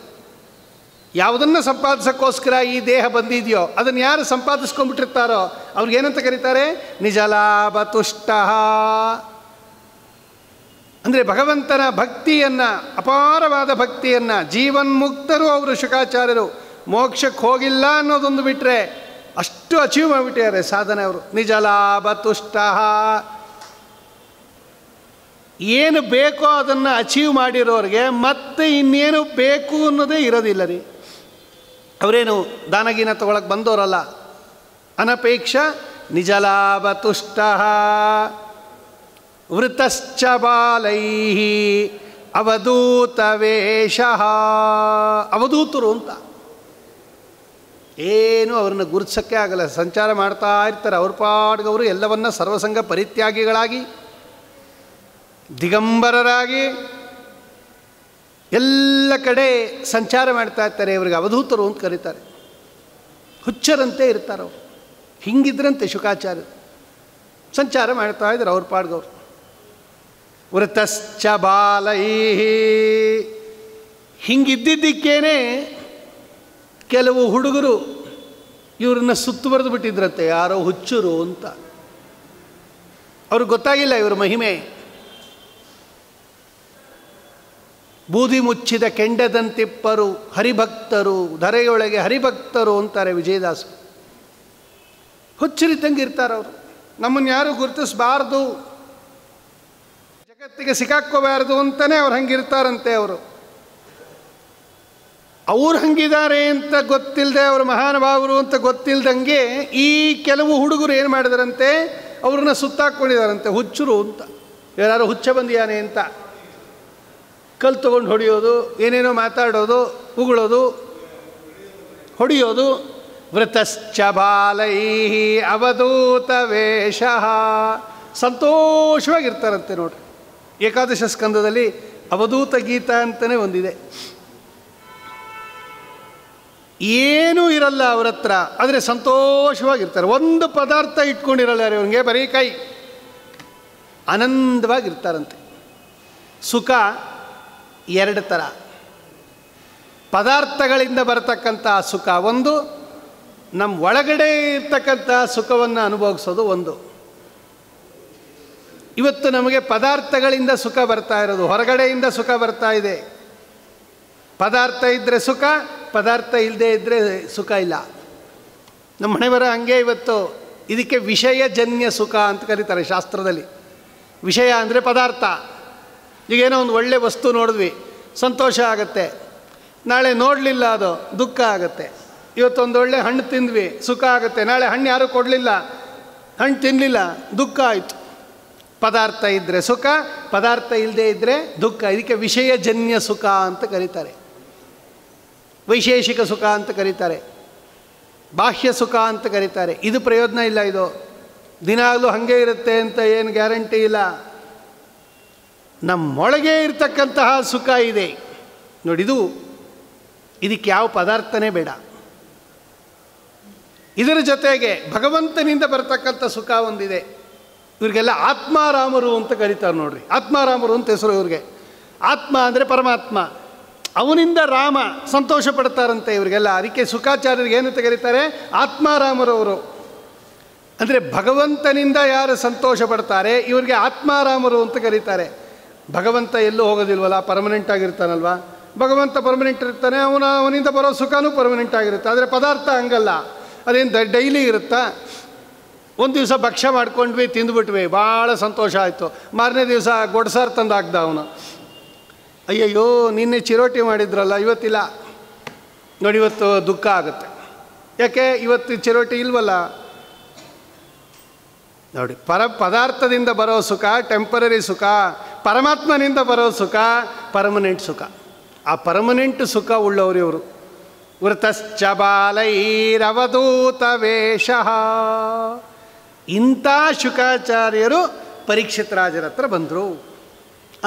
ಯಾವುದನ್ನು ಸಂಪಾದಿಸೋಕ್ಕೋಸ್ಕರ ಈ ದೇಹ ಬಂದಿದೆಯೋ ಅದನ್ನು ಯಾರು ಸಂಪಾದಿಸ್ಕೊಂಡ್ಬಿಟ್ಟಿರ್ತಾರೋ ಅವ್ರಿಗೇನಂತ ಕರೀತಾರೆ? ನಿಜ ಲಾಭ ತುಷ್ಟ. ಅಂದರೆ ಭಗವಂತನ ಭಕ್ತಿಯನ್ನು, ಅಪಾರವಾದ ಭಕ್ತಿಯನ್ನು, ಜೀವನ್ಮುಕ್ತರು ಅವರು ಶುಕಾಚಾರ್ಯರು. ಮೋಕ್ಷಕ್ಕೆ ಹೋಗಿಲ್ಲ ಅನ್ನೋದೊಂದು ಬಿಟ್ಟರೆ ಅಷ್ಟು ಅಚೀವ್ ಮಾಡಿಬಿಟ್ಟಿದ್ದಾರೆ ಸಾಧನೆ ಅವರು. ನಿಜ ಲಾಭ ತುಷ್ಟ. ಏನು ಬೇಕೋ ಅದನ್ನು ಅಚೀವ್ ಮಾಡಿರೋರಿಗೆ ಮತ್ತೆ ಇನ್ನೇನು ಬೇಕು ಅನ್ನೋದೇ ಇರೋದಿಲ್ಲ ರೀ. ಅವರೇನು ದಾನಗೀನ ತಗೊಳಕ್ಕೆ ಬಂದವರಲ್ಲ. ಅನಪೇಕ್ಷ ನಿಜ ಲಾಭ ತುಷ್ಟ. ವೃತಶ್ಚ ಬಾಲೈ ಅವಧೂತ ವೇಷ. ಅವಧೂತರು ಅಂತ ಏನು ಅವ್ರನ್ನ ಗುರುತಿಸೋಕ್ಕೆ ಆಗಲ್ಲ. ಸಂಚಾರ ಮಾಡ್ತಾ ಇರ್ತಾರೆ ಅವ್ರ ಪಾಡ್ಗವರು. ಎಲ್ಲವನ್ನ ಸರ್ವಸಂಗ ಪರಿತ್ಯಾಗಿಗಳಾಗಿ, ದಿಗಂಬರರಾಗಿ ಎಲ್ಲ ಕಡೆ ಸಂಚಾರ ಮಾಡ್ತಾ ಇರ್ತಾರೆ. ಇವರಿಗೆ ಅವಧೂತರು ಅಂತ ಕರೀತಾರೆ. ಹುಚ್ಚರಂತೆ ಇರ್ತಾರೆ ಅವರು. ಹಿಂಗಿದ್ರಂತೆ ಶುಕಾಚಾರ್ಯರು. ಸಂಚಾರ ಮಾಡ್ತಾ ಇದ್ದಾರೆ ಅವ್ರ ಪಾಡ್ಗವರು. ವೃತಶ್ಚ ಬಾಲೈ. ಹಿಂಗಿದ್ದಿದ್ದಕ್ಕೇನೆ ಕೆಲವು ಹುಡುಗರು ಇವ್ರನ್ನ ಸುತ್ತುವರೆದು ಬಿಟ್ಟಿದ್ರಂತೆ, ಯಾರೋ ಹುಚ್ಚರು ಅಂತ. ಅವ್ರಿಗೆ ಗೊತ್ತಾಗಿಲ್ಲ ಇವ್ರ ಮಹಿಮೆ. ಬೂದಿ ಮುಚ್ಚಿದ ಕೆಂಡದಂತಿಪ್ಪರು ಹರಿಭಕ್ತರು, ಧರೆಯೊಳಗೆ ಹರಿಭಕ್ತರು ಅಂತಾರೆ ವಿಜಯದಾಸರು. ಹುಚ್ಚರಿದ್ದಂಗೆ ಇರ್ತಾರವರು. ನಮ್ಮನ್ನು ಯಾರು ಗುರುತಿಸಬಾರ್ದು, ಜಗತ್ತಿಗೆ ಸಿಕ್ಕಾಕ್ಕೋಬಾರ್ದು ಅಂತಲೇ ಅವ್ರು ಹಂಗಿರ್ತಾರಂತೆ. ಅವ್ರು ಹಂಗಿದ್ದಾರೆ ಅಂತ ಗೊತ್ತಿಲ್ಲದೆ, ಅವರು ಮಹಾನುಭಾವರು ಅಂತ ಗೊತ್ತಿಲ್ದಂಗೆ ಈ ಕೆಲವು ಹುಡುಗರು ಏನು ಮಾಡಿದಾರಂತೆ, ಅವ್ರನ್ನ ಸುತ್ತಾಕ್ಕೊಂಡಿದ್ದಾರಂತೆ ಹುಚ್ಚರು ಅಂತ. ಯಾರು ಹುಚ್ಚ ಬಂದಿಯಾನೆ ಅಂತ ಕಲ್ಲು ತೊಗೊಂಡು ಹೊಡೆಯೋದು, ಏನೇನೋ ಮಾತಾಡೋದು, ಉಗುಳೋದು, ಹೊಡೆಯೋದು. ವೃತಶ್ಚ ಬಾಲೈ ಅವಧೂತ ವೇಷ, ಸಂತೋಷವಾಗಿರ್ತಾರಂತೆ ನೋಡ್ರಿ. ಏಕಾದಶ ಸ್ಕಂದದಲ್ಲಿ ಅವಧೂತ ಗೀತ ಅಂತಲೇ ಒಂದಿದೆ. ಏನೂ ಇರಲ್ಲ ಅವ್ರ ಹತ್ರ, ಆದರೆ ಸಂತೋಷವಾಗಿರ್ತಾರೆ. ಒಂದು ಪದಾರ್ಥ ಇಟ್ಕೊಂಡಿರಲ್ಲ ಅವ್ರಿಗೆ, ಬರೀ ಕೈ. ಆನಂದವಾಗಿರ್ತಾರಂತೆ. ಸುಖ ಎರಡು ಥರ. ಪದಾರ್ಥಗಳಿಂದ ಬರತಕ್ಕಂಥ ಸುಖ ಒಂದು, ನಮ್ಮ ಒಳಗಡೆ ಇರ್ತಕ್ಕಂಥ ಸುಖವನ್ನು ಅನುಭವಿಸೋದು ಒಂದು. ಇವತ್ತು ನಮಗೆ ಪದಾರ್ಥಗಳಿಂದ ಸುಖ ಬರ್ತಾ ಇರೋದು, ಹೊರಗಡೆಯಿಂದ ಸುಖ ಬರ್ತಾ ಇದೆ. ಪದಾರ್ಥ ಇದ್ದರೆ ಸುಖ, ಪದಾರ್ಥ ಇಲ್ಲದೆ ಇದ್ದರೆ ಸುಖ ಇಲ್ಲ. ನಮ್ಮ ಮನೆ ಬರೋ ಹಂಗೆ ಇವತ್ತು. ಇದಕ್ಕೆ ವಿಷಯಜನ್ಯ ಸುಖ ಅಂತ ಕರೀತಾರೆ ಶಾಸ್ತ್ರದಲ್ಲಿ. ವಿಷಯ ಅಂದರೆ ಪದಾರ್ಥ. ಈಗೇನೋ ಒಂದು ಒಳ್ಳೆ ವಸ್ತು ನೋಡಿದ್ವಿ, ಸಂತೋಷ ಆಗುತ್ತೆ. ನಾಳೆ ನೋಡಲಿಲ್ಲ, ಅದು ದುಃಖ ಆಗುತ್ತೆ. ಇವತ್ತೊಂದು ಒಳ್ಳೆ ಹಣ್ಣು ತಿಂದ್ವಿ, ಸುಖ ಆಗುತ್ತೆ. ನಾಳೆ ಹಣ್ಣು ಯಾರೂ ಕೊಡಲಿಲ್ಲ, ಹಣ್ಣು ತಿನ್ನಲಿಲ್ಲ, ದುಃಖ ಆಯಿತು. ಪದಾರ್ಥ ಇದ್ದರೆ ಸುಖ, ಪದಾರ್ಥ ಇಲ್ಲದೆ ಇದ್ದರೆ ದುಃಖ. ಇದಕ್ಕೆ ವಿಷಯಜನ್ಯ ಸುಖ ಅಂತ ಕರೀತಾರೆ. ವೈಶೇಷಿಕ ಸುಖ ಅಂತ ಕರೀತಾರೆ, ಬಾಹ್ಯ ಸುಖ ಅಂತ ಕರೀತಾರೆ. ಇದು ಪ್ರಯೋಜನ ಇಲ್ಲ. ಇದು ದಿನಾಗಲೂ ಹಾಗೆ ಇರುತ್ತೆ ಅಂತ ಏನು ಗ್ಯಾರಂಟಿ ಇಲ್ಲ. ನಮ್ಮೊಳಗೆ ಇರ್ತಕ್ಕಂತಹ ಸುಖ ಇದೆ ನೋಡಿ. ಇದಕ್ಕೆ ಯಾವ ಪದಾರ್ಥನೇ ಬೇಡ. ಇದರ ಜೊತೆಗೆ ಭಗವಂತನಿಂದ ಬರ್ತಕ್ಕಂಥ ಸುಖ ಒಂದಿದೆ. ಇವ್ರಿಗೆಲ್ಲ ಆತ್ಮಾರಾಮರು ಅಂತ ಕರೀತಾರೆ ನೋಡ್ರಿ. ಆತ್ಮಾರಾಮರು ಅಂತ ಹೆಸರು ಇವ್ರಿಗೆ. ಆತ್ಮ ಅಂದರೆ ಪರಮಾತ್ಮ, ಅವನಿಂದ ರಾಮ ಸಂತೋಷ ಪಡ್ತಾರಂತೆ ಇವರಿಗೆಲ್ಲ. ಅದಕ್ಕೆ ಸುಖಾಚಾರ್ಯರಿಗೆ ಏನಂತ ಕರೀತಾರೆ, ಆತ್ಮಾರಾಮರವರು. ಅಂದರೆ ಭಗವಂತನಿಂದ ಯಾರು ಸಂತೋಷ ಪಡ್ತಾರೆ ಇವ್ರಿಗೆ ಆತ್ಮಾರಾಮರು ಅಂತ ಕರೀತಾರೆ. ಭಗವಂತ ಎಲ್ಲೂ ಹೋಗೋದಿಲ್ವಲ್ಲ, ಪರ್ಮನೆಂಟ್ ಆಗಿರ್ತಾನಲ್ವ. ಭಗವಂತ ಪರ್ಮನೆಂಟ್ ಇರ್ತಾನೆ, ಅವನಿಂದ ಬರೋ ಸುಖನೂ ಪರ್ಮನೆಂಟ್ ಆಗಿರುತ್ತೆ. ಆದರೆ ಪದಾರ್ಥ ಹಂಗಲ್ಲ, ಅದೇನು ಡೈಲಿ ಇರುತ್ತಾ. ಒಂದು ದಿವಸ ಭಕ್ಷ್ಯ ಮಾಡ್ಕೊಂಡ್ವಿ, ತಿಂದುಬಿಟ್ವಿ, ಭಾಳ ಸಂತೋಷ ಆಯಿತು. ಮಾರನೇ ದಿವಸ ಗೊಡ್ಸಾರು ತಂದು ಹಾಕ್ದ ಅವನು. ಅಯ್ಯಯ್ಯೋ ನಿನ್ನೆ ಚಿರೋಟಿ ಮಾಡಿದ್ರಲ್ಲ, ಇವತ್ತಿಲ್ಲ ನೋಡಿ, ಇವತ್ತು ದುಃಖ ಆಗುತ್ತೆ. ಯಾಕೆ ಇವತ್ತು ಚಿರೋಟಿ ಇಲ್ವಲ್ಲ ನೋಡಿ. ಪದಾರ್ಥದಿಂದ ಬರೋ ಸುಖ ಟೆಂಪರರಿ ಸುಖ, ಪರಮಾತ್ಮನಿಂದ ಬರೋ ಸುಖ ಪರ್ಮನೆಂಟ್ ಸುಖ. ಆ ಪರ್ಮನೆಂಟ್ ಸುಖ ಉಳ್ಳವರು ಇವರು. ವೃತಶ್ಚ ಬಾಲೈರವಧೂತ ವೇಷ. ಇಂಥ ಶುಕಾಚಾರ್ಯರು ಪರೀಕ್ಷಿತ್ ರಾಜರ ಹತ್ರ ಬಂದರು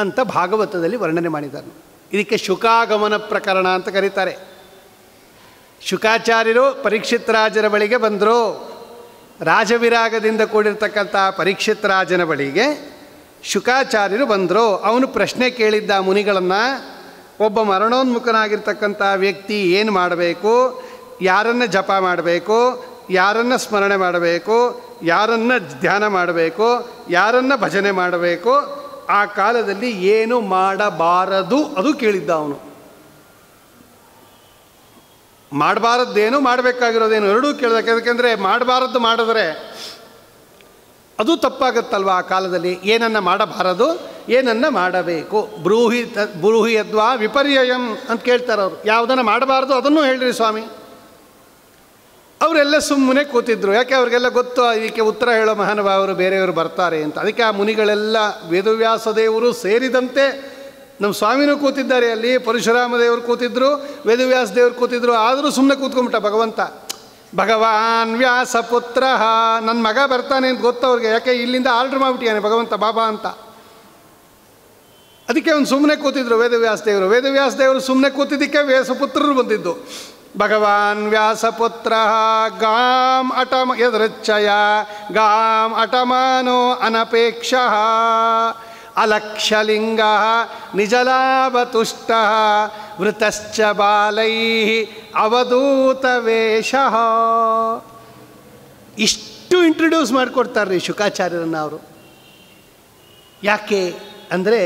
ಅಂತ ಭಾಗವತದಲ್ಲಿ ವರ್ಣನೆ ಮಾಡಿದ್ದಾರೆ. ಇದಕ್ಕೆ ಶುಕಾಗಮನ ಪ್ರಕರಣ ಅಂತ ಕರೀತಾರೆ. ಶುಕಾಚಾರ್ಯರು ಪರೀಕ್ಷಿತ್ ರಾಜರ ಬಳಿಗೆ ಬಂದರು. ರಾಜವಿರಾಗದಿಂದ ಕೂಡಿರ್ತಕ್ಕಂಥ ಪರೀಕ್ಷಿತ್ ರಾಜನ ಬಳಿಗೆ ಶುಕಾಚಾರ್ಯರು ಬಂದರು. ಅವನು ಪ್ರಶ್ನೆ ಕೇಳಿದ್ದ ಮುನಿಗಳನ್ನು, ಒಬ್ಬ ಮರಣೋನ್ಮುಖನಾಗಿರ್ತಕ್ಕಂಥ ವ್ಯಕ್ತಿ ಏನು ಮಾಡಬೇಕು, ಯಾರನ್ನು ಜಪ ಮಾಡಬೇಕು, ಯಾರನ್ನು ಸ್ಮರಣೆ ಮಾಡಬೇಕು, ಯಾರನ್ನು ಧ್ಯಾನ ಮಾಡಬೇಕು, ಯಾರನ್ನು ಭಜನೆ ಮಾಡಬೇಕು, ಆ ಕಾಲದಲ್ಲಿ ಏನು ಮಾಡಬಾರದು ಅದು ಕೇಳಿದ್ದ ಅವನು. ಮಾಡಬಾರದ್ದೇನು, ಮಾಡಬೇಕಾಗಿರೋದೇನು ಎರಡೂ ಕೇಳಿದ. ಯಾಕೆಂದರೆ ಮಾಡಬಾರದ್ದು ಮಾಡಿದ್ರೆ ಅದು ತಪ್ಪಾಗುತ್ತಲ್ವ. ಆ ಕಾಲದಲ್ಲಿ ಏನನ್ನು ಮಾಡಬಾರದು, ಏನನ್ನು ಮಾಡಬೇಕು. ಬ್ರೂಹಿ ಯದ್ವಾ ವಿಪರ್ಯಯಂ ಅಂತ ಕೇಳ್ತಾರೆ ಅವರು. ಯಾವುದನ್ನು ಮಾಡಬಾರ್ದು ಅದನ್ನು ಹೇಳ್ರಿ ಸ್ವಾಮಿ. ಅವರೆಲ್ಲ ಸುಮ್ಮನೆ ಕೂತಿದ್ರು. ಯಾಕೆ ಅವ್ರಿಗೆಲ್ಲ ಗೊತ್ತು ಇದಕ್ಕೆ ಉತ್ತರ ಹೇಳೋ ಮಹಾನುಭಾವರು ಬೇರೆಯವರು ಬರ್ತಾರೆ ಅಂತ. ಅದಕ್ಕೆ ಆ ಮುನಿಗಳೆಲ್ಲ ವೇದವ್ಯಾಸ ದೇವರು ಸೇರಿದಂತೆ ನಮ್ಮ ಸ್ವಾಮಿನೂ ಕೂತಿದ್ದಾರೆ ಅಲ್ಲಿ, ಪರಶುರಾಮ ದೇವರು ಕೂತಿದ್ರು, ವೇದವ್ಯಾಸ ದೇವರು ಕೂತಿದ್ರು. ಆದರೂ ಸುಮ್ಮನೆ ಕೂತ್ಕೊಂಡ್ಬಿಟ್ಟ ಭಗವಂತ. ಭಗವಾನ್ ವ್ಯಾಸ ಪುತ್ರ, ನನ್ನ ಮಗ ಬರ್ತಾನೆ ಅಂತ ಗೊತ್ತವ್ರಿಗೆ. ಯಾಕೆ ಇಲ್ಲಿಂದ ಆರ್ಡ್ರ್ ಮಾಡಿಬಿಟ್ಟಿಯಾನೆ ಭಗವಂತ ಬಾಬಾ ಅಂತ. ಅದಕ್ಕೆ ಅವ್ನು ಸುಮ್ಮನೆ ಕೂತಿದ್ರು ವೇದವ್ಯಾಸ ದೇವರು. ವೇದವ್ಯಾಸ ದೇವರು ಸುಮ್ಮನೆ ಕೂತಿದ್ದಕ್ಕೆ ವ್ಯಾಸಪುತ್ರರು ಬಂದಿದ್ದು. ಭಗವಾನ್ ವ್ಯಾಸಪುತ್ರ ಗಾಂ ಅಟಮ ಯದೃಚ್ಛಯ ಗಾಂ ಅಟಮಾನೋ ಅನಪೇಕ್ಷ ಅಲಕ್ಷಲಿಂಗ ನಿಜಲಾಭತುಷ್ಟ ವೃತಶ್ಚ ಬಾಲೈ ಅವಧೂತ ವೇಷ. ಇಷ್ಟು ಇಂಟ್ರೊಡ್ಯೂಸ್ ಮಾಡಿಕೊಡ್ತಾರೆ ರೀ ಶುಕಾಚಾರ್ಯರನ್ನು ಅವರು. ಯಾಕೆ ಅಂದರೆ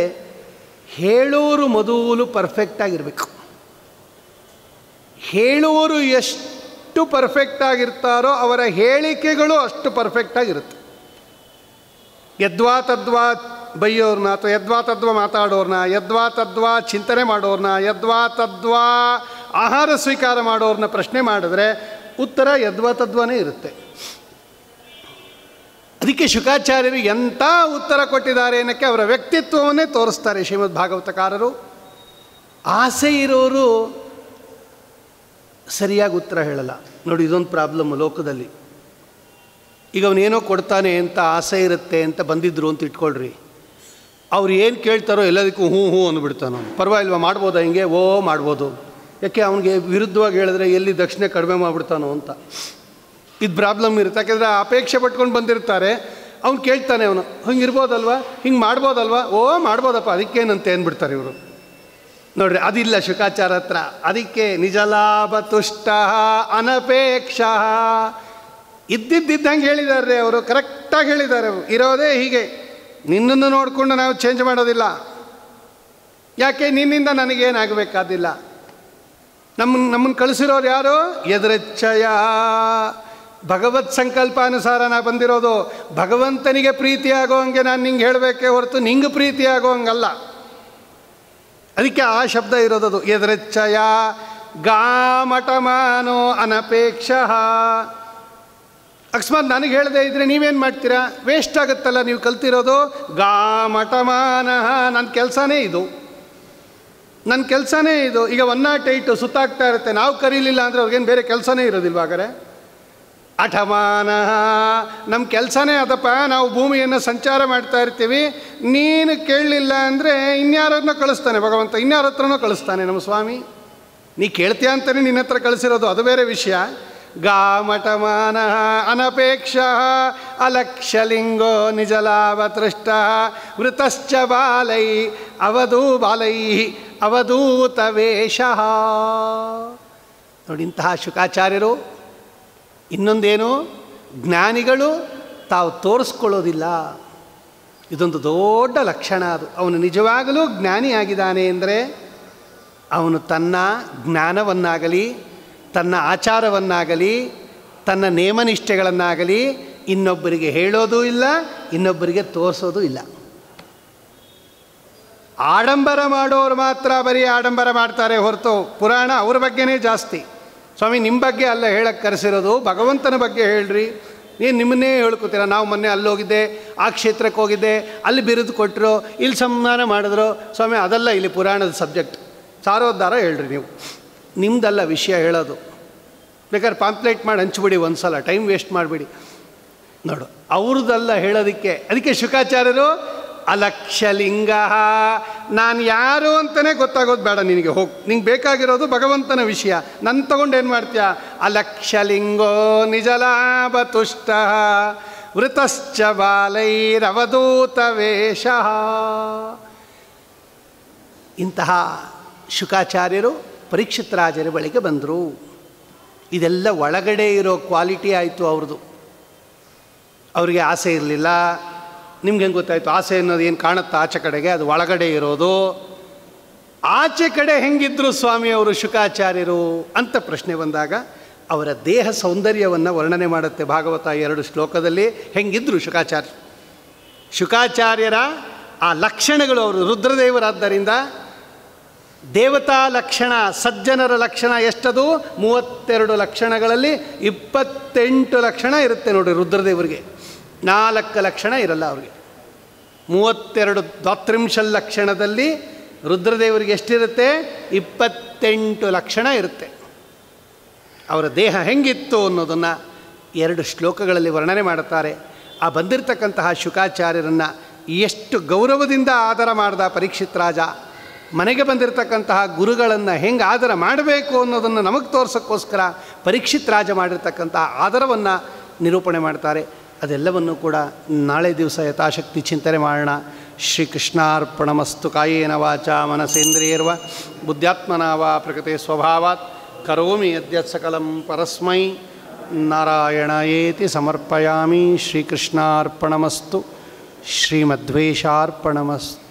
ಹೇಳೋರು ಮೊದಲು ಪರ್ಫೆಕ್ಟಾಗಿರಬೇಕು. ಹೇಳುವವರು ಎಷ್ಟು ಪರ್ಫೆಕ್ಟಾಗಿರ್ತಾರೋ ಅವರ ಹೇಳಿಕೆಗಳು ಅಷ್ಟು ಪರ್ಫೆಕ್ಟಾಗಿರುತ್ತೆ. ಯದ್ವಾ ತದ್ವಾ ಬೈಯೋರ್ನ ಅಥವಾ ಯದ್ವಾ ತದ್ವಾ ಮಾತಾಡೋರ್ನ, ಯದ್ವಾ ತದ್ವಾ ಚಿಂತನೆ ಮಾಡೋರ್ನ, ಯದ್ವಾ ತದ್ವಾ ಆಹಾರ ಸ್ವೀಕಾರ ಮಾಡೋರ್ನ ಪ್ರಶ್ನೆ ಮಾಡಿದ್ರೆ ಉತ್ತರ ಯದ್ವಾ ತದ್ವಾನೇ ಇರುತ್ತೆ. ಅದಕ್ಕೆ ಶುಕಾಚಾರ್ಯರು ಎಂಥ ಉತ್ತರ ಕೊಟ್ಟಿದ್ದಾರೆ ಅನ್ನೋಕ್ಕೆ ಅವರ ವ್ಯಕ್ತಿತ್ವವನ್ನೇ ತೋರಿಸ್ತಾರೆ ಶ್ರೀಮದ್ ಭಾಗವತಕಾರರು. ಆಸೆ ಇರೋರು ಸರಿಯಾಗಿ ಉತ್ತರ ಹೇಳಲ್ಲ. ನೋಡಿ, ಇದೊಂದು ಪ್ರಾಬ್ಲಮ್ ಲೋಕದಲ್ಲಿ. ಈಗ ಅವನೇನೋ ಕೊಡ್ತಾನೆ ಅಂತ ಆಸೆ ಇರುತ್ತೆ ಅಂತ ಬಂದಿದ್ರು ಅಂತ ಇಟ್ಕೊಳ್ರಿ. ಅವ್ರು ಏನು ಕೇಳ್ತಾರೋ ಎಲ್ಲದಕ್ಕೂ ಹ್ಞೂ ಹ್ಞೂ ಅಂದ್ಬಿಡ್ತಾನೋ. ಪರವಾಗಿಲ್ವ, ಮಾಡ್ಬೋದಾ ಹಿಂಗೆ? ಓ ಮಾಡ್ಬೋದು. ಯಾಕೆ ಅವನಿಗೆ ವಿರುದ್ಧವಾಗಿ ಹೇಳಿದ್ರೆ ಎಲ್ಲಿ ದಕ್ಷಿಣೆ ಕಡಿಮೆ ಮಾಡಿಬಿಡ್ತಾನೋ ಅಂತ ಇದು ಪ್ರಾಬ್ಲಮ್ ಇರುತ್ತೆ. ಯಾಕೆಂದರೆ ಅಪೇಕ್ಷೆ ಪಟ್ಕೊಂಡು ಬಂದಿರ್ತಾರೆ. ಅವ್ನು ಕೇಳ್ತಾನೆ, ಅವನು ಹಿಂಗೆ ಇರ್ಬೋದಲ್ವ, ಹಿಂಗೆ ಮಾಡ್ಬೋದಲ್ವ, ಓ ಮಾಡ್ಬೋದಪ್ಪ, ಅದಕ್ಕೇನಂತ ಏನ್ಬಿಡ್ತಾರೆ ಇವರು. ನೋಡ್ರಿ, ಅದಿಲ್ಲ ಶುಕಾಚಾರ ಹತ್ರ. ಅದಕ್ಕೆ ನಿಜ ಲಾಭ ತುಷ್ಟ ಅನಪೇಕ್ಷ ಇದ್ದಿದ್ದಂಗೆ ಹೇಳಿದ್ದಾರೆ ಅವರು. ಕರೆಕ್ಟಾಗಿ ಹೇಳಿದ್ದಾರೆ ಅವರು. ಇರೋದೇ ಹೀಗೆ, ನಿನ್ನನ್ನು ನೋಡಿಕೊಂಡು ನಾವು ಚೇಂಜ್ ಮಾಡೋದಿಲ್ಲ. ಯಾಕೆ? ನಿನ್ನಿಂದ ನನಗೇನಾಗಬೇಕಾದಿಲ್ಲ. ನಮ್ಮನ್ನು ಕಳಿಸಿರೋರು ಯಾರು? ಎದೃಚ್ಛಯ, ಭಗವತ್ ಸಂಕಲ್ಪಾನುಸಾರ ನಾ ಬಂದಿರೋದು. ಭಗವಂತನಿಗೆ ಪ್ರೀತಿಯಾಗೋ ಹಂಗೆ ನಾನು ನಿಂಗೆ ಹೇಳಬೇಕೇ ಹೊರತು ನಿಂಗೆ ಪ್ರೀತಿಯಾಗೋ ಹಂಗಲ್ಲ. ಅದಕ್ಕೆ ಆ ಶಬ್ದ ಇರೋದದು, ಎದೃಚ್ಛಯ ಗಾಮಟಮಾನೋ ಅನಪೇಕ್ಷ. ಅಕಸ್ಮಾತ್ ನನಗೆ ಹೇಳದೇ ಇದ್ದರೆ ನೀವೇನು ಮಾಡ್ತೀರಾ? ವೇಸ್ಟ್ ಆಗುತ್ತಲ್ಲ ನೀವು ಕಲ್ತಿರೋದು. ಗಾಮಟಮಾನ, ನನ್ನ ಕೆಲಸನೇ ಇದು, ನನ್ನ ಕೆಲಸನೇ ಇದು. ಈಗ 108 ಸುತ್ತಾಗ್ತಾ ಇರುತ್ತೆ, ನಾವು ಕರೀಲಿಲ್ಲ ಅಂದರೆ ಅವ್ರಿಗೇನು ಬೇರೆ ಕೆಲಸನೇ ಇರೋದಿಲ್ವ? ಹಾಗಾದ್ರೆ ಅಠಮಾನ, ನಮ್ಮ ಕೆಲಸನೇ ಅದಪ್ಪ, ನಾವು ಭೂಮಿಯನ್ನು ಸಂಚಾರ ಮಾಡ್ತಾ ಇರ್ತೀವಿ. ನೀನು ಕೇಳಲಿಲ್ಲ ಅಂದರೆ ಇನ್ಯಾರನ್ನ ಕಳಿಸ್ತಾನೆ ಭಗವಂತ, ಇನ್ಯಾರ ಹತ್ರನೂ ಕಳಿಸ್ತಾನೆ ನಮ್ಮ ಸ್ವಾಮಿ. ನೀ ಕೇಳ್ತೀಯ ಅಂತಲೇ ನಿನ್ನ ಹತ್ರ ಕಳಿಸಿರೋದು, ಅದು ಬೇರೆ ವಿಷಯ. ಗಾಮಟಮಾನ ಅನಪೇಕ್ಷ ಅಲಕ್ಷ್ಯಲಿಂಗೋ ನಿಜಲಾವತೃಷ್ಟ ವೃತಶ್ಚ ಬಾಲೈ ಅವಧೂತ ವೇಷ. ನೋಡಿ, ಇಂತಹ ಶುಕಾಚಾರ್ಯರು. ಇನ್ನೊಂದೇನು, ಜ್ಞಾನಿಗಳು ತಾವು ತೋರಿಸ್ಕೊಳ್ಳೋದಿಲ್ಲ. ಇದೊಂದು ದೊಡ್ಡ ಲಕ್ಷಣ. ಅದು ಅವನು ನಿಜವಾಗಲೂ ಜ್ಞಾನಿಯಾಗಿದ್ದಾನೆ ಅಂದರೆ ಅವನು ತನ್ನ ಜ್ಞಾನವನ್ನಾಗಲಿ, ತನ್ನ ಆಚಾರವನ್ನಾಗಲಿ, ತನ್ನ ನೇಮನಿಷ್ಠೆಗಳನ್ನಾಗಲಿ ಇನ್ನೊಬ್ಬರಿಗೆ ಹೇಳೋದೂ ಇಲ್ಲ, ಇನ್ನೊಬ್ಬರಿಗೆ ತೋರಿಸೋದು ಇಲ್ಲ. ಆಡಂಬರ ಮಾಡೋರು ಮಾತ್ರ ಬರೀ ಆಡಂಬರ ಮಾಡ್ತಾರೆ ಹೊರತು ಪುರಾಣ ಅವ್ರ ಬಗ್ಗೆನೇ ಜಾಸ್ತಿ. ಸ್ವಾಮಿ, ನಿಮ್ಮ ಬಗ್ಗೆ ಅಲ್ಲ ಹೇಳಕ್ಕೆ ಕರೆಸಿರೋದು, ಭಗವಂತನ ಬಗ್ಗೆ ಹೇಳ್ರಿ. ಏನು ನಿಮ್ಮನ್ನೇ ಹೇಳ್ಕೊತೀರ? ನಾವು ಮೊನ್ನೆ ಅಲ್ಲೋಗಿದ್ದೆ, ಆ ಕ್ಷೇತ್ರಕ್ಕೆ ಹೋಗಿದ್ದೆ, ಅಲ್ಲಿ ಬಿರುದು ಕೊಟ್ಟರು, ಇಲ್ಲಿ ಸನ್ಮಾನ ಮಾಡಿದ್ರು. ಸ್ವಾಮಿ, ಅದಲ್ಲ ಇಲ್ಲಿ ಪುರಾಣದ ಸಬ್ಜೆಕ್ಟ್. ಸಾರೋದ್ಧಾರ ಹೇಳ್ರಿ ನೀವು, ನಿಮ್ದಲ್ಲ ವಿಷಯ ಹೇಳೋದು. ಬೇಕಾದ್ರೆ ಪಾಂಪ್ಲೇಟ್ ಮಾಡಿ ಹಂಚ್ಬಿಡಿ ಒಂದು ಸಲ, ಟೈಮ್ ವೇಸ್ಟ್ ಮಾಡಿಬಿಡಿ. ನೋಡು, ಅವ್ರದ್ದಲ್ಲ ಹೇಳೋದಕ್ಕೆ. ಅದಕ್ಕೆ ಶುಕಾಚಾರ್ಯರು ಅಲಕ್ಷ್ಯಲಿಂಗ, ನಾನು ಯಾರು ಅಂತಲೇ ಗೊತ್ತಾಗೋದು ಬೇಡ ನಿನಗೆ, ಹೋಗಿ ನಿಂಗೆ ಬೇಕಾಗಿರೋದು ಭಗವಂತನ ವಿಷಯ. ನನ್ನ ತಗೊಂಡು ಏನು ಮಾಡ್ತೀಯ? ಅಲಕ್ಷ್ಯಲಿಂಗೋ ನಿಜಲಾಭ ತುಷ್ಟ ವೃತಶ್ಚ ಬಾಲೈರವಧೂತ ವೇಷ. ಇಂತಹ ಶುಕಾಚಾರ್ಯರು ಪರೀಕ್ಷಿತ್ ರಾಜರ ಬಳಿಗೆ ಬಂದರು. ಇದೆಲ್ಲ ಒಳಗಡೆ ಇರೋ ಕ್ವಾಲಿಟಿ ಆಯಿತು ಅವ್ರದ್ದು. ಅವರಿಗೆ ಆಸೆ ಇರಲಿಲ್ಲ. ನಿಮ್ಗೆ ಹೆಂಗೆ ಗೊತ್ತಾಯಿತು? ಆಸೆ ಅನ್ನೋದು ಏನು ಕಾಣುತ್ತಾ ಆಚೆ ಕಡೆಗೆ? ಅದು ಒಳಗಡೆ ಇರೋದು. ಆಚೆ ಕಡೆ ಹೆಂಗಿದ್ರು ಸ್ವಾಮಿ ಅವರು ಶುಕಾಚಾರ್ಯರು ಅಂತ ಪ್ರಶ್ನೆ ಬಂದಾಗ ಅವರ ದೇಹ ಸೌಂದರ್ಯವನ್ನು ವರ್ಣನೆ ಮಾಡುತ್ತೆ ಭಾಗವತ 2 ಶ್ಲೋಕದಲ್ಲಿ. ಹೆಂಗಿದ್ರು ಶುಕಾಚಾರ್ಯರ ಆ ಲಕ್ಷಣಗಳು. ಅವರು ರುದ್ರದೇವರಾದ್ದರಿಂದ ದೇವತಾ ಲಕ್ಷಣ, ಸಜ್ಜನರ ಲಕ್ಷಣ ಎಷ್ಟದು? 32 ಲಕ್ಷಣಗಳಲ್ಲಿ 28 ಲಕ್ಷಣ ಇರುತ್ತೆ ನೋಡಿ ರುದ್ರದೇವರಿಗೆ. 4 ಲಕ್ಷಣ ಇರಲ್ಲ ಅವ್ರಿಗೆ. 32 ದ್ವಾತ್ರಿಂಶಲ್ ಲಕ್ಷಣದಲ್ಲಿ ರುದ್ರದೇವರಿಗೆ ಎಷ್ಟಿರುತ್ತೆ? 28 ಲಕ್ಷಣ ಇರುತ್ತೆ. ಅವರ ದೇಹ ಹೆಂಗಿತ್ತು ಅನ್ನೋದನ್ನು 2 ಶ್ಲೋಕಗಳಲ್ಲಿ ವರ್ಣನೆ ಮಾಡುತ್ತಾರೆ. ಆ ಬಂದಿರತಕ್ಕಂತಹ ಶುಕಾಚಾರ್ಯರನ್ನು ಎಷ್ಟು ಗೌರವದಿಂದ ಆದರ ಮಾಡಿದ ಪರೀಕ್ಷಿತ್ ರಾಜ. ಮನೆಗೆ ಬಂದಿರತಕ್ಕಂತಹ ಗುರುಗಳನ್ನು ಹೆಂಗೆ ಆದರ ಮಾಡಬೇಕು ಅನ್ನೋದನ್ನು ನಮಗೆ ತೋರ್ಸೋಕ್ಕೋಸ್ಕರ ಪರೀಕ್ಷಿತ್ ರಾಜ ಮಾಡಿರ್ತಕ್ಕಂತಹ ಆದರವನ್ನು ನಿರೂಪಣೆ ಮಾಡ್ತಾರೆ. ಅದೆಲ್ಲವನ್ನು ಕೂಡ ನಾಳೆ ದಿವಸ ಯಥಾಶಕ್ತಿ ಚಿಂತನೆ ಮಾಡೋಣ. ಶ್ರೀಕೃಷ್ಣಾರ್ಪಣಮಸ್ತು. ಕಾಯೇನ ವಾಚಾ ಮನಸೇಂದ್ರಿಯರ್ವ ಬುದ್ಧ್ಯಾತ್ಮನಾ ವಾ ಪ್ರಕೃತಿ ಸ್ವಭಾವಾತ್ ಕರೋಮಿ ಯದ್ಯತ್ ಸಕಲಂ ಪರಸ್ಮೈ ನಾರಾಯಣಯೇತಿ ಸಮರ್ಪಯಾಮಿ. ಶ್ರೀಕೃಷ್ಣಾರ್ಪಣಮಸ್ತು. ಶ್ರೀಮಧ್ವೇಶಾರ್ಪಣಮಸ್ತು.